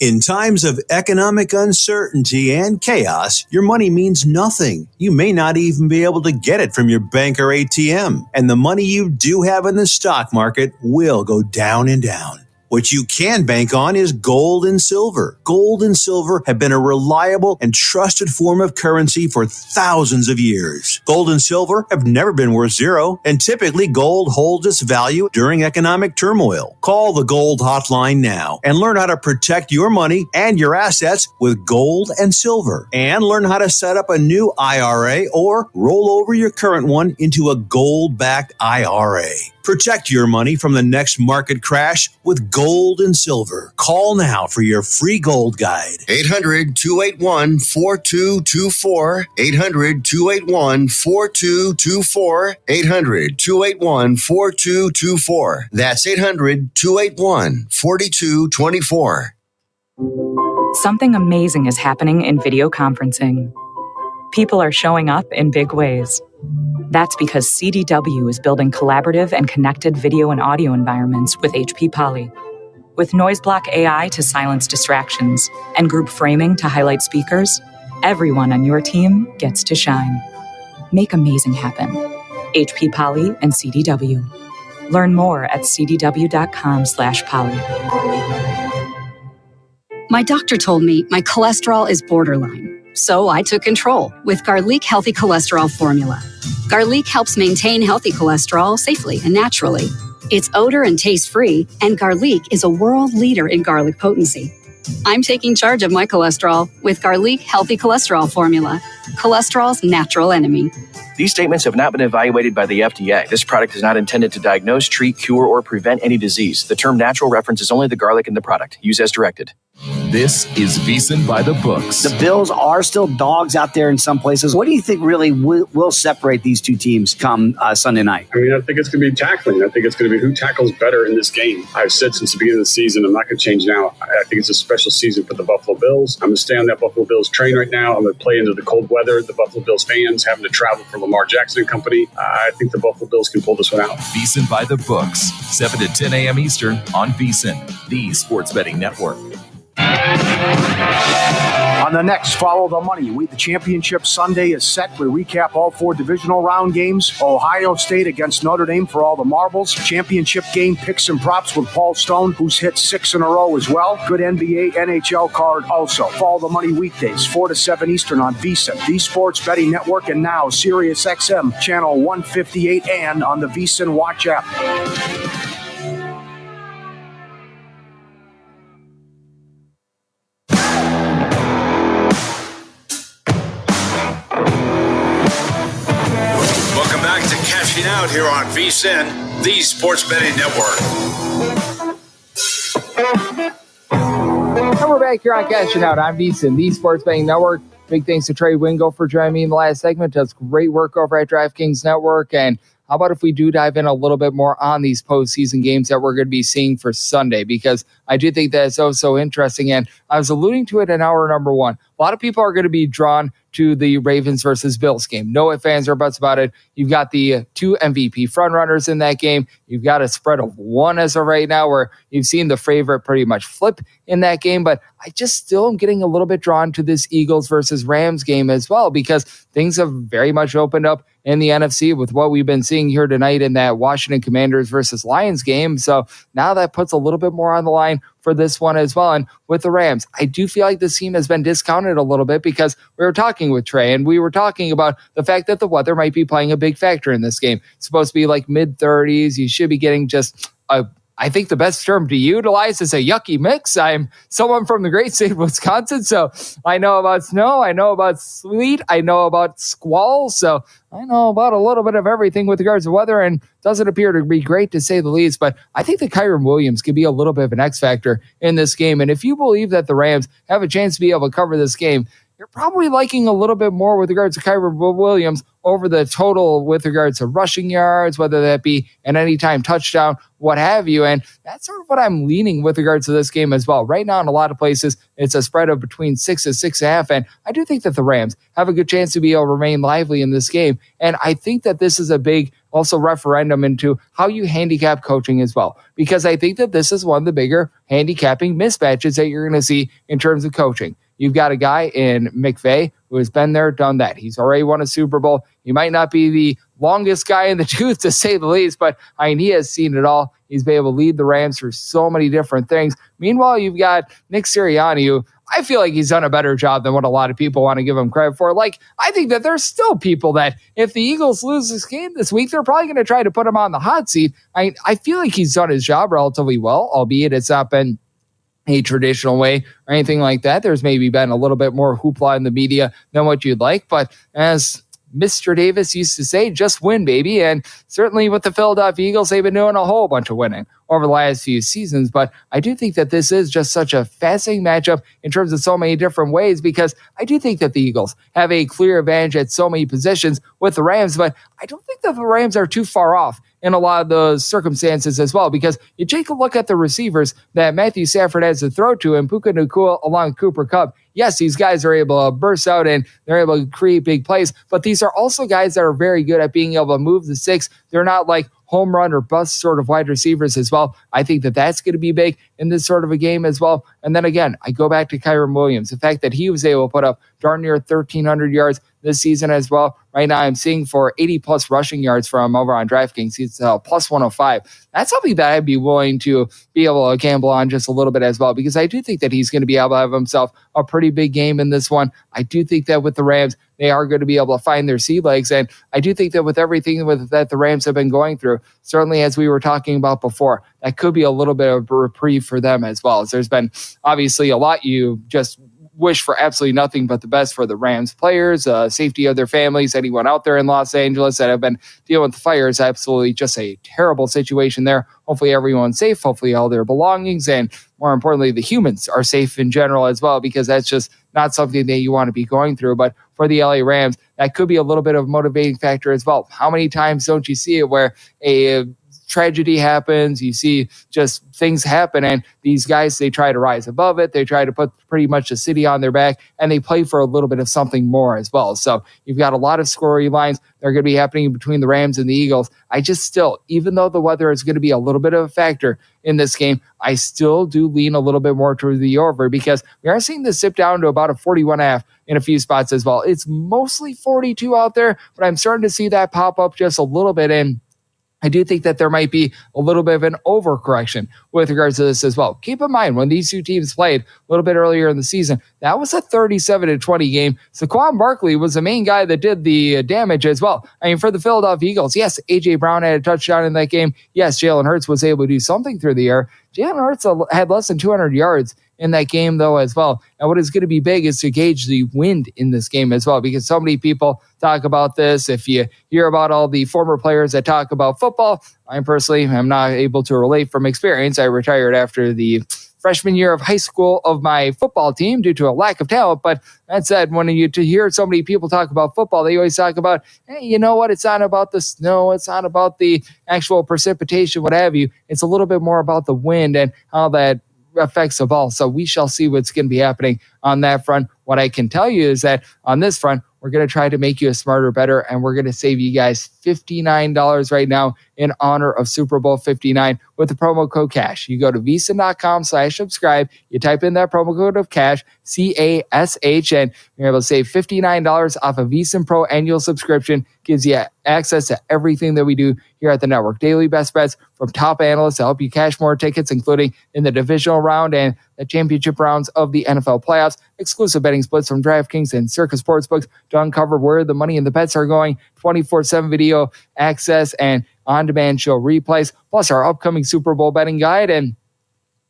In times of economic uncertainty and chaos, your money means nothing. You may not even be able to get it from your bank or ATM. And the money you do have in the stock market will go down and down. What you can bank on is gold and silver. Gold and silver have been a reliable and trusted form of currency for thousands of years. Gold and silver have never been worth zero, and typically gold holds its value during economic turmoil. Call the Gold Hotline now and learn how to protect your money and your assets with gold and silver. And learn how to set up a new IRA or roll over your current one into a gold-backed IRA. Protect your money from the next market crash with gold and silver. Call now for your free gold guide. 800-281-4224. 800-281-4224. 800-281-4224. That's 800-281-4224. Something amazing is happening in video conferencing. People are showing up in big ways. That's because CDW is building collaborative and connected video and audio environments with HP Poly. With Noise Block AI to silence distractions and group framing to highlight speakers, everyone on your team gets to shine. Make amazing happen. HP Poly and CDW. Learn more at cdw.com/poly. My doctor told me my cholesterol is borderline. So I took control with Garlic Healthy Cholesterol Formula. Garlic helps maintain healthy cholesterol safely and naturally. It's odor and taste-free, and Garlic is a world leader in garlic potency. I'm taking charge of my cholesterol with Garlic Healthy Cholesterol Formula, cholesterol's natural enemy. These statements have not been evaluated by the FDA. This product is not intended to diagnose, treat, cure, or prevent any disease. The term natural references only the garlic in the product. Use as directed. This is VSiN by the books. The Bills are still dogs out there in some places. What do you think really will separate these two teams come Sunday night? I think it's going to be tackling. I think it's going to be who tackles better in this game. I've said since the beginning of the season, I'm not going to change now. I think it's a special season for the Buffalo Bills. I'm going to stay on that Buffalo Bills train right now. I'm going to play into the cold weather, the Buffalo Bills fans having to travel for Lamar Jackson and company. I think the Buffalo Bills can pull this one out. VSiN by the books, 7 to 10 a.m. Eastern on VSiN, the Sports Betting Network. On the next Follow the Money, the championship Sunday is set. We recap all 4 divisional round games. Ohio State against Notre Dame for all the marbles. Championship game picks and props with Paul Stone, who's hit 6 in a row as well. Good NBA, NHL card also. Follow the Money weekdays, 4 to 7 Eastern on VSiN, the Sports Betting Network, and now Sirius XM, channel 158, and on the VSiN Watch app. Welcome back to Cashing Out here on VSiN, the Sports Betting Network. And we're back here on Cashing Out on VSiN, the Sports Betting Network. Big thanks to Trey Wingo for joining me in the last segment. Does great work over at DraftKings Network. And how about if we do dive in a little bit more on these postseason games that we're going to be seeing for Sunday? Because I do think that it's so interesting. And I was alluding to it in hour number 1. A lot of people are going to be drawn to the Ravens versus Bills game. No fans or buts about it. You've got the 2 MVP frontrunners in that game. You've got a spread of 1 as of right now where you've seen the favorite pretty much flip in that game. But I just still am getting a little bit drawn to this Eagles versus Rams game as well, because things have very much opened up in the NFC with what we've been seeing here tonight in that Washington Commanders versus Lions game. So now that puts a little bit more on the line for this one as well. And with the Rams, I do feel like this team has been discounted a little bit because we were talking with Trey and we were talking about the fact that the weather might be playing a big factor in this game. It's supposed to be like mid-30s. You should be getting just I think the best term to utilize is a yucky mix. I'm someone from the great state of Wisconsin, so I know about snow, I know about sleet, I know about squalls, so I know about a little bit of everything with regards to weather, and doesn't appear to be great to say the least, but I think that Kyren Williams could be a little bit of an X factor in this game, and if you believe that the Rams have a chance to be able to cover this game, you're probably liking a little bit more with regards to Kyren Williams over the total with regards to rushing yards, whether that be an anytime touchdown, what have you. And that's sort of what I'm leaning with regards to this game as well. Right now, in a lot of places, it's a spread of between 6 and 6.5. And I do think that the Rams have a good chance to be able to remain lively in this game. And I think that this is a big also referendum into how you handicap coaching as well, because I think that this is one of the bigger handicapping mismatches that you're going to see in terms of coaching. You've got a guy in McVay who has been there, done that. He's already won a Super Bowl. He might not be the longest guy in the tooth, to say the least, but I mean, he has seen it all. He's been able to lead the Rams through so many different things. Meanwhile, you've got Nick Sirianni, who I feel like he's done a better job than what a lot of people want to give him credit for. Like, I think that there's still people that if the Eagles lose this game this week, they're probably going to try to put him on the hot seat. I feel like he's done his job relatively well, albeit it's not been a traditional way or anything like that. There's maybe been a little bit more hoopla in the media than what you'd like, but as Mr. Davis used to say, just win, baby. And certainly with the Philadelphia Eagles, they've been doing a whole bunch of winning over the last few seasons. But I do think that this is just such a fascinating matchup in terms of so many different ways, because I do think that the Eagles have a clear advantage at so many positions with the Rams, but I don't think that the Rams are too far off in a lot of those circumstances as well, because you take a look at the receivers that Matthew Stafford has to throw to, and Puka Nacua along with Cooper Kupp. Yes, these guys are able to burst out and they're able to create big plays, but these are also guys that are very good at being able to move the six. They're not like home run or bust sort of wide receivers as well. I think that that's going to be big in this sort of a game as well. And then again, I go back to Kyren Williams, the fact that he was able to put up darn near 1,300 yards this season as well. Right now, I'm seeing for 80 plus rushing yards from over on DraftKings. He's plus 105. That's something that I'd be willing to be able to gamble on just a little bit as well, because I do think that he's going to be able to have himself a pretty big game in this one. I do think that with the Rams, they are going to be able to find their sea legs. And I do think that with everything that the Rams have been going through, certainly as we were talking about before, that could be a little bit of a reprieve for them as well. As there's been obviously a lot you just wish for absolutely nothing but the best for the Rams players, safety of their families, anyone out there in Los Angeles that have been dealing with the fires. Absolutely just a terrible situation there. Hopefully everyone's safe. Hopefully all their belongings and more importantly, the humans are safe in general as well, because that's just not something that you want to be going through. But for the LA Rams, that could be a little bit of a motivating factor as well. How many times don't you see it where a tragedy happens, you see just things happen, and these guys, they try to rise above it. They try to put pretty much the city on their back, and they play for a little bit of something more as well. So you've got a lot of storylines that are going to be happening between the Rams and the Eagles. I just still, even though the weather is going to be a little bit of a factor in this game, I still do lean a little bit more toward the over, because we are seeing this zip down to about a 41.5 in a few spots as well. It's mostly 42 out there, but I'm starting to see that pop up just a little bit, and I do think that there might be a little bit of an overcorrection with regards to this as well. Keep in mind, when these two teams played a little bit earlier in the season, that was a 37-20 game. Saquon Barkley was the main guy that did the damage as well. I mean, for the Philadelphia Eagles, yes, A.J. Brown had a touchdown in that game. Yes, Jalen Hurts was able to do something through the air. Jalen Hurts had less than 200 yards in that game, though, as well. And what is going to be big is to gauge the wind in this game as well, because so many people talk about this. If you hear about all the former players that talk about football, I personally am not able to relate from experience. I retired after the freshman year of high school of my football team due to a lack of talent. But that said, when you to hear so many people talk about football, they always talk about, hey, you know what? It's not about the snow. It's not about the actual precipitation, what have you. It's a little bit more about the wind and how that affects the ball. So we shall see what's going to be happening on that front. What I can tell you is that on this front, we're going to try to make you a smarter, better, and we're going to save you guys $59 right now in honor of Super Bowl 59 with the promo code CASH. You go to visa.com/subscribe. You type in that promo code of CASH, CASH, and you're able to save $59 off a VEASAN Pro annual subscription. Gives you access to everything that we do here at the network. Daily best bets from top analysts to help you cash more tickets, including in the divisional round and the championship rounds of the NFL playoffs. Exclusive betting splits from DraftKings and Circa Sportsbooks to uncover where the money and the bets are going. 24/7 video access and on-demand show replays, plus our upcoming Super Bowl betting guide. And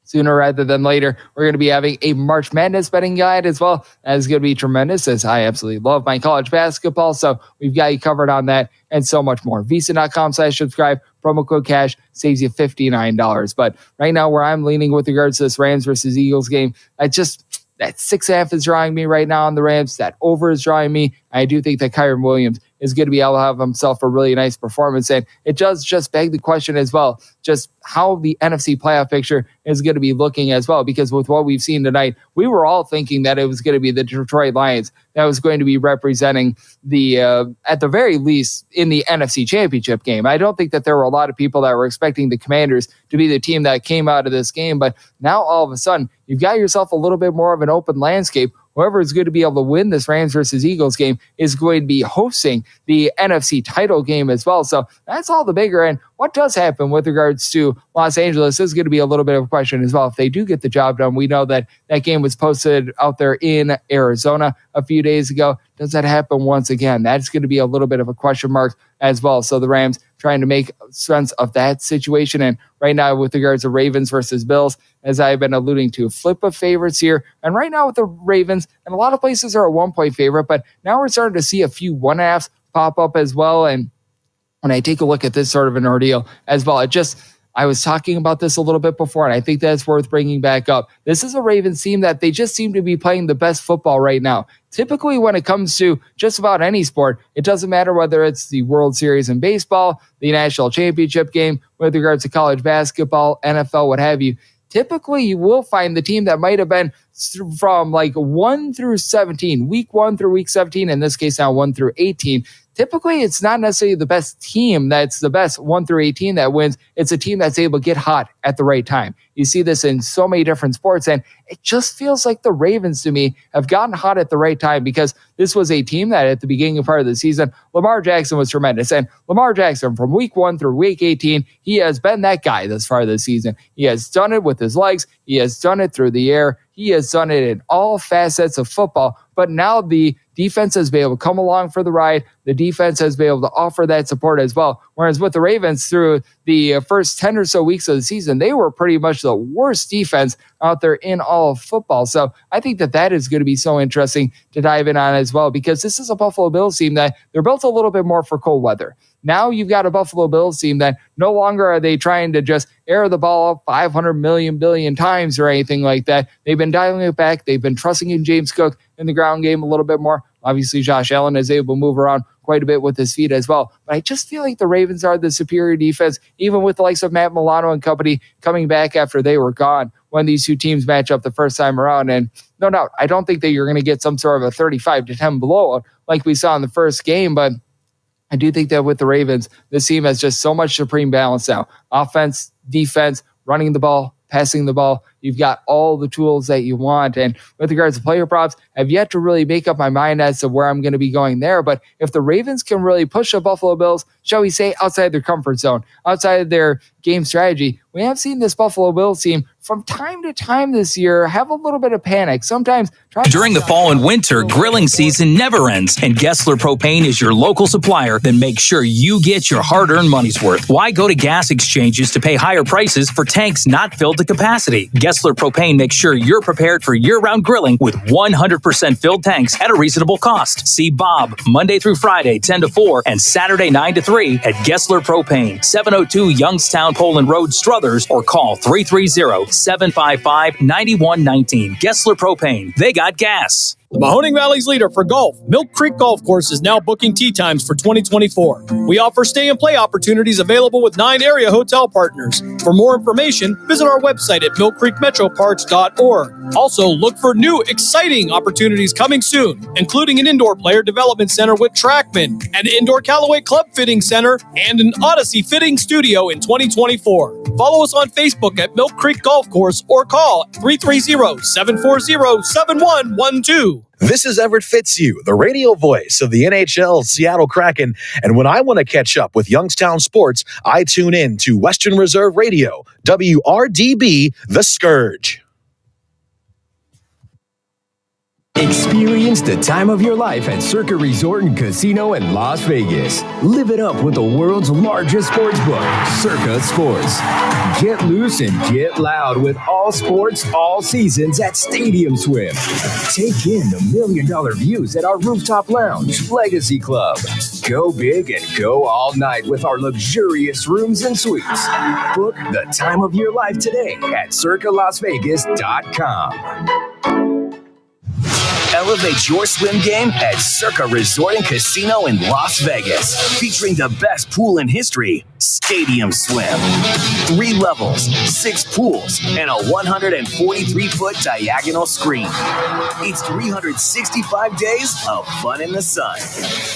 sooner rather than later, we're going to be having a March Madness betting guide as well. That is going to be tremendous, as I absolutely love my college basketball. So we've got you covered on that and so much more. Visa.com/subscribe. Promo code CASH saves you $59. But right now, where I'm leaning with regards to this Rams versus Eagles game, that 6.5 is drawing me right now on the Rams. That over is drawing me. I do think that Kyren Williams is going to be able to have himself a really nice performance. And it does just beg the question as well, just how the NFC playoff picture is going to be looking as well. Because with what we've seen tonight, we were all thinking that it was going to be the Detroit Lions that was going to be representing the, at the very least, in the NFC Championship game. I don't think that there were a lot of people that were expecting the Commanders to be the team that came out of this game. But now all of a sudden, you've got yourself a little bit more of an open landscape. Whoever is going to be able to win this Rams versus Eagles game is going to be hosting the NFC title game as well. So that's all the bigger. And what does happen with regards to Los Angeles is going to be a little bit of a question as well. If they do get the job done, we know that that game was posted out there in Arizona a few days ago. Does that happen once again? That's going to be a little bit of a question mark as well. So the Rams trying to make sense of that situation. And right now with regards to Ravens versus Bills, as I've been alluding to, flip of favorites here. And right now with the Ravens, and a lot of places are a 1-point favorite, but now we're starting to see a few 1.5s pop up as well. And when I take a look at this sort of an ordeal as well, I was talking about this a little bit before, and I think that's worth bringing back up. This is a Ravens team that they just seem to be playing the best football right now. Typically, when it comes to just about any sport, it doesn't matter whether it's the World Series in baseball, the national championship game, with regards to college basketball, NFL, what have you. Typically, you will find the team that might have been from like 1 through 17, week 1 through week 17, in this case now 1 through 18. Typically, it's not necessarily the best team that's the best 1 through 18 that wins. It's a team that's able to get hot at the right time. You see this in so many different sports, and it just feels like the Ravens to me have gotten hot at the right time, because this was a team that at the beginning of part of the season, Lamar Jackson was tremendous. And Lamar Jackson, from week 1 through week 18, he has been that guy this far this season. He has done it with his legs. He has done it through the air. He has done it in all facets of football. But now the defense has been able to come along for the ride. The defense has been able to offer that support as well. Whereas with the Ravens, through the first 10 or so weeks of the season, they were pretty much the worst defense out there in all of football. So I think that is going to be so interesting to dive in on as well, because this is a Buffalo Bills team that they're built a little bit more for cold weather. Now you've got a Buffalo Bills team that no longer are they trying to just air the ball up 500 billion times or anything like that. They've been dialing it back. They've been trusting in James Cook in the ground game a little bit more. Obviously, Josh Allen is able to move around quite a bit with his feet as well. But I just feel like the Ravens are the superior defense, even with the likes of Matt Milano and company coming back after they were gone when these two teams match up the first time around. And no doubt, I don't think that you're going to get some sort of a 35-10 blowout like we saw in the first game, but I do think that with the Ravens, this team has just so much supreme balance now. Offense, defense, running the ball, passing the ball. You've got all the tools that you want. And with regards to player props, I've yet to really make up my mind as to where I'm going to be going there. But if the Ravens can really push the Buffalo Bills, shall we say, outside their comfort zone, outside their game strategy, we have seen this Buffalo Bills team from time to time this year have a little bit of panic. Sometimes during the fall and winter, grilling season never ends, and Gessler Propane is your local supplier that makes sure you get your hard-earned money's worth. Why go to gas exchanges to pay higher prices for tanks not filled to capacity? Gessler Propane makes sure you're prepared for year-round grilling with 100% filled tanks at a reasonable cost. See Bob Monday through Friday, 10 to 4, and Saturday, 9 to 3 at Gessler Propane, 702 Youngstown Poland Road, Struthers, or call 330-755-9119. Gessler Propane. They got gas. The Mahoning Valley's leader for golf, Milk Creek Golf Course, is now booking tee times for 2024. We offer stay and play opportunities available with 9 area hotel partners. For more information, visit our website at millcreekmetroparks.org. Also, look for new, exciting opportunities coming soon, including an indoor player development center with Trackman, an indoor Callaway Club Fitting Center, and an Odyssey Fitting Studio in 2024. Follow us on Facebook at Milk Creek Golf Course or call 330-740-7112. This is Everett Fitzhugh, the radio voice of the NHL Seattle Kraken. And when I want to catch up with Youngstown sports, I tune in to Western Reserve Radio, WRDB, The Scourge. Experience the time of your life at Circa Resort and Casino in Las Vegas. Live it up with the world's largest sports book, Circa Sports. Get loose and get loud with all sports, all seasons at Stadium Swim. Take in the $1 million views at our rooftop lounge, Legacy Club. Go big and go all night with our luxurious rooms and suites. Book the time of your life today at circalasvegas.com. Elevate your swim game at Circa Resort and Casino in Las Vegas. Featuring the best pool in history, Stadium Swim. 3 levels, 6 pools, and a 143-foot diagonal screen. It's 365 days of fun in the sun.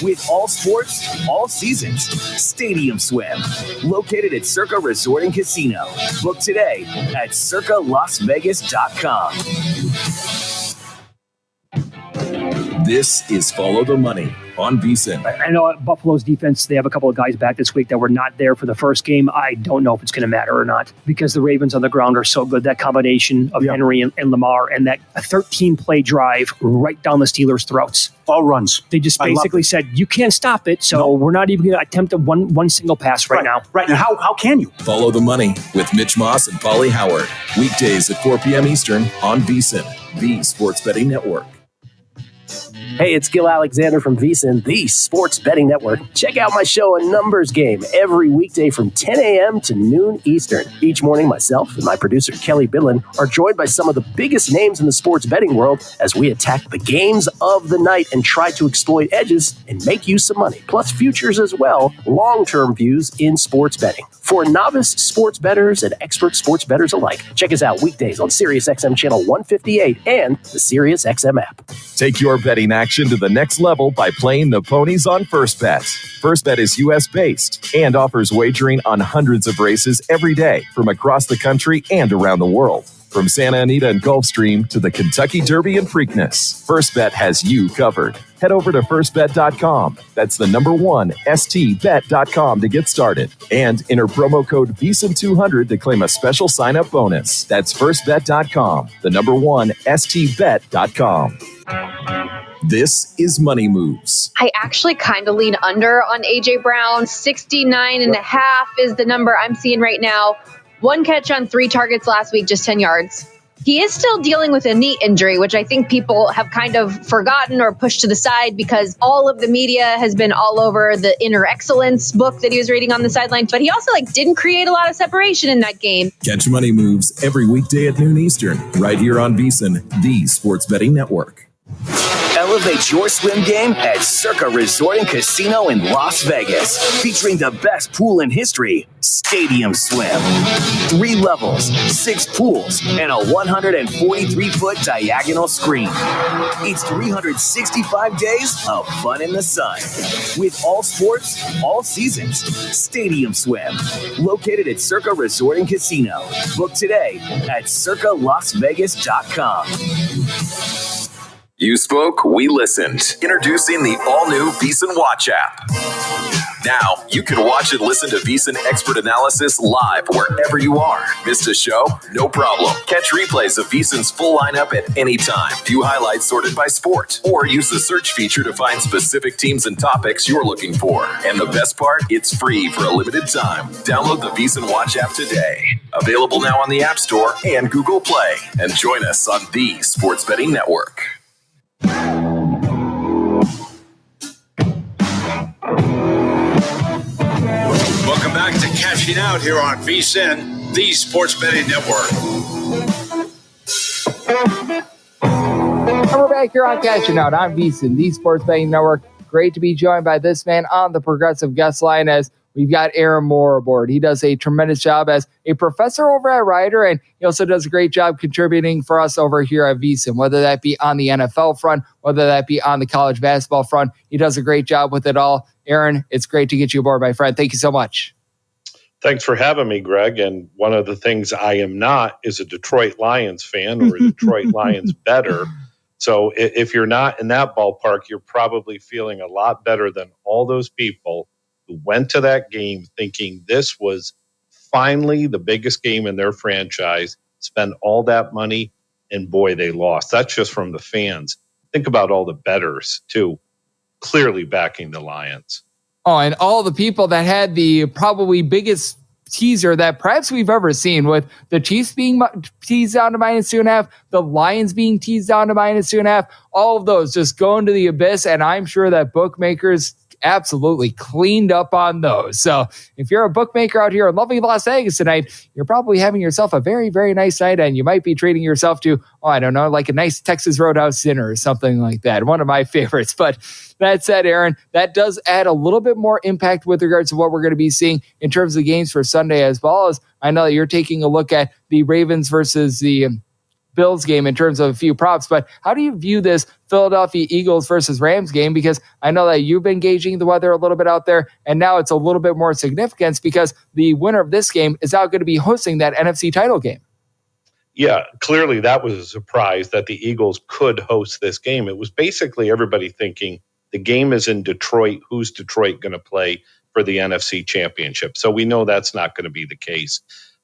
With all sports, all seasons, Stadium Swim. Located at Circa Resort and Casino. Book today at circalasvegas.com. This is Follow the Money on VSiN. I know Buffalo's defense, they have a couple of guys back this week that were not there for the first game. I don't know if it's going to matter or not because the Ravens on the ground are so good. That combination of Henry and Lamar and that 13-play drive right down the Steelers' throats. All runs. They just basically said, you can't stop it, so we're not even going to attempt one single pass right now. Right, and how can you? Follow the Money with Mitch Moss and Paulie Howard. Weekdays at 4 p.m. Eastern on VSiN, the Sports Betting Network. Hey, it's Gil Alexander from VSiN, the Sports Betting Network. Check out my show, A Numbers Game, every weekday from 10 a.m. to noon Eastern. Each morning, myself and my producer, Kelly Bidlin, are joined by some of the biggest names in the sports betting world as we attack the games of the night and try to exploit edges and make you some money. Plus futures as well, long-term views in sports betting. For novice sports bettors and expert sports bettors alike, check us out weekdays on SiriusXM Channel 158 and the SiriusXM app. Take your betting action to the next level by playing the ponies on First Bet. First Bet is U.S.-based and offers wagering on hundreds of races every day from across the country and around the world. From Santa Anita and Gulfstream to the Kentucky Derby and Preakness, First Bet has you covered. Head over to firstbet.com. That's the number 1, stbet.com to get started. And enter promo code VSiN200 to claim a special sign-up bonus. That's firstbet.com, the number 1, stbet.com. This is Money Moves. I actually kind of lean under on A.J. Brown. 69.5 is the number I'm seeing right now. 1 catch on 3 targets last week, just 10 yards. He is still dealing with a knee injury, which I think people have kind of forgotten or pushed to the side because all of the media has been all over the Inner Excellence book that he was reading on the sideline. But he also didn't create a lot of separation in that game. Catch Money Moves every weekday at noon Eastern, right here on VSiN, the Sports Betting Network. Elevate your swim game at Circa Resort and Casino in Las Vegas, featuring the best pool in history, Stadium Swim. 3 levels, 6 pools, and a 143-foot diagonal screen. It's 365 days of fun in the sun. With all sports, all seasons, Stadium Swim. Located at Circa Resort and Casino. Book today at circalasvegas.com. You spoke, we listened. Introducing the all-new VEASAN Watch app. Now, you can watch and listen to VEASAN expert analysis live wherever you are. Missed a show? No problem. Catch replays of VEASAN's full lineup at any time. View highlights sorted by sport. Or use the search feature to find specific teams and topics you're looking for. And the best part? It's free for a limited time. Download the VEASAN Watch app today. Available now on the App Store and Google Play. And join us on the Sports Betting Network. Welcome back to Cashing Out here on VSiN, the Sports Betting Network. And we're back here on Cashing Out on VSiN, the Sports Betting Network. Great to be joined by this man on the Progressive Guest Line as we've got Aaron Moore aboard. He does a tremendous job as a professor over at Ryder, and he also does a great job contributing for us over here at VSiN, whether that be on the NFL front, whether that be on the college basketball front. He does a great job with it all. Aaron, it's great to get you aboard, my friend. Thank you so much. Thanks for having me, Greg. And one of the things I am not is a Detroit Lions fan or a Detroit Lions bettor. So if you're not in that ballpark, you're probably feeling a lot better than all those people who went to that game thinking this was finally the biggest game in their franchise, spend all that money, and boy, they lost. That's just from the fans. Think about all the bettors, too, clearly backing the Lions. Oh, and all the people that had the probably biggest teaser that perhaps we've ever seen, with the Chiefs being teased down to -2.5, the Lions being teased down to -2.5, all of those just going to the abyss. And I'm sure that bookmakers absolutely cleaned up on those. So if you're a bookmaker out here in lovely Las Vegas tonight, you're probably having yourself a very, very nice night, and you might be treating yourself to, I don't know, like a nice Texas Roadhouse dinner or something like that. One of my favorites. But that said, Aaron, that does add a little bit more impact with regards to what we're going to be seeing in terms of games for Sunday, as well as I know that you're taking a look at the Ravens versus the Bills game in terms of a few props, but how do you view this Philadelphia Eagles versus Rams game? Because I know that you've been gauging the weather a little bit out there, and now it's a little bit more significance because the winner of this game is now going to be hosting that NFC title game. Yeah, clearly that was a surprise that the Eagles could host this game. It was basically everybody thinking the game is in Detroit. Who's Detroit going to play for the NFC Championship? So we know that's not going to be the case.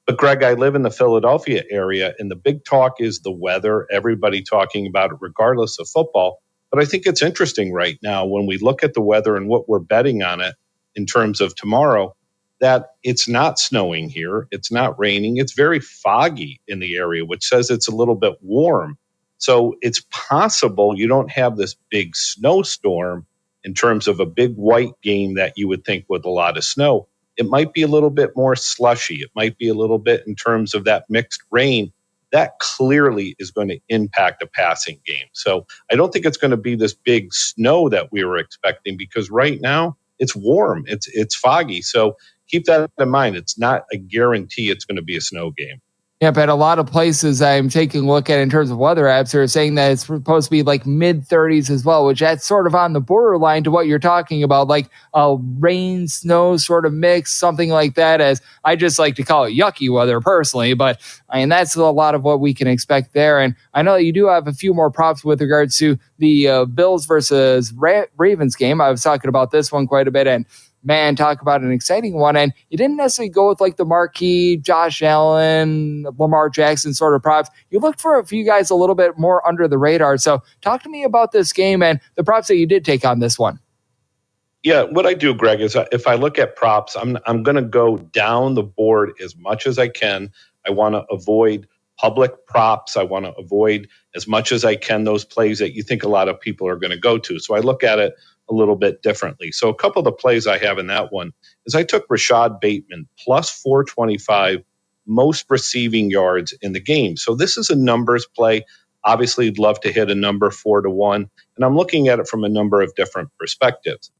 But, Greg, I live in the Philadelphia area, and the big talk is the weather, everybody talking about it regardless of football. But I think it's interesting right now when we look at the weather and what we're betting on it in terms of tomorrow, that it's not snowing here, it's not raining, it's very foggy in the area, which says it's a little bit warm. So it's possible you don't have this big snowstorm in terms of a big white game that you would think with a lot of snow. It might be a little bit more slushy. It might be a little bit in terms of that mixed rain. That clearly is going to impact a passing game. So I don't think it's going to be this big snow that we were expecting, because right now it's warm. It's foggy. So keep that in mind. It's not a guarantee it's going to be a snow game. Yeah, but a lot of places I'm taking a look at in terms of weather apps are saying that it's supposed to be like mid-30s as well, which that's sort of on the borderline to what you're talking about, like a rain, snow sort of mix, something like that, as I just like to call it yucky weather personally. But I mean, that's a lot of what we can expect there. And I know that you do have a few more props with regards to the Bills versus Ravens game. I was talking about this one quite a bit, and man, talk about an exciting one. And you didn't necessarily go with like the marquee Josh Allen, Lamar Jackson sort of props. You looked for a few guys a little bit more under the radar. So talk to me about this game and the props that you did take on this one. Yeah, what I do, Greg, is if I look at props, I'm going to go down the board as much as I can. I want to avoid public props. I want to avoid as much as I can those plays that you think a lot of people are going to go to. So I look at it a little bit differently. So a couple of the plays I have in that one is I took Rashad Bateman plus 425 most receiving yards in the game. So this is a numbers play. Obviously, I'd love to hit a number 4-1, and I'm looking at it from a number of different perspectives.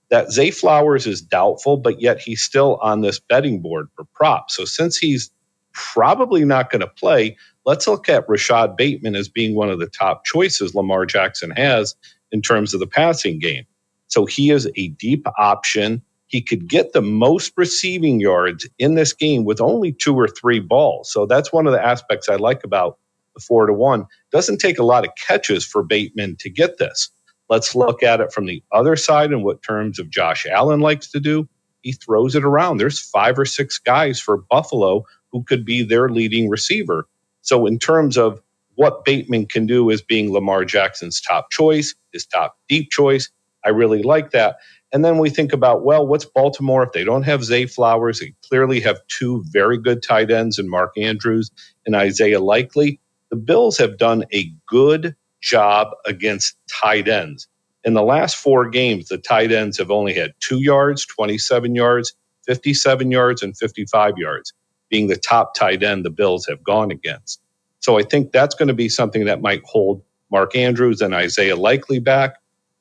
That Zay Flowers is doubtful, but yet he's still on this betting board for props. So since he's probably not going to play, let's look at Rashad Bateman as being one of the top choices Lamar Jackson has in terms of the passing game. So he is a deep option. He could get the most receiving yards in this game with only 2 or 3 balls. So that's one of the aspects I like about the 4-1. Doesn't take a lot of catches for Bateman to get this. Let's look at it from the other side in what terms of Josh Allen likes to do. He throws it around. There's 5 or 6 guys for Buffalo who could be their leading receiver. So in terms of what Bateman can do as being Lamar Jackson's top choice, his top deep choice, I really like that. And then we think about, well, what's Baltimore if they don't have Zay Flowers? They clearly have 2 very good tight ends in Mark Andrews and Isaiah Likely. The Bills have done a good job against tight ends. In the last 4 games, the tight ends have only had 2 yards, 27 yards, 57 yards, and 55 yards, being the top tight end the Bills have gone against. So I think that's going to be something that might hold Mark Andrews and Isaiah Likely back.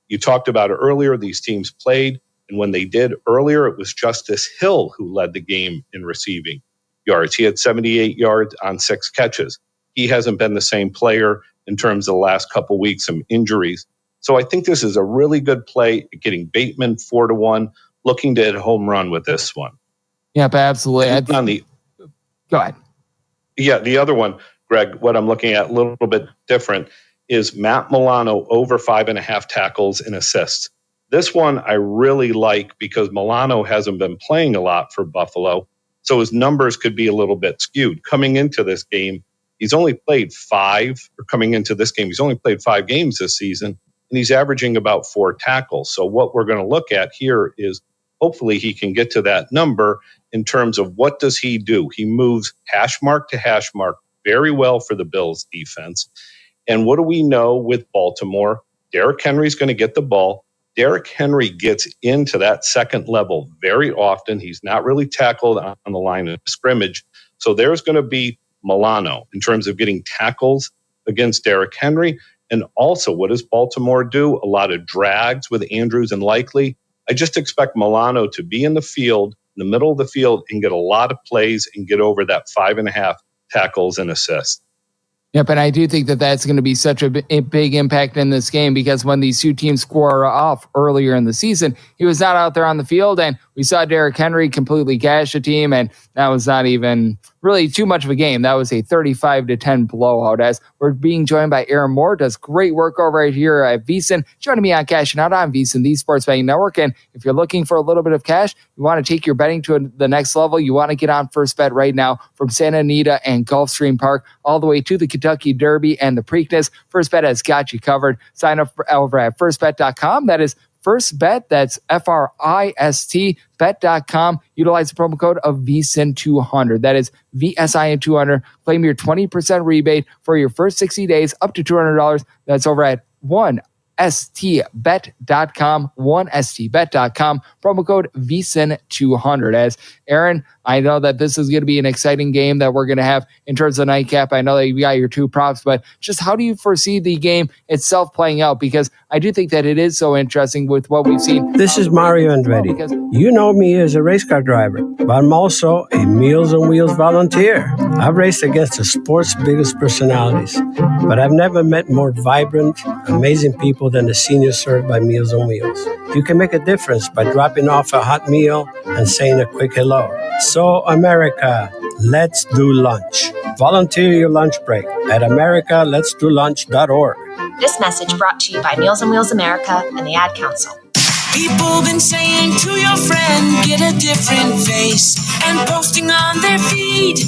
You talked about it earlier, these teams played, and when they did earlier, it was Justice Hill who led the game in receiving yards. He had 78 yards on 6 catches. He hasn't been the same player in terms of the last couple weeks, some injuries. So I think this is a really good play, getting Bateman 4-1, looking to hit a home run with this one. Yep, absolutely. Go ahead. Yeah, the other one, Greg, what I'm looking at a little bit different is Matt Milano over 5.5 tackles and assists. This one I really like because Milano hasn't been playing a lot for Buffalo, so his numbers could be a little bit skewed. Coming into this game, he's only played 5 games this season, and he's averaging about 4 tackles. So what we're going to look at here is hopefully he can get to that number in terms of what does he do. He moves hash mark to hash mark very well for the Bills defense. And what do we know with Baltimore? Derrick Henry's going to get the ball. Derrick Henry gets into that second level very often. He's not really tackled on the line of scrimmage. So there's going to be Milano in terms of getting tackles against Derrick Henry. And also, what does Baltimore do? A lot of drags with Andrews and Likely. I just expect Milano to be in the field, in the middle of the field, and get a lot of plays and get over that 5.5 tackles and assists. Yep, and I do think that that's going to be such a big impact in this game because when these 2 teams square off earlier in the season, he was not out there on the field, and we saw Derrick Henry completely gash a team, and that was not even really too much of a game. That was a 35-10 blowout. As we're being joined by Aaron Moore, does great work over right here at VSiN. Joining me on Cashing Out on VSiN, the Sports Betting Network. And if you're looking for a little bit of cash, you want to take your betting to the next level, you want to get on First Bet right now from Santa Anita and Gulfstream Park all the way to the Kentucky Derby and the Preakness. First Bet has got you covered. Sign up over at firstbet.com. That is First Bet, that's FRIST, bet.com. Utilize the promo code of VSIN200. That is VSIN200. Claim your 20% rebate for your first 60 days up to $200. That's over at 1stbet.com, 1stbet.com, promo code VSIN200. As Aaron, I know that this is going to be an exciting game that we're going to have in terms of nightcap. I know that you got your 2 props, but just how do you foresee the game itself playing out? Because I do think that it is so interesting with what we've seen. This is Mario Andretti. You know me as a race car driver, but I'm also a Meals on Wheels volunteer. I've raced against the sport's biggest personalities, but I've never met more vibrant, amazing people than the seniors served by Meals on Wheels. You can make a difference by dropping off a hot meal and saying a quick hello. So, America, let's do lunch. Volunteer your lunch break at americaletsdolunch.org. This message brought to you by Meals on Wheels America and the Ad Council. People been saying to your friend, get a different face, and posting on their feed.